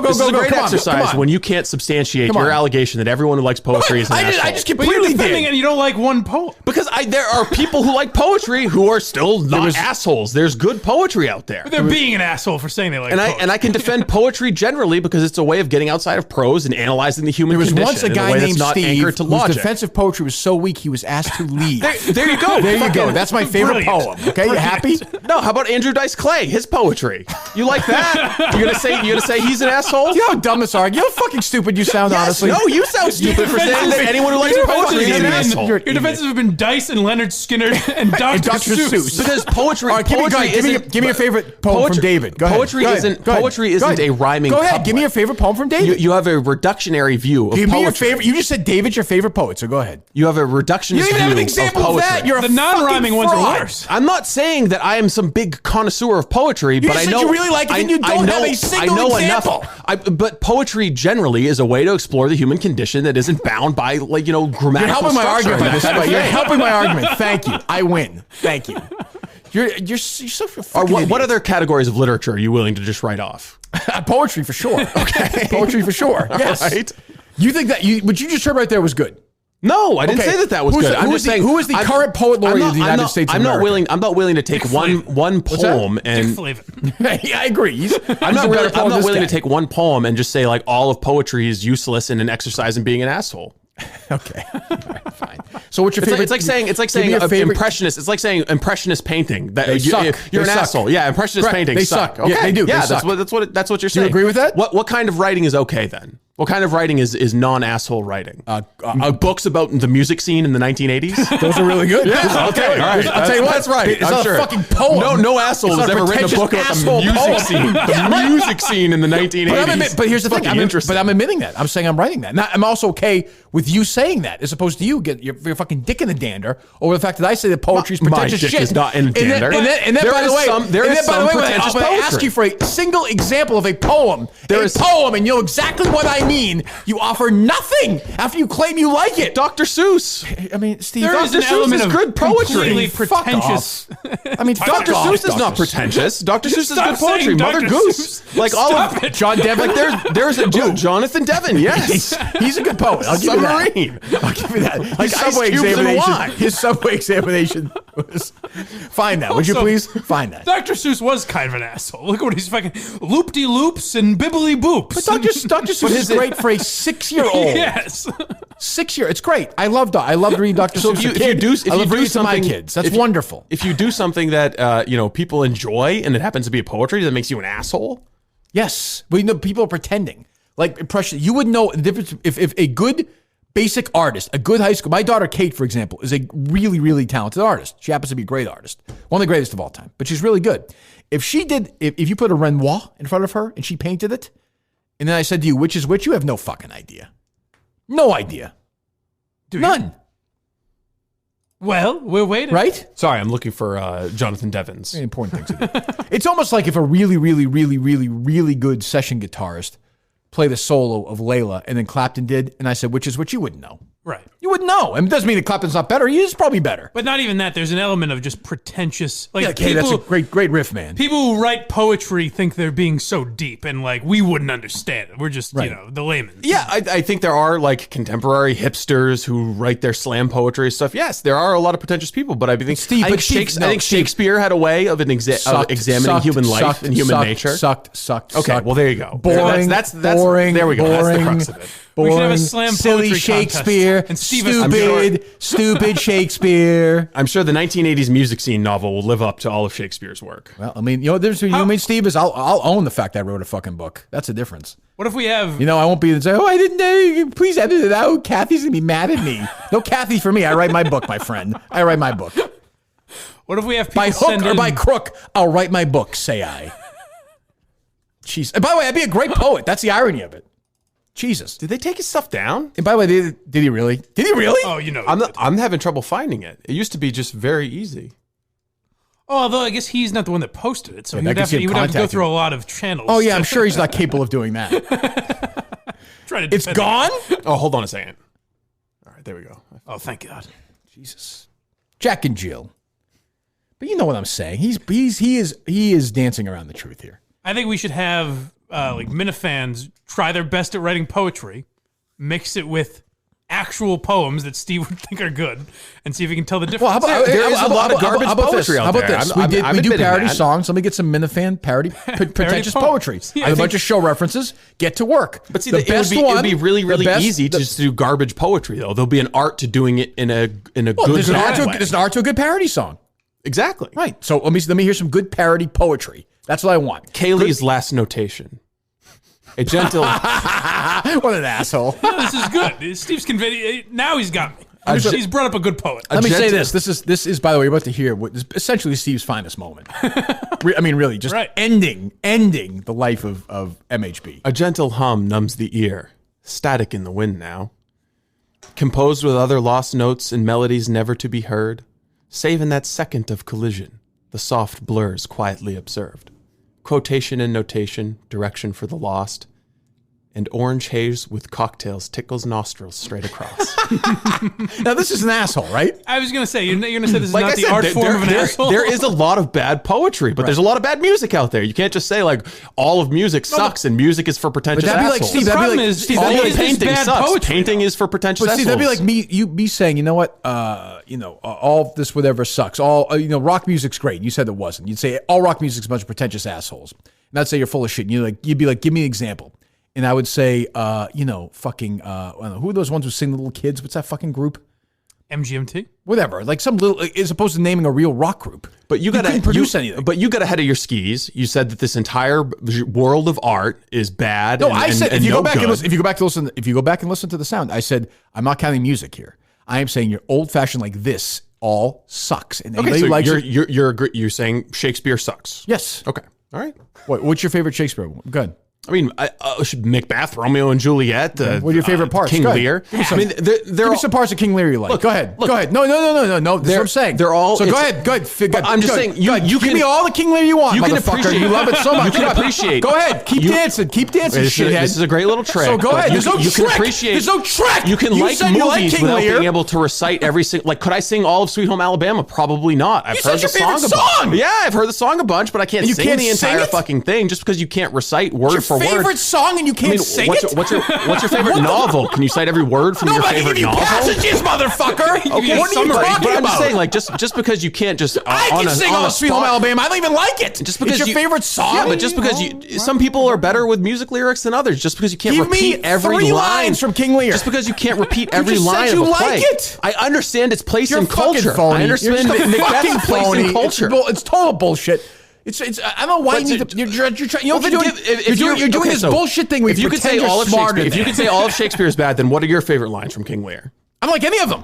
This is a great exercise when you can't substantiate your allegation that everyone who likes poetry is an asshole. I just completely defending it and you don't like one poem. Because there are people who like poetry who are still not assholes. There's good poetry out there. They're being an asshole for saying they like poetry. And I can defend poetry generally because it's a way of getting outside of prose and analyzing the human condition. There was once a guy named Steve whose logic. defensive poetry was so weak he was asked to leave. There you go. There you go. That's my favorite poem. Okay, you happy? No, how about Andrew Dice Clay? His poetry. You like that? You're gonna say he's an asshole? You know how dumb this are. You know how fucking stupid you sound, honestly. No, you sound stupid for saying that anyone who likes poetry is an asshole. Your defenses have been Dice and Leonard Skinner and Dr. Seuss. Because poetry give me your favorite poem from David. Go ahead. Poetry isn't a rhyming Go ahead. couplet. Give me your favorite poem from David. You have a reductionary view of poetry. Give me your favorite. You just said David's your favorite poet, so go ahead. You have a reductionist view of poetry. You even have an example of that. You're the non-rhyming ones are worse. I'm not saying that I am some big connoisseur of poetry, but I know you really like it, and you don't have a single example. But poetry generally is a way to explore the human condition that isn't bound by, grammatical You're helping my structure. argument. You're helping my argument. Thank you. I win. Thank you. You're so fucking what other categories of literature are you willing to just write off? Poetry for sure. Okay. Poetry for sure. Yes. Right. You think that what you just heard right there was good? No, I didn't say that was good. I'm just saying who is the current poet laureate of the United States of America? I'm not willing to take one poem and yeah, I agree. I'm not willing to take one poem and just say like all of poetry is useless and an exercise in being an asshole. Okay, right, fine. So what's your favorite? It's like saying impressionist. It's like saying impressionist painting. That you're an asshole. Yeah, impressionist paintings they suck. Okay, yeah, they do. Yeah, they that's what you're saying. Do you agree with that? What kind of writing is okay then? What kind of writing is non-asshole writing? Books about the music scene in the 1980s? Those are really good. Yeah, okay, all right. I'll tell you what. That's right. It's not a fucking poem. No asshole has ever written a book about the music scene. The music scene in the 1980s. But here's the thing. I'm admitting that. I'm saying I'm writing that. Now, I'm also okay with you saying that, as opposed to you get your fucking dick in the dander over the fact that I say that poetry is pretentious shit. My dick is not in the dander. And then, by the way, I'm going to ask you for a single example of a poem. And you'll know exactly what I mean. You offer nothing after you claim you like it. Dr. Seuss. I mean, Steve, Dr. Seuss is good poetry. Completely pretentious. I mean, Dr. Seuss is not pretentious. Dr. Seuss is good poetry. Mother Goose. Like all of John Devon. Like there's a Jonathan Devon. Yes, he's a good poet. I'll give you that. I'll give you that. His subway examination was find that. Would you please find that? Dr. Seuss was kind of an asshole. Look at what he's fucking loop-de-loops and bibbly-boops. But Dr. Seuss is great for a 6-year-old. Yes. 6-year. It's great. I love reading Dr. Seuss. If you do something to my kids, that's wonderful. If you do something that people enjoy and it happens to be poetry, that makes you an asshole. Yes, people are pretending like impression. You would know the difference if a good basic artist, a good high school. My daughter Kate, for example, is a really, really talented artist. She happens to be a great artist, one of the greatest of all time. But she's really good. If you put a Renoir in front of her and she painted it, and then I said to you, which is which, you have no fucking idea. No idea. None. Well, we're waiting. Right? Sorry, I'm looking for Jonathan Devon's. Very important thing to do. It's almost like if a really, really, really, really, really good session guitarist played a solo of Layla and then Clapton did, and I said, which is what, you wouldn't know. Right. You wouldn't know. And it doesn't mean that Clapton's not better. He is probably better. But not even that. There's an element of just pretentious. Like, okay, that's a great riff, man. People who write poetry think they're being so deep, and like we wouldn't understand it. We're just, the layman. Yeah, I think there are like contemporary hipsters who write their slam poetry stuff. Yes, there are a lot of pretentious people, but I think Shakespeare had a way of examining human life and human nature. Sucked. Okay, well there you go. Boring. That's boring. There we go. Boring, that's the crux of it. Boring, we should have a slam silly poetry Shakespeare, and stupid Shakespeare. I'm sure the 1980s music scene novel will live up to all of Shakespeare's work. Well, I mean, the difference between you and me, Steve, is I'll own the fact I wrote a fucking book. That's the difference. What if we have... I won't be say, I didn't, please edit it out. Kathy's going to be mad at me. No Kathy for me. I write my book, my friend. I write my book. What if we have people by hook or by crook? I'll write my book, say I. Jeez. And by the way, I'd be a great poet. That's the irony of it. Jesus. Did they take his stuff down? And by the way, did he really? Did he really? Oh, you know. I'm having trouble finding it. It used to be just very easy. Oh, although I guess he's not the one that posted it, so he would have to go through a lot of channels. Oh, yeah, I'm sure he's not capable of doing that. It's gone? Oh, hold on a second. All right, there we go. Oh, thank God. Jesus. Jack and Jill. But you know what I'm saying. He is dancing around the truth here. I think we should have like Minifans try their best at writing poetry, mix it with actual poems that Steve would think are good, and see if he can tell the difference. Well, there is a lot of garbage poetry out there. How about this? We do parody songs. Let me get some Minifan parody pretentious poetry. I have a bunch of show references. Get to work. But see, it would be really, really easy to just do garbage poetry, though. There'll be an art to doing it in a good there's an way. art to a good parody song. Exactly. Right. So let me hear some good parody poetry. That's what I want. Kaylee's last notation. A gentle. What an asshole. No, this is good. Steve's convinced. Now he's got me. He's brought up a good poet. Let me say this. This is, by the way, you're about to hear what is essentially Steve's finest moment. I mean, really, just ending the life of MHB. A gentle hum numbs the ear, static in the wind now. Composed with other lost notes and melodies never to be heard, save in that second of collision, the soft blurs quietly observed. Quotation and notation, direction for the lost, and orange haze with cocktails tickles nostrils straight across. Now, this is an asshole, right? I was going to say, you're going to say this is not the art form of an asshole? There is a lot of bad poetry, but there's a lot of bad music out there. You can't just say, like, all of music sucks and music is for pretentious assholes. The problem is, all of painting bad sucks. poetry. Painting is for pretentious assholes. See, that'd be like me saying, you know what, all this whatever sucks. All rock music's great. You said it wasn't. You'd say all rock music's a bunch of pretentious assholes. And I'd say you're full of shit. And you'd be like, give me an example. And I would say, who are those ones who sing the little kids? What's that fucking group? MGMT? Whatever. Like some little, as opposed to naming a real rock group. But you couldn't produce anything. But you got ahead of your skis. You said that this entire world of art is bad. No, I said if you go back and listen to the sound, I said I'm not counting music here. I am saying your old fashioned like this all sucks. And okay, so you're saying Shakespeare sucks. Yes. Okay. All right. What's your favorite Shakespeare one? Go ahead. I mean, Macbeth, Romeo and Juliet. What are your favorite parts? King Lear. I mean, give me some parts of King Lear you like. Go ahead. Go ahead. No. This is what I'm saying. They're all. So go ahead. I'm just saying. You can give me all the King Lear you want. You can appreciate. You love it so much. You can appreciate. Go ahead. Keep dancing. Shithead. This is a great little trick. So go ahead. There's no trick. You can appreciate. There's no trick. You can like movies without being able to recite every single. Like, could I sing all of Sweet Home Alabama? Probably not. I've heard the song a bunch. Yeah, I've heard the song a bunch, but I can't sing the entire fucking thing just because you can't recite word for word. Favorite song. And you can't sing it? What's your favorite novel? Can you cite every word from your favorite novel? Passages, motherfucker. Okay, what are you talking about? But I'm just saying, like, just because you can't just I can sing all Sweet Home Alabama. I don't even like it. Just because it's your favorite song. Yeah, but just because some people are better with music lyrics than others. Just because you can't repeat every line lines from King Lear. Just because you can't repeat every line of a play. It. I understand its place in culture. I understand Macbeth's place in culture. It's total bullshit. It's. I don't know why you're doing this bullshit thing. If you could say all of Shakespeare is bad, then what are your favorite lines from King Lear? I don't like any of them.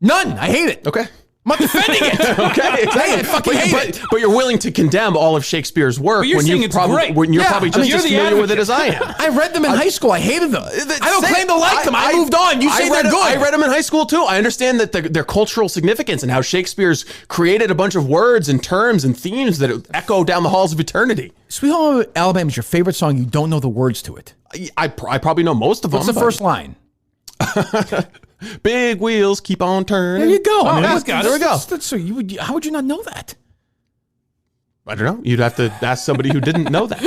None. I hate it. Okay. I'm not defending it. Okay, exactly. I fucking hate it. But you're willing to condemn all of Shakespeare's work when you're probably just as familiar with it as I am. I read them in high school. I hated them. I don't claim to like them. I moved on. You say they're good. I read them in high school too. I understand that their cultural significance and how Shakespeare's created a bunch of words and terms and themes that echo down the halls of eternity. Sweet Home Alabama is your favorite song. You don't know the words to it. I probably know most of them. What's the first line? Big wheels keep on turning. There you go. There we go. How would you not know that? I don't know. You'd have to ask somebody who didn't know that.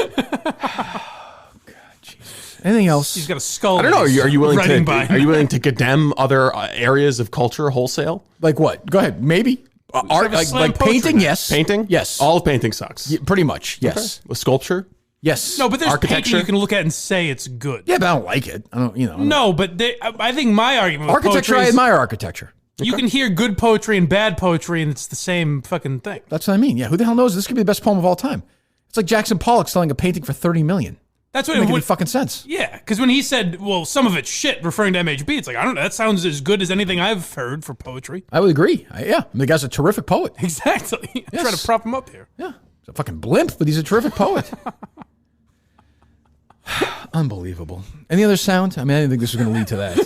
God, Jesus. Anything else? He's got a skull. I don't know. Are you willing to condemn other areas of culture wholesale? Like what? Go ahead. Maybe. Art, like painting. Yes. Painting. Yes. All of painting sucks. Yeah, pretty much. Yes. Okay. With sculpture. Yes. No, but there's painting you can look at and say it's good. Yeah, but I don't like it. I don't. No, but I think my argument with architecture. Poetry I admire architecture. You can hear good poetry and bad poetry, and it's the same fucking thing. That's what I mean. Yeah. Who the hell knows? This could be the best poem of all time. It's like Jackson Pollock selling a painting for $30 million. That's what it makes any fucking sense. Yeah, because when he said, well, some of it's shit, referring to MHB, it's like, I don't know, that sounds as good as anything I've heard for poetry. I would agree. The guy's a terrific poet. Exactly. I'm trying to prop him up here. Yeah. He's a fucking blimp, but he's a terrific poet. Unbelievable. Any other sound? I didn't think this was going to lead to that.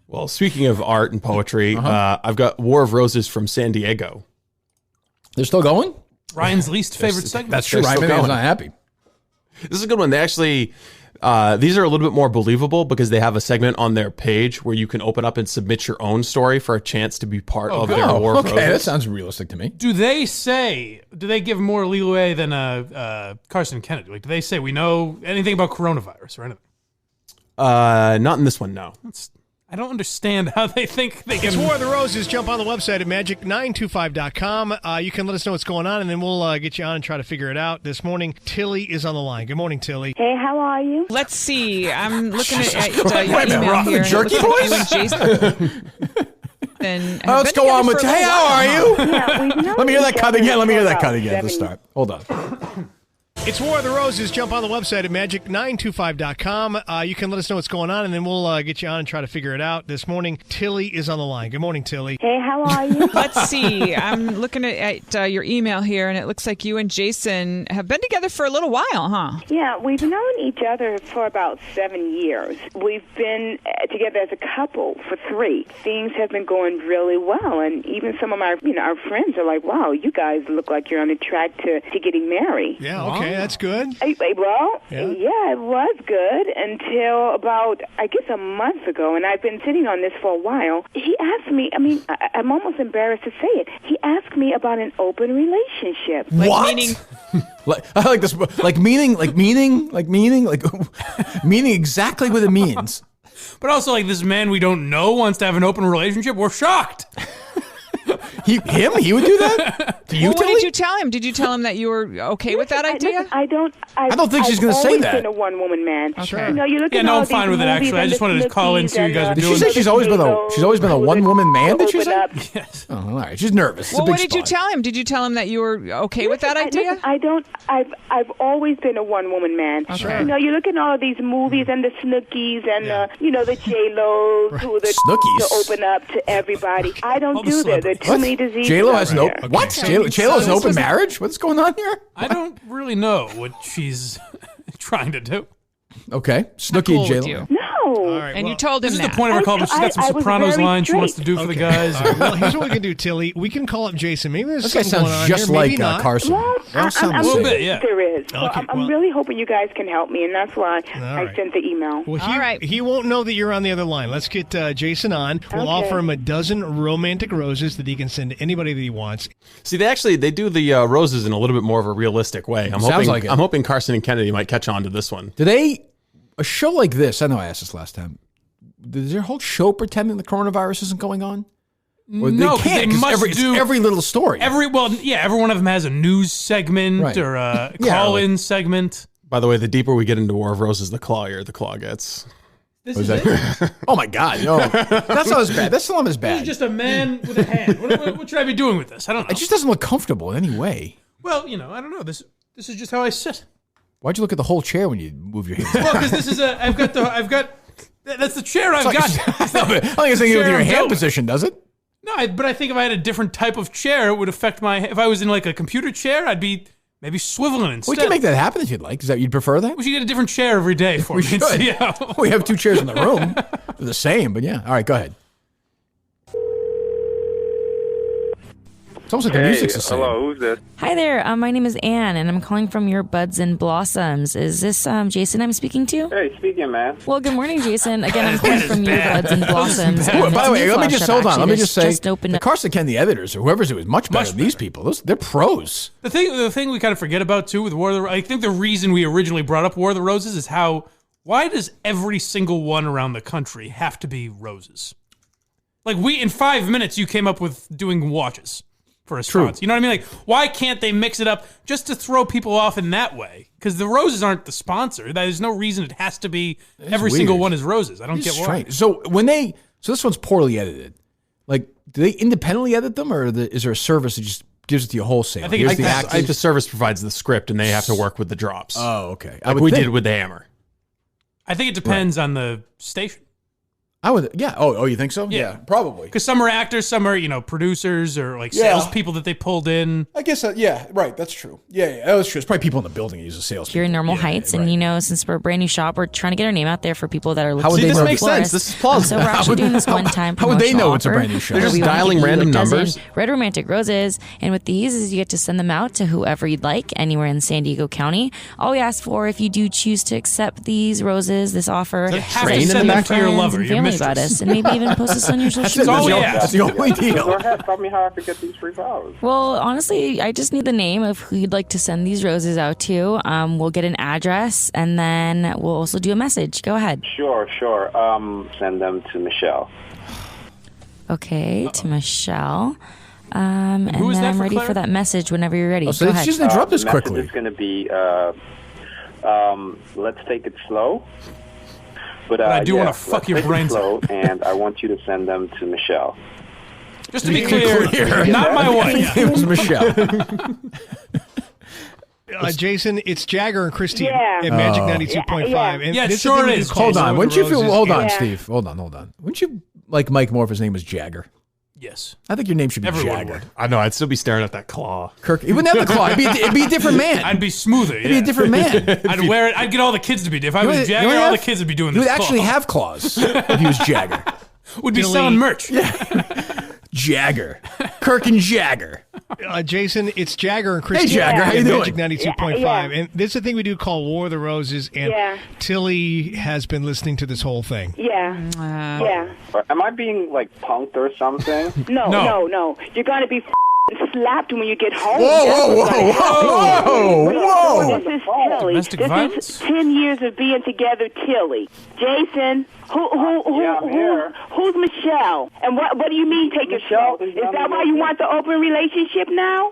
Well, speaking of art and poetry, I've got War of Roses from San Diego. They're still going? Ryan's least favorite segment. That's true. Ryan's not happy. This is a good one. They actually, these are a little bit more believable because they have a segment on their page where you can open up and submit your own story for a chance to be part of their War of Roses. Okay, that sounds realistic to me. Do they give more leeway than Carson Kennedy? Like, do they say we know anything about coronavirus or anything? Not in this one, no. I don't understand how they think they can. It's War of the Roses. Jump on the website at magic925.com. You can let us know what's going on, and then we'll get you on and try to figure it out. This morning, Tilly is on the line. Good morning, Tilly. Hey, how are you? Let's see. I'm looking at your email here. Jerky boys? Let's go on with, hey, how are you? Yeah, Let me hear that cut again. Let me hear that cut again to start. Hold on. It's War of the Roses. Jump on the website at magic925.com. You can let us know what's going on, and then we'll get you on and try to figure it out. This morning, Tilly is on the line. Good morning, Tilly. Hey, how are you? Let's see. I'm looking at your email here, and it looks like you and Jason have been together for a little while, huh? Yeah, we've known each other for about 7 years. We've been together as a couple for 3. Things have been going really well, and even some of our friends are like, wow, you guys look like you're on a track to getting married. Yeah, okay. That's good. Well, yeah, it was good until about, I guess, a month ago, and I've been sitting on this for a while. He asked me, I'm almost embarrassed to say it. He asked me about an open relationship. What? I like this. Meaning exactly what it means. But also, like, this man we don't know wants to have an open relationship. We're shocked. He would do that to you, What Tilly? did you tell him? Did you tell him that you were okay with that idea? I don't think she's going to say that. I've always been a one-woman man. Okay. You look at no, all I'm fine these with it, actually. I just wanted to call in, see what you guys were Did doing. she say she's always been a one-woman man? Did she say? Yes. Oh, all right. She's nervous. Well, what did you tell him? Did you tell him that you were okay with that idea? I've always been a one-woman man. Okay. You look at all of these movies and the Snookies and the J-Los who are to open up to everybody. I don't do that. There are too many diseases. J-Lo has out there. What? J-Lo has an open marriage? What's going on here? I don't really know what she's trying to do. Okay. Snooki and J-Lo. No. Right, and you told him this that. is the point of our call, but she's got some Sopranos lines she wants to do for the guys. All right, well, here's what we can do, Tilly. We can call up Jason. Maybe there's This guy something going sounds on just here. like Maybe not. Carson. Well, I'm a little bit, yeah. There is. So Okay, I'm really hoping you guys can help me, and that's why I sent the email. Well, he won't know that you're on the other line. Let's get Jason on. We'll offer him a dozen romantic roses that he can send to anybody that he wants. See, they do the roses in a little bit more of a realistic way. I'm hoping Carson and Kennedy might catch on to this one. A show like this, I know I asked this last time, is their whole show pretending the coronavirus isn't going on? Or No, they can't, they must it's do every little story. every one of them has a news segment or a call-in segment. By the way, the deeper we get into War of Roses, the clawier the claw gets. This is it? Oh my God, no. That's not as bad. That's still not as This bad. is just a man with a hand. What should I be doing with this? I don't know. It just doesn't look comfortable in any way. Well, I don't know. This is just how I sit. Why'd you look at the whole chair when you move your hands? Well, because this is that's the chair I've got. I don't think it's anything to do with your hand position, does it? No, but I think if I had a different type of chair, it would affect if I was in like a computer chair, I'd be maybe swiveling instead. We can make that happen if you'd like. Is that you'd prefer that? We should get a different chair every day for me. Should. See how- We have 2 chairs in the room. They're the same, but yeah. All right, go ahead. It's almost like the music's the same. Hello, who's this? Hi there. My name is Anne, and I'm calling from your Buds and Blossoms. Is this Jason I'm speaking to? Hey, speaking, man. Well, good morning, Jason. Again, I'm calling from your Buds and Blossoms. Ooh, by the way, let me just hold on. Let me just say, opened the Carson Kennedy editors or whoever's it was much better than these people. They're pros. The thing we kind of forget about too with War of the I think the reason we originally brought up War of the Roses is why does every single one around the country have to be roses? Like in 5 minutes you came up with doing watches for a response. You know what I mean? Like, why can't they mix it up just to throw people off in that way? Because the roses aren't the sponsor. There's no reason it has to be every single one is roses. I don't get why. So so this one's poorly edited. Like, do they independently edit them, or is there a service that just gives it to you wholesale. I think Here's it's the like actors. The service provides the script, and they have to work with the drops. Oh, okay. Like we did with the Hammer. I think it depends on the station. I would, yeah. Oh, you think so? Yeah. Probably. Because some are actors, some are producers or like salespeople that they pulled in. I guess, yeah, right. That's true. Yeah, that was true. It's probably people in the building who use a sales. Here in Normal Heights, and since we're a brand new shop, we're trying to get our name out there for people that are looking. How would they for know? a This makes florist. sense. This is plausible. So we're actually doing this one-time. How would they know promotional it's a offer brand new show? where They're just we want to dialing give you random a dozen numbers. Red romantic roses, and with these is you get to send them out to whoever you'd like anywhere in San Diego County. All we ask for, if you do choose to accept these roses, this offer, So have to send them to your lover, and your family mistress. about us, and maybe even post us on your social media. That's the only deal. Go ahead, tell me how I could get these free flowers. Well, honestly, I just need the name of who you'd like to send these roses out to. We'll get an address, and then we'll also do a message. Go ahead. Sure. Send them to Michelle. Okay, to Michelle. And Who is then that I'm for ready Claire? for that message whenever you're ready. Oh, so Go she ahead. doesn't interrupt us The message quickly. is going to be, let's take it slow. But I do wanna let's fuck your take it brains slow, and I want you to send them to Michelle. Just to be clear, not my wife. It was Michelle. Jason, it's Jagger and Christy Yeah. at Magic Oh. 92.5. And Yeah, this sure the thing it we do is. call Hold War on. of Wouldn't the you feel? Roses. Hold on, Yeah. Steve. Hold on. Wouldn't you like Mike more if his name was Jagger? Yes. I think your name should be Everyone Jagger. would. I know. I'd still be staring at that claw. Kirk. He wouldn't have the claw. It'd be a different man. I'd be smoother. It'd be a different man. I'd wear it. I'd get all the kids to be. If I You was would- Jagger, you would all the have- kids would be doing You this. would actually claw. have claws if he was Jagger. Would be Billy- selling merch. Jagger. Kirk and Jagger. Jason, it's Jagger and Christy. Jagger, how you at doing? Magic 92.5. And this is the thing we do called War of the Roses. And Yeah. Tilly has been listening to this whole thing. Yeah. Yeah. Am I being like punked or something? No. You're going to be slapped when you get home. Whoa, That's whoa, what's gonna whoa, happen. whoa. This is Tilly. Domestic This violence? is 10 years of being together, Tilly. Jason, who's Michelle? And what do you mean take a show? Is that why you want the open relationship now?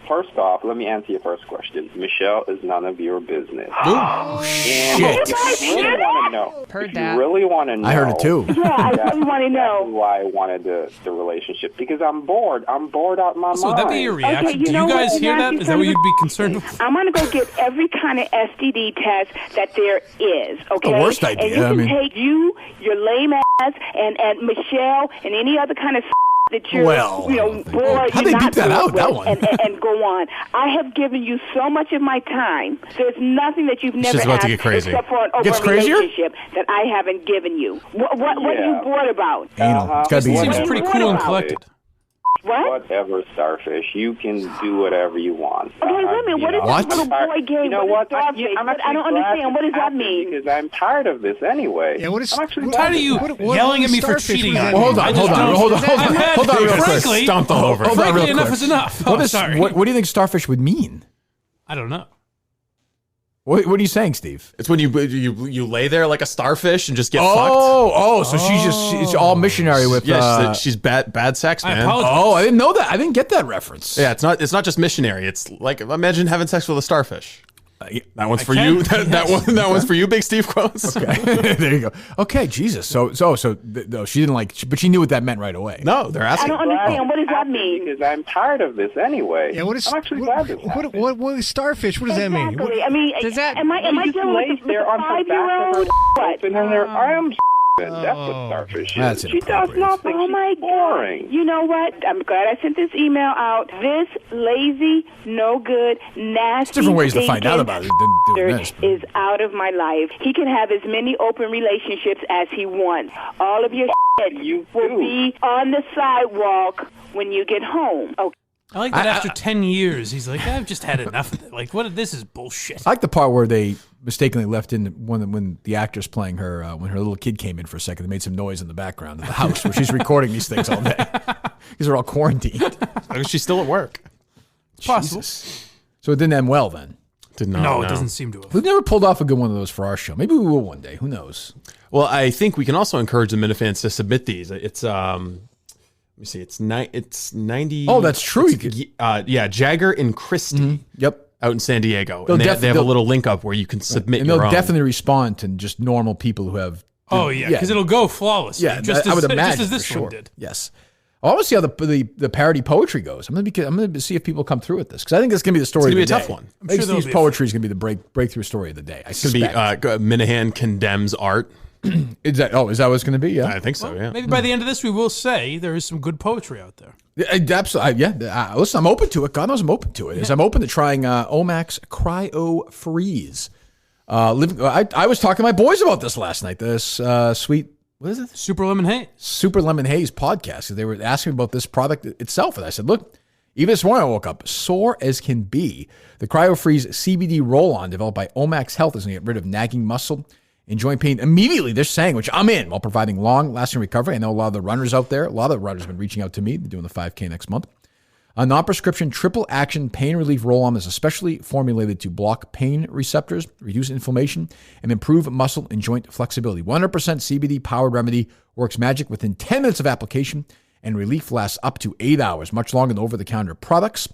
First off, let me answer your first question. Michelle is none of your business. Oh, And shit. if you really want to know, Heard if that. you really want to know, I heard it too. Yeah, I that's really want to know. exactly why I wanted the relationship, because I'm bored. I'm bored out my So would mind. that be your reaction? Okay, you Do know you guys what, hear that? Matthew, Is that what you'd be concerned with? I'm going to go get every kind of STD test that there is, okay? The worst idea, And you I can mean- take your lame ass and Michelle and any other kind of that you're, Well, boy, how'd you're they not beep that good out, that with, one? and go on. I have given you so much of my time. There's nothing that you've never just about asked to get crazy. except for an Gets open crazier? relationship that I haven't given you. What are you Yeah. bored about? Anal. It's got to be Seems anal. pretty cool and collected. What? Whatever, Starfish. You can do whatever you want. Okay, wait a minute. What is What? this little boy game? You know What what? is Starfish? I'm I actually don't glad understand. What does that happened mean? Because I'm tired of this anyway. Yeah, what is, I'm actually I'm tired of you yelling at me for Starfish, cheating what on does you. that Well, mean? hold on I've had- real quick. Frankly, Stomped all over it. Hold on real frankly, enough quick. is enough. What Oh, is- sorry. what do you think starfish would mean? I don't know. What are you saying, Steve? It's when you lay there like a starfish and just get fucked. So she's all missionary with. She's bad sex, I man. apologize. Oh, I didn't know that. I didn't get that reference. Yeah, it's not just missionary. It's like, imagine having sex with a starfish. That one's for can. you. That one's for you, Big Steve Quotes. Okay, there you go. Okay, Jesus. So she didn't like, but she knew what that meant right away. No, they're I asking. don't understand. What does that mean? Because I'm tired of this anyway. Yeah, what is I'm actually glad this happened. what is starfish? What does that mean? What, Exactly. I mean, Does that- am I She just dealing with lays the there on her back with her 5-year-old? What? open and her arms. That's what starfish is. That's She does inappropriate. nothing. Oh my She's boring. God! You know what? I'm glad I sent this email out. This lazy, no good, nasty. There's different ways to find out stinking about it than doing this. but- is out of my life. He can have as many open relationships as he wants. All of your shit you will do. be on the sidewalk when you get home. Okay. I like that after 10 years, he's like, I've just had enough of it. Like, this is bullshit. I like the part where they mistakenly left in when the actress playing her when her little kid came in for a second. They made some noise in the background of the house where she's recording these things all day because they're all quarantined. She's still at work. It's possible. Jesus. So it didn't end well then. Did not. No, it doesn't seem to have. We've never pulled off a good one of those for our show. Maybe we will one day. Who knows? Well, I think we can also encourage the Minifans to submit these. It's let me see. It's 90. Oh, that's true. Yeah, Jagger and Christy. Yep. Out in San Diego. They'll And they def- have a they'll- little link up where you can submit And your they'll own. definitely respond to just normal people who have. Oh, yeah, because it'll go flawlessly. Yeah, just I would as, imagine just as this for one sure. did. Yes. I want to see how the parody poetry goes. I'm gonna see if people come through with this because I think it's gonna be the story. It's gonna be a tough one. I think Steve's poetry is gonna be the breakthrough story of the day. It's gonna be Minahan condemns art. Is that what it's going to be? Yeah, I think so. Yeah. Maybe by the end of this, we will say there is some good poetry out there. Absolutely. Listen, I'm open to it. God knows I'm open to it. I'm open to trying Omax Cryo Freeze. I was talking to my boys about this last night. This sweet. What is it? Super Lemon Haze podcast. They were asking about this product itself. And I said, look, even this morning I woke up sore as can be. The CryoFreeze CBD roll-on developed by Omax Health is going to get rid of nagging muscle and joint pain immediately. They're saying, which I'm in, while providing long-lasting recovery. I know a lot of the runners out there, a lot of the runners have been reaching out to me. They're doing the 5K next month. A non-prescription triple-action pain relief roll-on is especially formulated to block pain receptors, reduce inflammation, and improve muscle and joint flexibility. 100% CBD-powered remedy works magic within 10 minutes of application, and relief lasts up to 8 hours, much longer than over-the-counter products.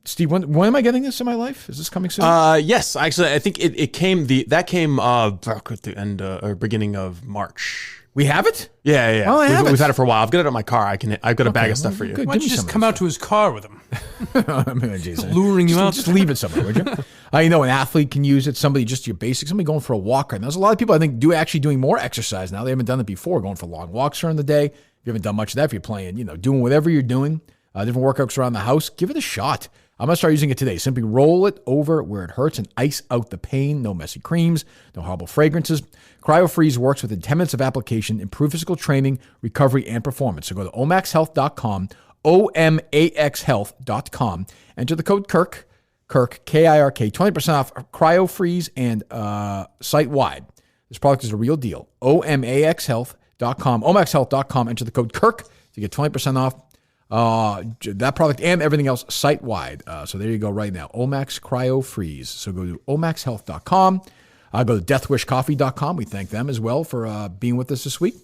Steve, when am I getting this in my life? Is this coming soon? Yes, actually, I think it came at the end or beginning of March. We have it? Yeah. Well, we've had it for a while. I've got it on my car. I've got a bag of stuff for you. Why don't you just come out to his car with him? Jason, luring you out. Just leave it somewhere, would you? An athlete can use it. Somebody just your basic. Somebody going for a walk right now. There's a lot of people I think doing more exercise now. They haven't done it before, going for long walks during the day. If you haven't done much of that, if you're playing, doing whatever you're doing, different workouts around the house, give it a shot. I'm going to start using it today. Simply roll it over where it hurts and ice out the pain. No messy creams, no horrible fragrances. CryoFreeze works within 10 minutes of application, improve physical training, recovery, and performance. So go to omaxhealth.com, omaxhealth.com, enter the code Kirk, K-I-R-K, 20% off CryoFreeze and site-wide. This product is a real deal. omaxhealth.com, enter the code Kirk to get 20% off. That product and everything else site-wide. So there you go right now. Omax Cryo Freeze. So go to omaxhealth.com. Go to deathwishcoffee.com. We thank them as well for being with us this week.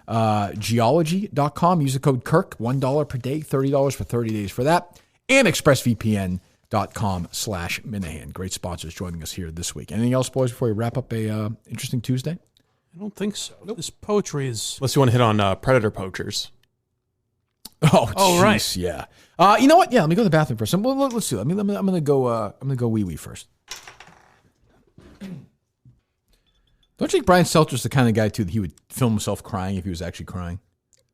Geology.com. Use the code Kirk. $1 per day, $30 for 30 days for that. And expressvpn.com/Minahan. Great sponsors joining us here this week. Anything else, boys, before we wrap up a interesting Tuesday? I don't think so. Nope. This poetry is... Unless you want to hit on Predator Poachers. Oh, right. Geez, yeah. You know what? Yeah, let me go to the bathroom first. Well, let's do it. I'm gonna go wee first. Don't you think Brian Stelter's the kind of guy too that he would film himself crying if he was actually crying?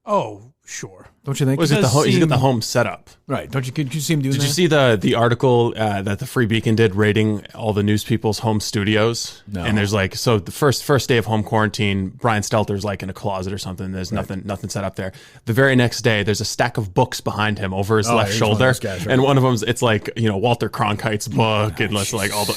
Oh, sure. Don't you think? He's got the home set up. Right. Could you see him doing that? Did you see the article that the Free Beacon did rating all the news people's home studios? No. And there's the first day of home quarantine, Brian Stelter's in a closet or something. There's nothing set up there. The very next day, there's a stack of books behind him over his left shoulder. Guys, right? And one of them's Walter Cronkite's book and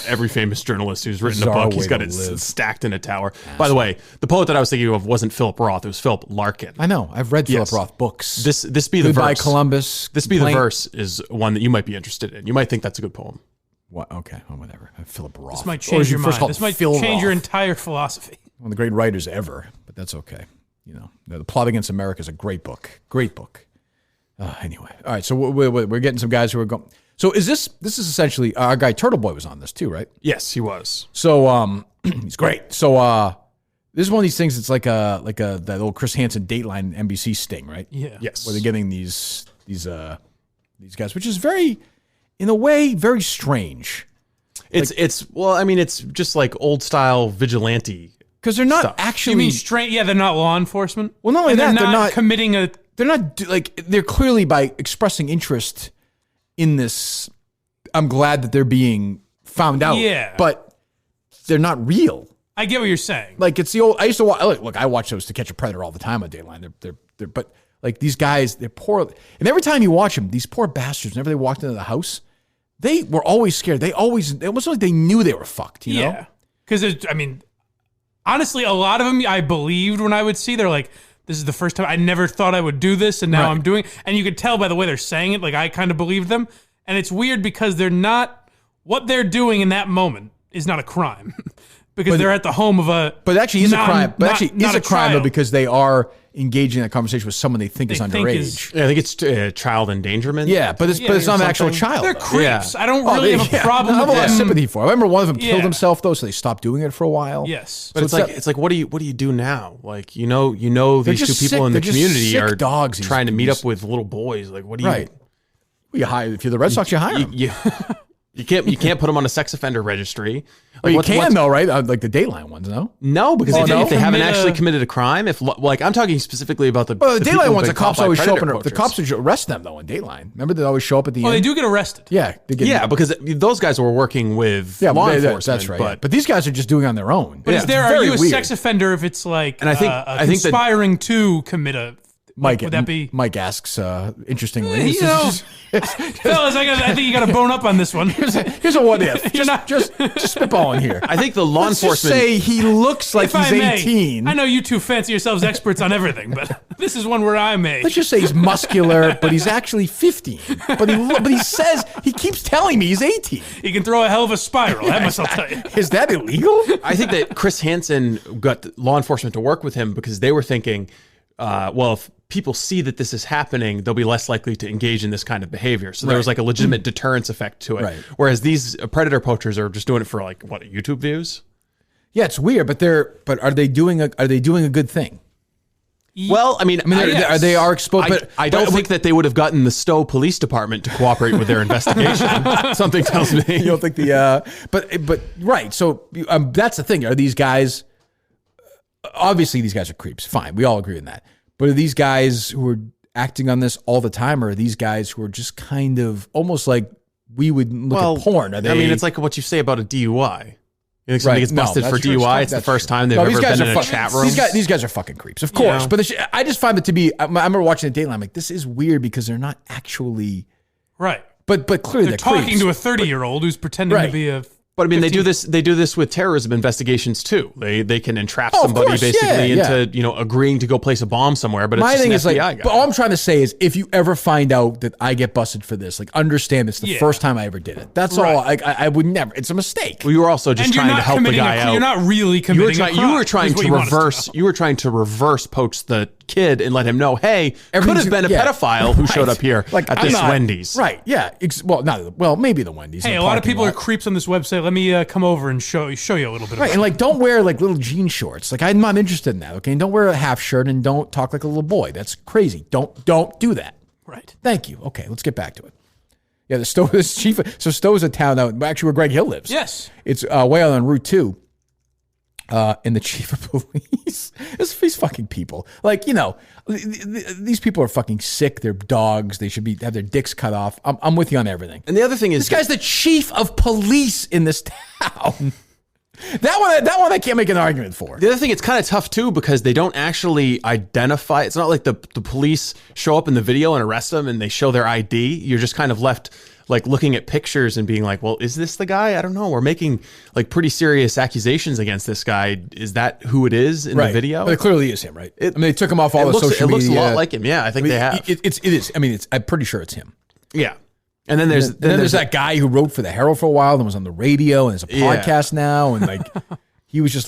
every famous journalist who's written a book. He's got it stacked in a tower. By the way, the poet that I was thinking of wasn't Philip Roth. It was Philip Larkin. I know. I've read Philip Roth books. This be the Goodbye, verse. Columbus. This be the verse is one that you might be interested in. You might think that's a good poem. What? Okay, well, whatever. Philip Roth. This might change your mind. This might change your entire philosophy. One of the great writers ever, but that's okay. The Plot Against America is a great book. Great book. Anyway, all right. So we're getting some guys who are going. So is this is essentially our guy Turtle Boy was on this too, right? Yes, he was. So he's great. So this is one of these things. It's like that old Chris Hansen Dateline NBC sting, right? Yeah. Yes. Where they're getting these guys, which is very, in a way, very strange. It's just like old style vigilante. Because they're not stuff. actually. You mean straight? Yeah, they're not law enforcement. Well, not only that, they're not committing a. They're not they're clearly by expressing interest in this. I'm glad that they're being found out. Yeah. But they're not real. I get what you're saying. It's the old. I used to watch. Look, I watch those To Catch a Predator all the time on Dateline. But these guys, they're poor. And every time you watch them, these poor bastards. Whenever they walked into the house, they were always scared. It was like they knew they were fucked. You know? Because honestly, a lot of them I believed when I would see. They're like, this is the first time I never thought I would do this, and now I'm doing. And you could tell by the way they're saying it. I kind of believed them, and it's weird because they're not. What they're doing in that moment is not a crime. because they're at the home of a. But actually, is a crime. But actually, not is a crime child. though, because they are engaging in a conversation with someone they think is underage. I think it's child endangerment. Yeah, but it's not an actual child. They're though. creeps. I don't really have a problem I have with a lot of them. sympathy for. I remember one of them killed Yeah. himself though, so they stopped doing it for a while. Yes, but So it's like what do you do now? Like you know They're these two just people sick- in the they're just community sick are dogs, these trying to meet dudes. up with little boys. Like what do you? Right. Well, you hire if you're the Red Sox, you hire them. You can't put them on a sex offender registry. Well, you can though, right? Like the Dayline ones, no? No, because Oh, if they haven't commit actually committed a crime, I'm talking specifically about the. Well, the people Dayline who've ones, been the cops caught by always show up predator and the poachers. cops would arrest them though in Dayline. Remember they always show up at the Oh, end. they do get arrested. Yeah, they get Yeah, because those guys were working with law enforcement. That's right. But these guys are just doing it on their own. But It's are very you a weird. sex offender if it's like And I think that- conspiring to commit a? Mike, would that be? Mike asks, interestingly. You know, fellas, I think you got to bone up on this one. Here's a what if. Just spitballing here. I think the law Let's just enforcement. say he looks like If I he's may, 18. I know you two fancy yourselves experts on everything, but this is one where I may. Let's just say he's muscular, but he's actually 15. But he keeps telling me he's 18. He can throw a hell of a spiral. That must I'll tell you. Is that illegal? I think that Chris Hansen got law enforcement to work with him because they were thinking, well, if people see that this is happening, they'll be less likely to engage in this kind of behavior. So there was like a legitimate deterrence effect to it. Right. Whereas these predator poachers are just doing it for like YouTube views. Yeah, it's weird, but are they doing a good thing? Well, I mean, they are exposed. But I don't think that they would have gotten the Stowe Police Department to cooperate with their investigation. Something tells me. You don't think but right. So that's the thing. Are these guys? Obviously, these guys are creeps. Fine, we all agree on that. But are these guys who are acting on this all the time, or are these guys who are just kind of almost like we would look at porn? Are they? I mean, it's like what you say about a DUI. You think somebody gets busted for DUI? It's the first time they've ever been in a chat room. These guys are fucking creeps, of course. But I just find it to be. I remember watching the Dayline. I'm like, this is weird because they're not actually right. But clearly they're creeps. talking to a 30-year-old who's pretending to be a. But I mean, 15. they do this with terrorism investigations too. They can entrap of somebody course, basically yeah. into agreeing to go place a bomb somewhere. But my it's just thing an is like, FBI guy. but all I'm trying to say is, if you ever find out that I get busted for this, like, understand it's the first time I ever did it. That's all. I would never. It's a mistake. Well, you were also just And you're trying to not help the committing guy out. You're not really committing a crime. You were trying is what to you want us reverse. know. You were trying to reverse poach the kid and let him know, hey, could have Everything's- been a yeah. pedophile who showed Right. up here Like, at I'm this not- Wendy's. Right? Yeah. Maybe the Wendy's. Hey, in a the lot of parking people are lot. creeps on this website. Let me come over and show you a little bit. Right, About and like, don't wear like little jean shorts. Like, I'm not interested in that. Okay, and don't wear a half shirt and don't talk like a little boy. That's crazy. Don't do that. Right. Thank you. Okay, let's get back to it. Yeah, the Stowe is chief. So Stowe's a town out actually where Greg Hill lives. Yes, it's way out on Route 2. And the chief of police, these fucking people. Like, these people are fucking sick. They're dogs. They should have their dicks cut off. I'm with you on everything. And the other thing is, this guy's the chief of police in this town. That one I can't make an argument for. The other thing, it's kind of tough too because they don't actually identify. It's not like the police show up in the video and arrest them and they show their ID. You're just kind of left like looking at pictures and being like, well, is this the guy? I don't know. We're making like pretty serious accusations against this guy. Is that who it is in the video? But it clearly is him, right? They took him off all the social media. It looks a lot like him. Yeah, I think they have. It is. I mean, I'm pretty sure it's him. Yeah. And then there's that guy who wrote for the Herald for a while and was on the radio and there's a podcast now, and like he was just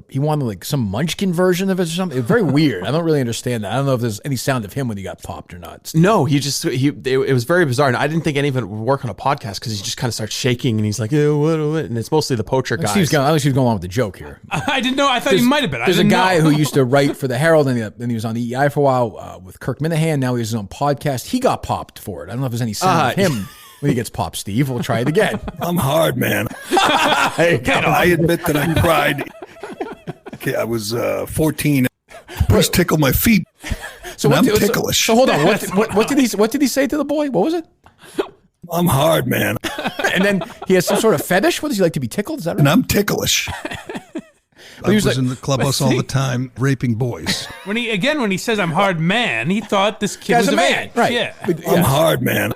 he wanted like some Munchkin version of it or something. It's very weird. I don't really understand that. I don't know if there's any sound of him when he got popped or not. No, it was very bizarre, and I didn't think any of it would work on a podcast because he just kind of starts shaking and he's like, what? And it's mostly the poacher guys. I think he was going along with the joke here. I didn't know. I thought he might have been. There's a guy who used to write for the Herald and he was on EEI for a while with Kirk Minahan. Now he has his own podcast. He got popped for it. I don't know if there's any sound of him. When he gets popped, Steve, we'll try it again. I'm hard, man. I admit that I cried. Okay, I was 14. Please tickle my feet. So I'm ticklish. So hold on. What did he say to the boy? What was it? I'm hard, man. And then he has some sort of fetish. What does he like to be tickled? Is that right? And I'm ticklish. I was like, in the clubhouse all the time raping boys. When he says I'm hard man, he thought this kid was a man, right? Yeah. I'm hard, man.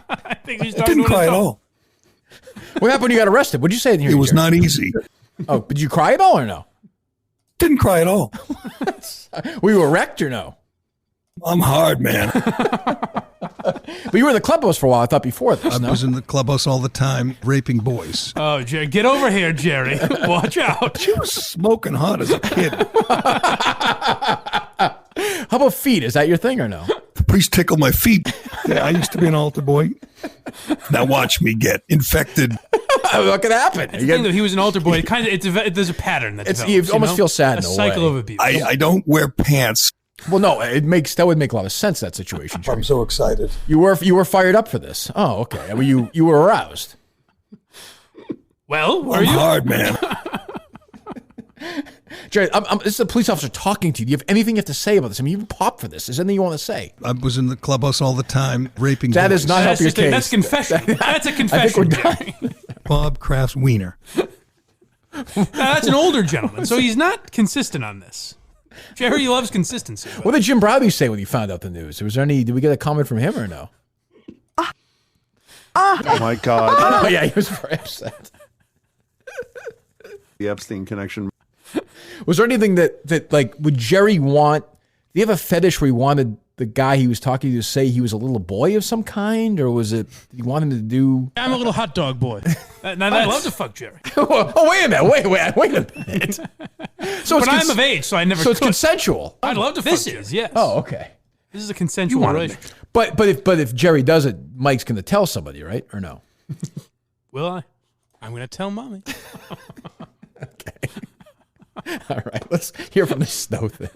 I think he's I talking didn't to cry at himself. all. What happened when you got arrested? What did you say in here? It was not easy. Oh, did you cry at all or no? Didn't cry at all. Were you erect or no? I'm hard, man. But you were in the clubhouse for a while, I thought, before this. I was in the clubhouse all the time, raping boys. Oh, Jerry, get over here, Jerry. Watch out. She was smoking hot as a kid. How about feet? Is that your thing or no? Please tickle my feet. Yeah, I used to be an altar boy. Now watch me get infected. What could happen? The thing that he was an altar boy, there's a pattern that develops, you almost feel sad in a cycle way. of abuse. I don't wear pants. Well, no, that would make a lot of sense, that situation. I'm so excited. You were fired up for this. Oh, okay. Well, you were aroused. Well, were I'm you? hard, man. Jerry, this is a police officer talking to you. Do you have anything you have to say about this? I mean, you pop for this. Is there anything you want to say? I was in the clubhouse all the time, raping That boys. does not help your case. That's confession. That's a confession, Jerry. Bob Kraft's wiener. That's an older gentleman, so he's not consistent on this. Jerry loves consistency. What did Jim Browdy say when he found out the news? Did we get a comment from him or no? Oh my God. Oh, yeah, he was very upset. The Epstein connection. Was there anything that like, would Jerry want, do you have a fetish where he wanted the guy he was talking to say he was a little boy of some kind? Or was it, you want him to do? I'm a little hot dog boy. I love to fuck Jerry. Oh, wait a minute. Wait a minute. But I'm of age, so I never So it's could. consensual. I'd love to fuck Jerry. Yes. Oh, okay. This is a consensual relationship. But if Jerry does it, Mike's going to tell somebody, right? Or no? Will I? I'm going to tell Mommy. All right, let's hear from the snow thing.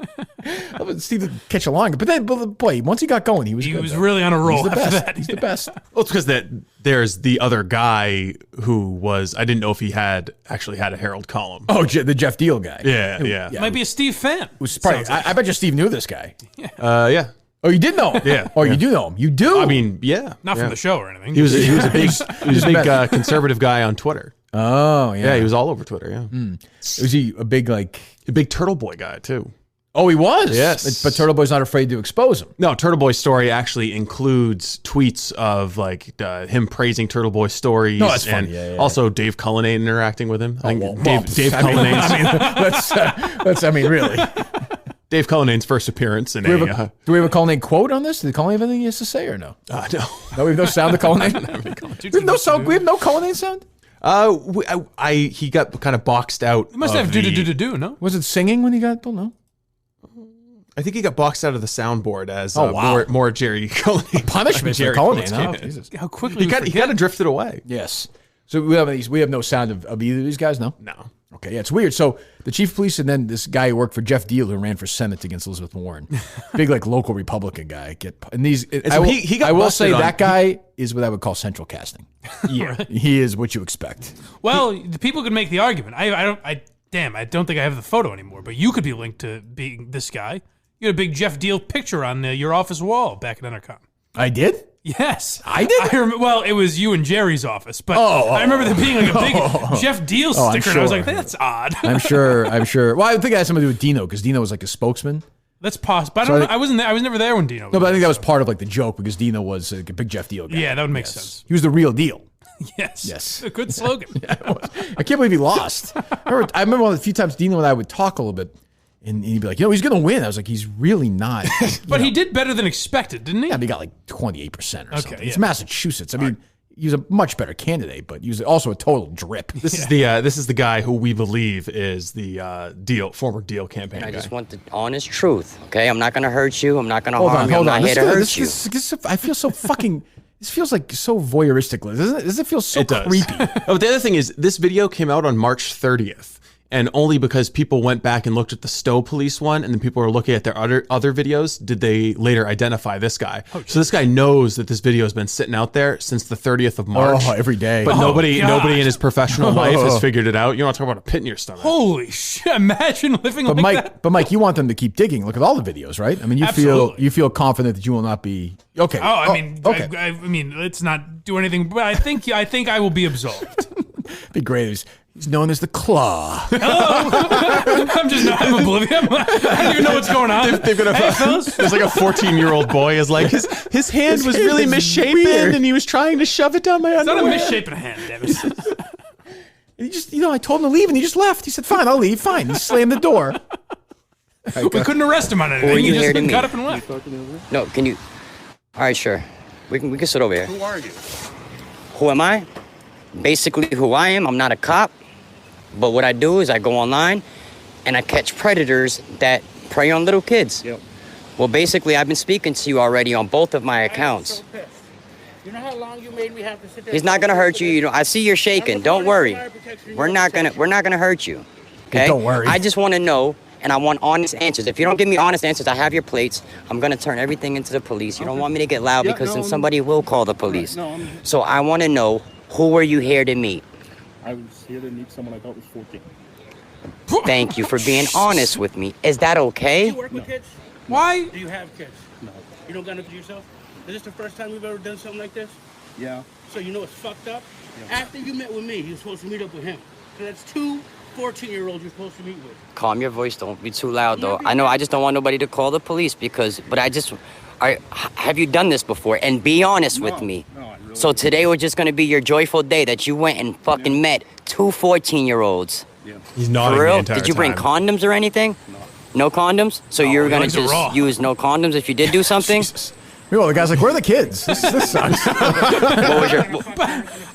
Steve didn't catch a line, but boy, once he got going, he was really on a roll. He's the after best. that. He's the best. Well, it's because there's the other guy who was, I didn't know if he actually had a Herald column. Oh, the Jeff Deal guy. Yeah. Might be a Steve fan. Was probably, I bet you Steve knew this guy. Yeah. Oh, you did know him? Yeah. Oh, you do know him? You do? I mean, yeah. Not from the show or anything. He was a big conservative guy on Twitter. Oh, yeah. Yeah, he was all over Twitter, yeah. Was he a big Turtle Boy guy, too. Oh, he was? Yes. But Turtle Boy's not afraid to expose him. No, Turtle Boy's story actually includes tweets of him praising Turtle Boy's stories. No, that's and funny. Yeah. Also Dave Cullinane interacting with him. Dave Cullinane. Really. Dave Cullinane's first appearance in do we have a Cullinane quote on this? Did Cullinane have anything he has to say or no? No. No, we have no sound of Cullinane? We have no sound. We have no Cullinane sound? He got kind of boxed out. He must have do, no? Was it singing when he got, don't know. I think he got boxed out of the soundboard as more Jerry Cullinane. Punishment for Cullinane. Oh, Jesus. How quickly he kind of drifted away. Yes. So we have no sound of either of these guys, no? No. Okay, yeah, it's weird. So the chief of police and then this guy who worked for Jeff Deal who ran for Senate against Elizabeth Warren, big local Republican guy. I will say that guy is what I would call central casting. Yeah, he is what you expect. Well, the people could make the argument. I don't think I have the photo anymore. But you could be linked to being this guy. You had a big Jeff Deal picture on your office wall back at Entercom. I did. Yes, I did. Well, it was you and Jerry's office, but I remember there being a big Jeff Deal sticker, and I was like, "That's odd." I'm sure. Well, I think it had something to do with Dino because Dino was like a spokesman. That's possible. But I wasn't there. I was never there when Dino was. No, but I think that was part of the joke because Dino was a big Jeff Deal guy. Yeah, that would make sense. He was the real deal. Yes. A good slogan. I can't believe he lost. I remember a few times Dino and I would talk a little bit. And he'd be like, he's going to win. I was like, he's really not. But he did better than expected, didn't he? Yeah, he got 28% or something. It's Massachusetts. I mean, he was a much better candidate, but he was also a total drip. This is the guy who we believe is the former Deal campaign guy. I just want the honest truth, okay? I'm not going to hurt you. I'm not going to harm you. I'm not here to hurt you. I feel so fucking... This feels like so voyeuristic, doesn't it? Does it feel so creepy? Oh, the other thing is, this video came out on March 30th. And only because people went back and looked at the Stowe Police one, and then people were looking at their other videos, did they later identify this guy. So this guy knows that this video has been sitting out there since the 30th of March. Oh, every day. But nobody in his professional life has figured it out. You want to talk about a pit in your stomach. Holy shit, imagine living that. But Mike, you want them to keep digging. Look at all the videos, right? I mean, you feel confident that you will not be... Okay. Okay. I mean, let's not do anything, but I think I will be absolved. Be great. He's known as the Claw. Hello. I'm oblivious. I don't even know what's going on. They've got there's like a 14-year-old boy is like his hand was really misshapen and he was trying to shove it down my underwear. It's not a misshapen hand, damn it. And he just, I told him to leave and he just left. He said, "Fine, I'll leave." Fine. He slammed the door. We couldn't arrest him on anything. He just got up and left. No, can you? All right, sure. We can sit over here. Who are you? Who am I? Basically, who I am. I'm not a cop, but what I do is I go online and I catch predators that prey on little kids. Yep. Well, basically, I've been speaking to you already on both of my accounts. You know how long you made me have to sit there? He's not gonna hurt you. You know, I see you're shaking. Don't worry. We're not gonna hurt you. Okay? Don't worry. I just want to know, and I want honest answers. If you don't give me honest answers, I have your plates. I'm gonna turn everything into the police. You don't want me to get loud because then somebody will call the police. So I want to know, who were you here to meet? I was here to meet someone I thought was 14. Thank you for being honest with me. Is that okay? Do you work with kids? Why? Do you have kids? No. You don't got nothing yourself? Is this the first time we've ever done something like this? Yeah. So you know it's fucked up? Yeah. After you met with me, you're supposed to meet up with him. So that's 2 14-year-olds you're supposed to meet with. Calm your voice. Don't be too loud, though. I know I just don't want nobody to call the police have you done this before? And be honest with me. No, I really so today was just going to be your joyful day that you went and fucking met 2 14-year-olds. Yeah. He's nodding For real? the entire Did you bring condoms or anything? No condoms? So you were going to just use no condoms if you did do something? Well, the guy's like, where are the kids? This sucks.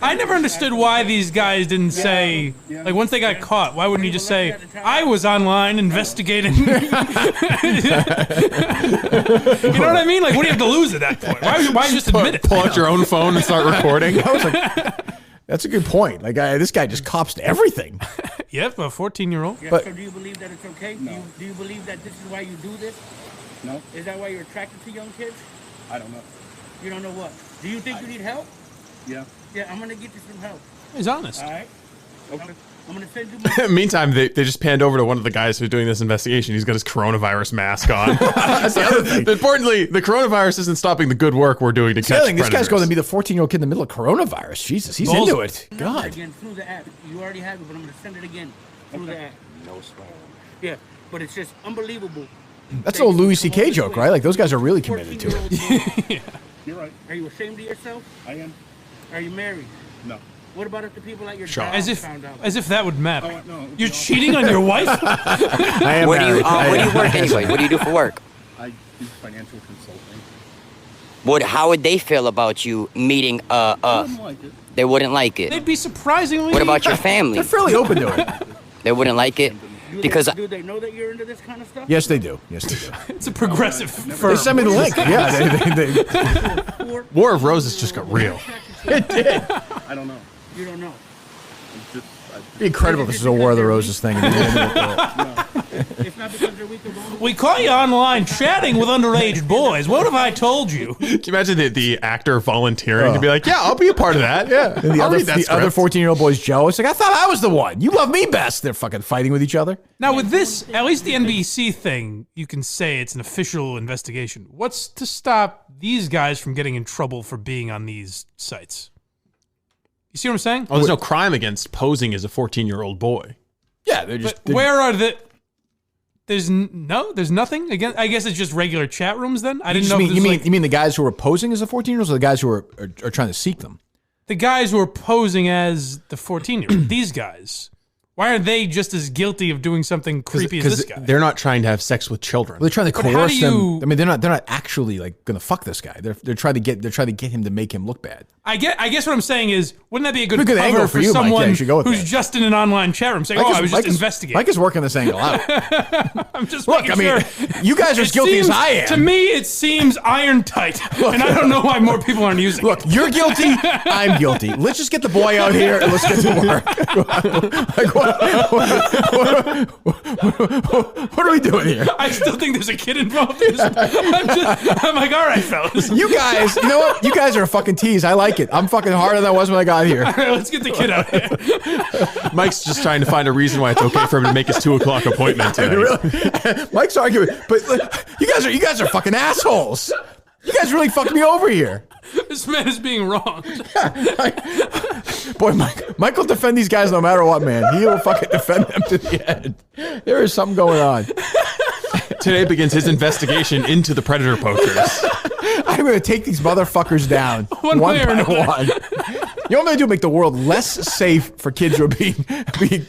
I never understood why these guys didn't say, like, once they got caught, why wouldn't you just say, I was online investigating? You know what I mean? Like, what do you have to lose at that point? Why just admit it? Pull out your own phone and start recording. I was like, that's a good point. Like, this guy just cops to everything. Yep, a 14-year-old. Yeah, so do you believe that it's okay? No. Do you believe that this is why you do this? No. Is that why you're attracted to young kids? I don't know. You don't know what? Do you think you need help? Yeah. Yeah, I'm going to get you some help. He's honest. All right? Okay. I'm going to send you Meantime, they just panned over to one of the guys who's doing this investigation. He's got his coronavirus mask on. That's the other thing. Importantly, the coronavirus isn't stopping the good work we're doing to catch predators. This guy's going to be the 14-year-old kid in the middle of coronavirus. Jesus, he's into it. God. Again, through the app. You already have it, but I'm going to send it again through the app. No swear. Yeah, but it's just unbelievable. That's an old Louis C.K. joke, right? Like, those guys are really committed to it. Yeah. You're right. Are you ashamed of yourself? I am. Are you married? No. What about if the people at your job found out? As if that would matter. Oh, no, you're cheating on your wife? I am married. Where do you work anyway? What do you do for work? I do financial consulting. How would they feel about you meeting They wouldn't like it. They wouldn't like it. They'd be surprisingly... What about your family? They're fairly open to it. They wouldn't like it? Do they know that you're into this kind of stuff? Yes, they do. Yes, they do. It's a progressive firm. They sent me the link. Yeah. They. War of Roses just got real. It did. I don't know. You don't know. It'd be incredible if this is a War of the Roses thing. It's not because they're weak or we caught you online chatting with underage boys. What have I told you? Can you imagine the actor volunteering to be like, yeah, I'll be a part of that. Yeah. And the other 14-year-old boy's jealous. Like, I thought I was the one. You love me best. They're fucking fighting with each other. Now, with this, at least the NBC thing, you can say it's an official investigation. What's to stop these guys from getting in trouble for being on these sites? You see what I'm saying? Oh, there's no crime against posing as a 14-year-old boy. Yeah, they're just... where are the... There's nothing? Again, I guess it's just regular chat rooms then? I didn't know. You mean the guys who are posing as the 14-year-olds or the guys who are trying to seek them? The guys who are posing as the 14-year-olds. These guys. Why aren't they just as guilty of doing something creepy as this guy? They're not trying to have sex with children. Well, they're trying to coerce them. I mean, they're not actually like going to fuck this guy. They're trying to get him to make him look bad. I guess what I'm saying is, wouldn't that be a good cover for someone who's just in an online chat room saying, I was just investigating. Mike is working this angle out. I'm just making sure. You guys are as guilty as I am. To me, it seems iron tight, and I don't know why more people aren't using it. Look, you're guilty. I'm guilty. Let's just get the boy out here and let's get to work. What are we doing here? I still think there's a kid involved. I'm like, all right, fellas. You guys, you know what? You guys are a fucking tease. I like it. I'm fucking harder than I was when I got here. All right, let's get the kid out here. Mike's just trying to find a reason why it's okay for him to make his 2:00 appointment today. Really? Mike's arguing, but you guys are fucking assholes. You guys really fucked me over here. This man is being wronged. Boy, Mike will defend these guys no matter what, man. He will fucking defend them to the end. There is something going on. Today begins his investigation into the predator poachers. I'm going to take these motherfuckers down one by one. You want me to do? Make the world less safe for kids who are being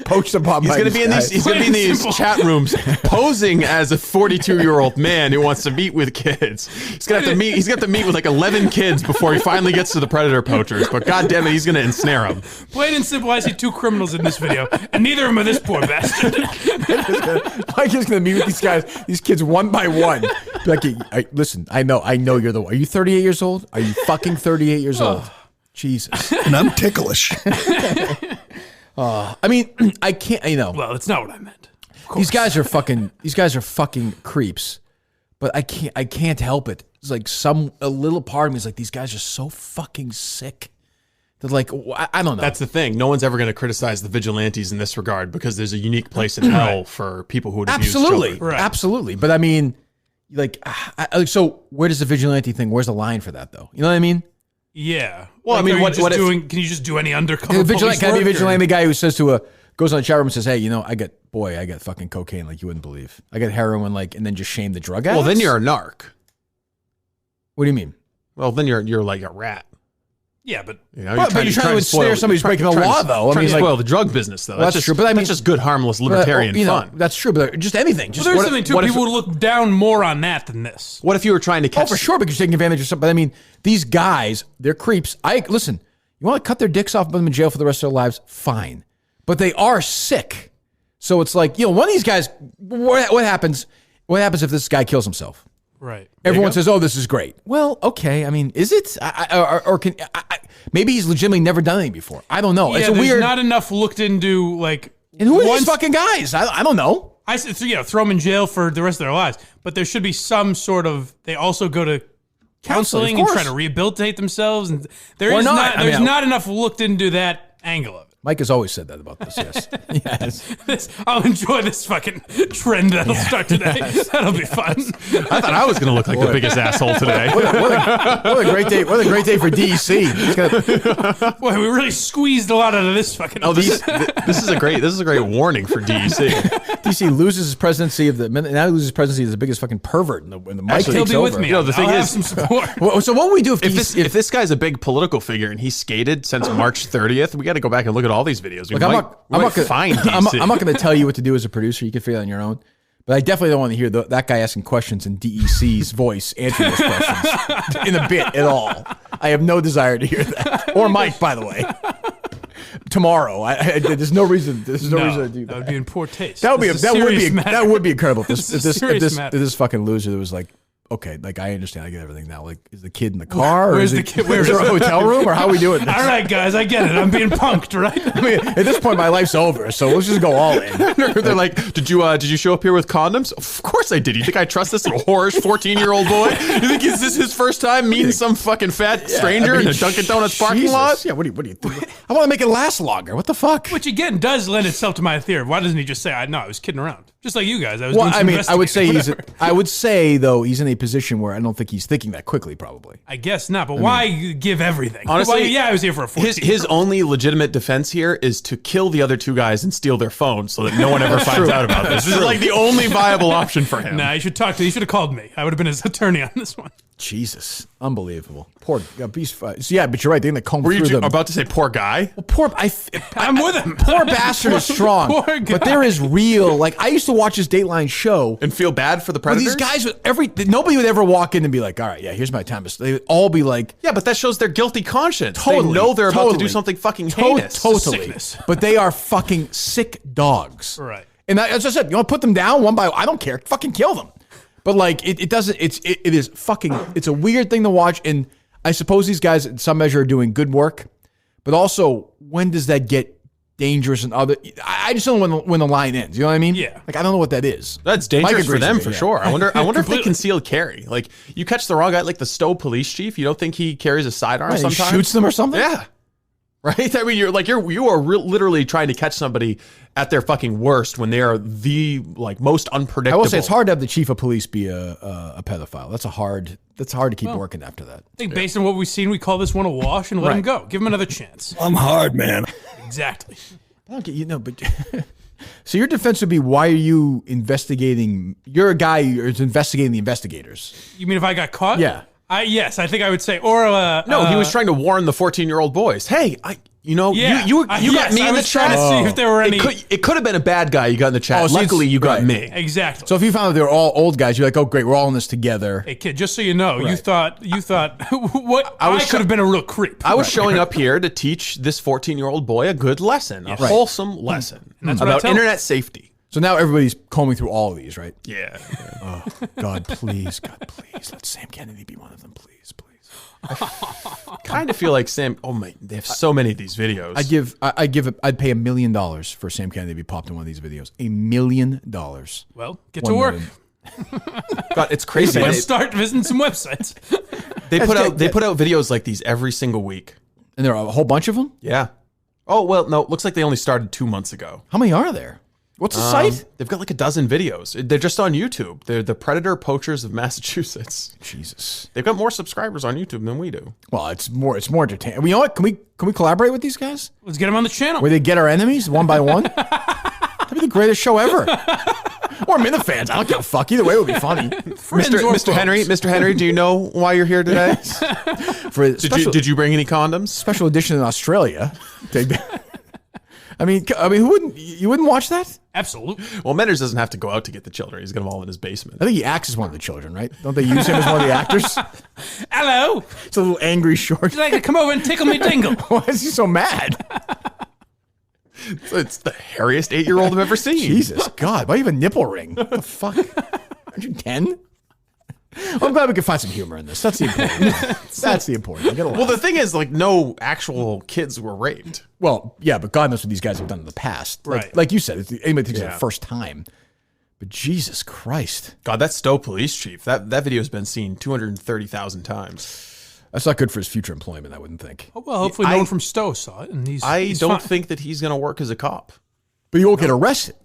poached upon He's by going to be in these. He's going to be in these chat rooms posing as a 42-year-old man who wants to meet with kids. He's going to have to meet. He's got to meet with like 11 kids before he finally gets to the predator poachers. But God damn it, he's going to ensnare them. Plain and simple, I see two criminals in this video, and neither of them are this poor bastard. Mike is going to meet with these guys, these kids one by one. Be like, listen, I know you're the one. Are you 38 years old? Are you fucking 38 years old? Jesus. And I'm ticklish. I mean, I can't, Well, that's not what I meant. These guys are fucking creeps, but I can't help it. It's like a little part of me is like, these guys are so fucking sick. They're like, I don't know. That's the thing. No one's ever going to criticize the vigilantes in this regard because there's a unique place in hell for people who would abuse children. Right. Absolutely. But I mean, like, so where does the vigilante thing, where's the line for that though? You know what I mean? Yeah. Well, like, I mean, can you just do any undercover police work? Can I be a vigilante guy who says goes on the chat room and says, hey, I got fucking cocaine like you wouldn't believe. I got heroin and then just shame the drug addicts? Well, then you're a narc. What do you mean? Well, then you're like a rat. Yeah, but you're trying to ensnare somebody who's breaking the law, though. I mean, spoil the drug business, though. That's true. But I mean, that's just good, harmless, libertarian fun. That's true, but just anything. Well, there's something too. People would look down more on that than this. What if you were trying to catch? Oh, for sure, because you're taking advantage of something. But I mean, these guys, they're creeps. Listen. You want to cut their dicks off and put them in jail for the rest of their lives? Fine, but they are sick. So it's like, one of these guys. What happens? What happens if this guy kills himself? Right. Everyone says, "Oh, this is great." Well, okay. I mean, is it? Maybe he's legitimately never done anything before. I don't know. Yeah, it's there's weird. not enough looked into, like. And who are these fucking guys? I don't know. I said, throw them in jail for the rest of their lives. But there should be some sort of. They also go to counseling and try to rehabilitate themselves, and there's not enough looked into that angle of it. Mike has always said that about this, yes. Yes. I'll enjoy this fucking trend that'll start today. Yes. That'll be fun. I thought I was going to look like the biggest asshole today. What a great day. What a great day for DEC. Boy, we really squeezed a lot out of this fucking. Oh, this is a great warning for DEC. DEC loses his presidency loses presidency as the biggest fucking pervert in the Mike Actually, takes he'll be over. with me. The thing is, some support. So what would we do if this guy's a big political figure and he skated since March 30th? We got to go back and look at all these videos. I'm not going to tell you what to do as a producer. You can figure it out on your own. But I definitely don't want to hear that guy asking questions in DEC's voice answering those questions in a bit at all. I have no desire to hear that. Or Mike, by the way. Tomorrow, there's no reason. There's no reason to do that. That would be in poor taste. That would be incredible. If this fucking loser that was like, okay, like I understand, I get everything now. Like, is the kid in the car? Where's the kid? Where's there a hotel room, or how are we doing this? All right, guys, I get it. I'm being punked, right? I mean, at this point, my life's over, so let's just go all in. They're like, did you show up here with condoms? Of course I did. You think I trust this little whorish 14-year-old boy? You think is this his first time meeting some fucking fat stranger in a Dunkin' Donuts parking lot? Yeah, what do you think? I want to make it last longer. What the fuck? Which again does lend itself to my theory. Why doesn't he just say, I was kidding around? Just like you guys. I would say though he's in a position where I don't think he's thinking that quickly. Probably. I guess not. But why give everything? Honestly, I was here for a 14. His only legitimate defense here is to kill the other two guys and steal their phones so that no one ever finds out about this. This is like the only viable option for him. Nah, you should have called me. I would have been his attorney on this one. Jesus, unbelievable. Poor beast. Yeah, but you're right. They're gonna comb through them. Were you about to say poor guy? Well, I'm with him. Poor bastard is strong. Poor guy. But there is real. Like I used to watch this Dateline show and feel bad for the predators. These guys, nobody would ever walk in and be like, "All right, yeah, here's my time." They would all be like, "Yeah,but that shows their guilty conscience. Totally, they know they're about to do something fucking heinous." Totally. But they are fucking sick dogs. Right. And as I said, you want to put them down one by one? I don't care. Fucking kill them. But like it doesn't. It is fucking. It's a weird thing to watch, and I suppose these guys, in some measure, are doing good work. But also, when does that get dangerous and other? I just don't know when the line ends. You know what I mean? Yeah. Like I don't know what that is. That's dangerous for them for sure. I wonder if they concealed carry. Like you catch the wrong guy, like the Stowe police chief. You don't think he carries a sidearm? Right, sometimes he shoots them or something. Yeah. Right. I mean, you are literally trying to catch somebody at their fucking worst when they are the most unpredictable. I will say it's hard to have the chief of police be a pedophile. That's hard to keep working after that. I think based on what we've seen, we call this one a wash and let him go. Give him another chance. I'm hard, man. Exactly. I don't get but so your defense would be, why are you investigating? You're a guy who's investigating the investigators. You mean if I got caught? Yeah. Yes, I think I would say. Or no, he was trying to warn the 14-year-old boys. Hey, you got me in the chat. To see if there were any. It could have been a bad guy you got in the chat. Luckily, you got me. Exactly. So if you found out they were all old guys, you're like, oh great, we're all in this together. Hey kid, just so you know, you thought what I could have been a real creep. I was showing up here to teach this 14-year-old boy a good lesson, a wholesome lesson about internet safety. So now everybody's combing through all of these, right? Yeah. Oh, God, please, let Sam Kennedy be one of them, please. I kind of feel like Sam. Oh my, they have so many of these videos. I'd pay $1 million for Sam Kennedy to be popped in one of these videos. $1 million. Well, get to work. God, it's crazy. Let's start visiting some websites. They put out videos like these every single week, and there are a whole bunch of them. Yeah. Oh well, no. Looks like they only started 2 months ago. How many are there? What's the site? They've got like a dozen videos. They're just on YouTube. They're the Predator Poachers of Massachusetts. Jesus. They've got more subscribers on YouTube than we do. Well, it's more entertaining. You know what? Can we collaborate with these guys? Let's get them on the channel. Where they get our enemies one by one? That'd be the greatest show ever. Or Minifans. I don't give a fuck. Either way, it would be funny. Mr. Henry, do you know why you're here today? Did you bring any condoms? Special edition in Australia. I mean, who wouldn't? You wouldn't watch that? Absolutely. Well, Menders doesn't have to go out to get the children. He's got them all in his basement. I think he acts as one of the children, right? Don't they use him as one of the actors? Hello. It's a little angry short. Would you like to come over and tickle me dingle? Why is he so mad? It's the hairiest 8-year-old I've ever seen. Jesus, God. Why do you have a nipple ring? What the fuck? Aren't you 10? Well, I'm glad we could find some humor in this. That's the important. That's the important. Well, the thing is, like, no actual kids were raped. Well, yeah, but God knows what these guys have done in the past. Like you said, anybody thinks it's the first time. But Jesus Christ. God, that Stowe police chief, that video has been seen 230,000 times. That's not good for his future employment, I wouldn't think. Oh, well, hopefully no one from Stowe saw it. And I don't think that he's going to work as a cop. But he won't get arrested.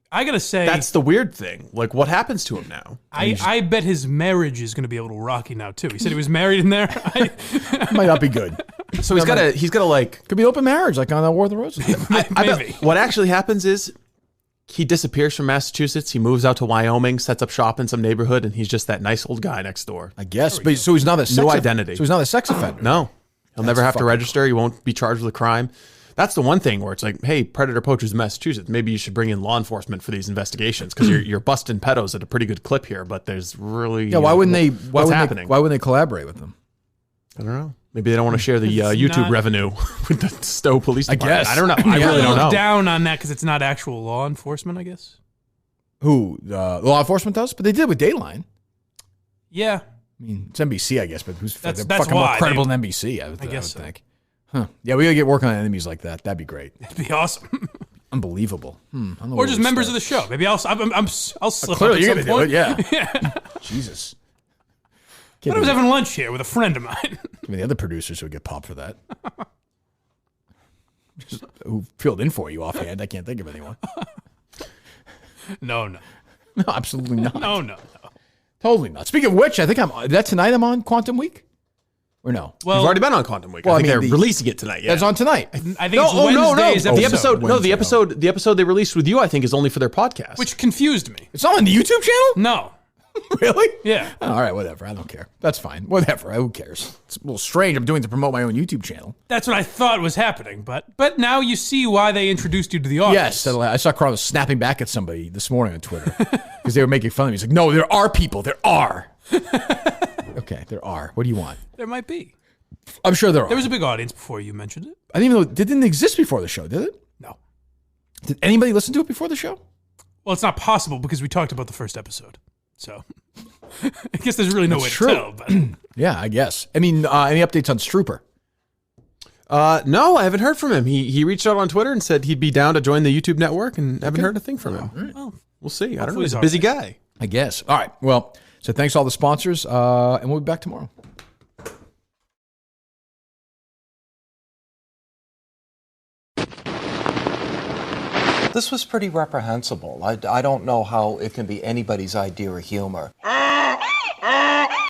I gotta say, that's the weird thing. Like, what happens to him now? I bet his marriage is gonna be a little rocky now too. He said he was married in there. Might not be good. So he's gotta like, could be open marriage, like on War of the Roses. I bet what actually happens is he disappears from Massachusetts. He moves out to Wyoming, sets up shop in some neighborhood, and he's just that nice old guy next door. I guess. But so he's not a sex identity. So he's not a sex offender. No, he'll never have to register. He won't be charged with a crime. That's the one thing where it's like, hey, Predator Poachers in Massachusetts, maybe you should bring in law enforcement for these investigations because you're busting pedos at a pretty good clip here, but there's really why wouldn't they? Why wouldn't they collaborate with them? I don't know. Maybe they don't want to share the YouTube revenue with the Stowe Police Department. I guess. I don't know. I really don't know. Down on that because it's not actual law enforcement, I guess. Who law enforcement does, but they did with Dateline. Yeah, I mean it's NBC, I guess, but who's that's fucking more credible than NBC? I would guess think. Huh. Yeah, we gotta get working on enemies like that. That'd be great. That'd be awesome. Unbelievable. Or just members of the show. Maybe I'll slip clearly up you're at gonna some do it. point. Yeah. Jesus. I was having lunch here with a friend of mine. I mean, the other producers would get popped for that. Who filled in for you offhand? I can't think of anyone. No, absolutely not. No. Totally not. Speaking of which, I think tonight I'm on Quantum Week. Or no? Well, you've already been on Quantum Week. Well, I think they're releasing it tonight. Yeah, it's on tonight. I think it's Wednesday's episode. The episode they released with you, I think, is only for their podcast, which confused me. It's not on the YouTube channel. No. Really? Yeah. Oh, all right, whatever. I don't care. That's fine. Whatever. Who cares? It's a little strange. I'm doing it to promote my own YouTube channel. That's what I thought was happening, but now you see why they introduced you to the audience. Yes, I saw Carlos snapping back at somebody this morning on Twitter because they were making fun of me. He's like, "No, there are people. There are." Okay, there are. What do you want? There might be. I'm sure there are. There was a big audience before you mentioned it. I didn't even know it didn't exist before the show, did it? No. Did anybody listen to it before the show? Well, it's not possible because we talked about the first episode. So I guess there's really no way to tell. But. Yeah, I guess. I mean, any updates on Strooper? No, I haven't heard from him. He reached out on Twitter and said he'd be down to join the YouTube network, and haven't heard a thing from him. Right. Well, we'll see. I don't know. He's a busy guy. I guess. All right. Well, so thanks to all the sponsors, and we'll be back tomorrow. This was pretty reprehensible. I don't know how it can be anybody's idea of humor.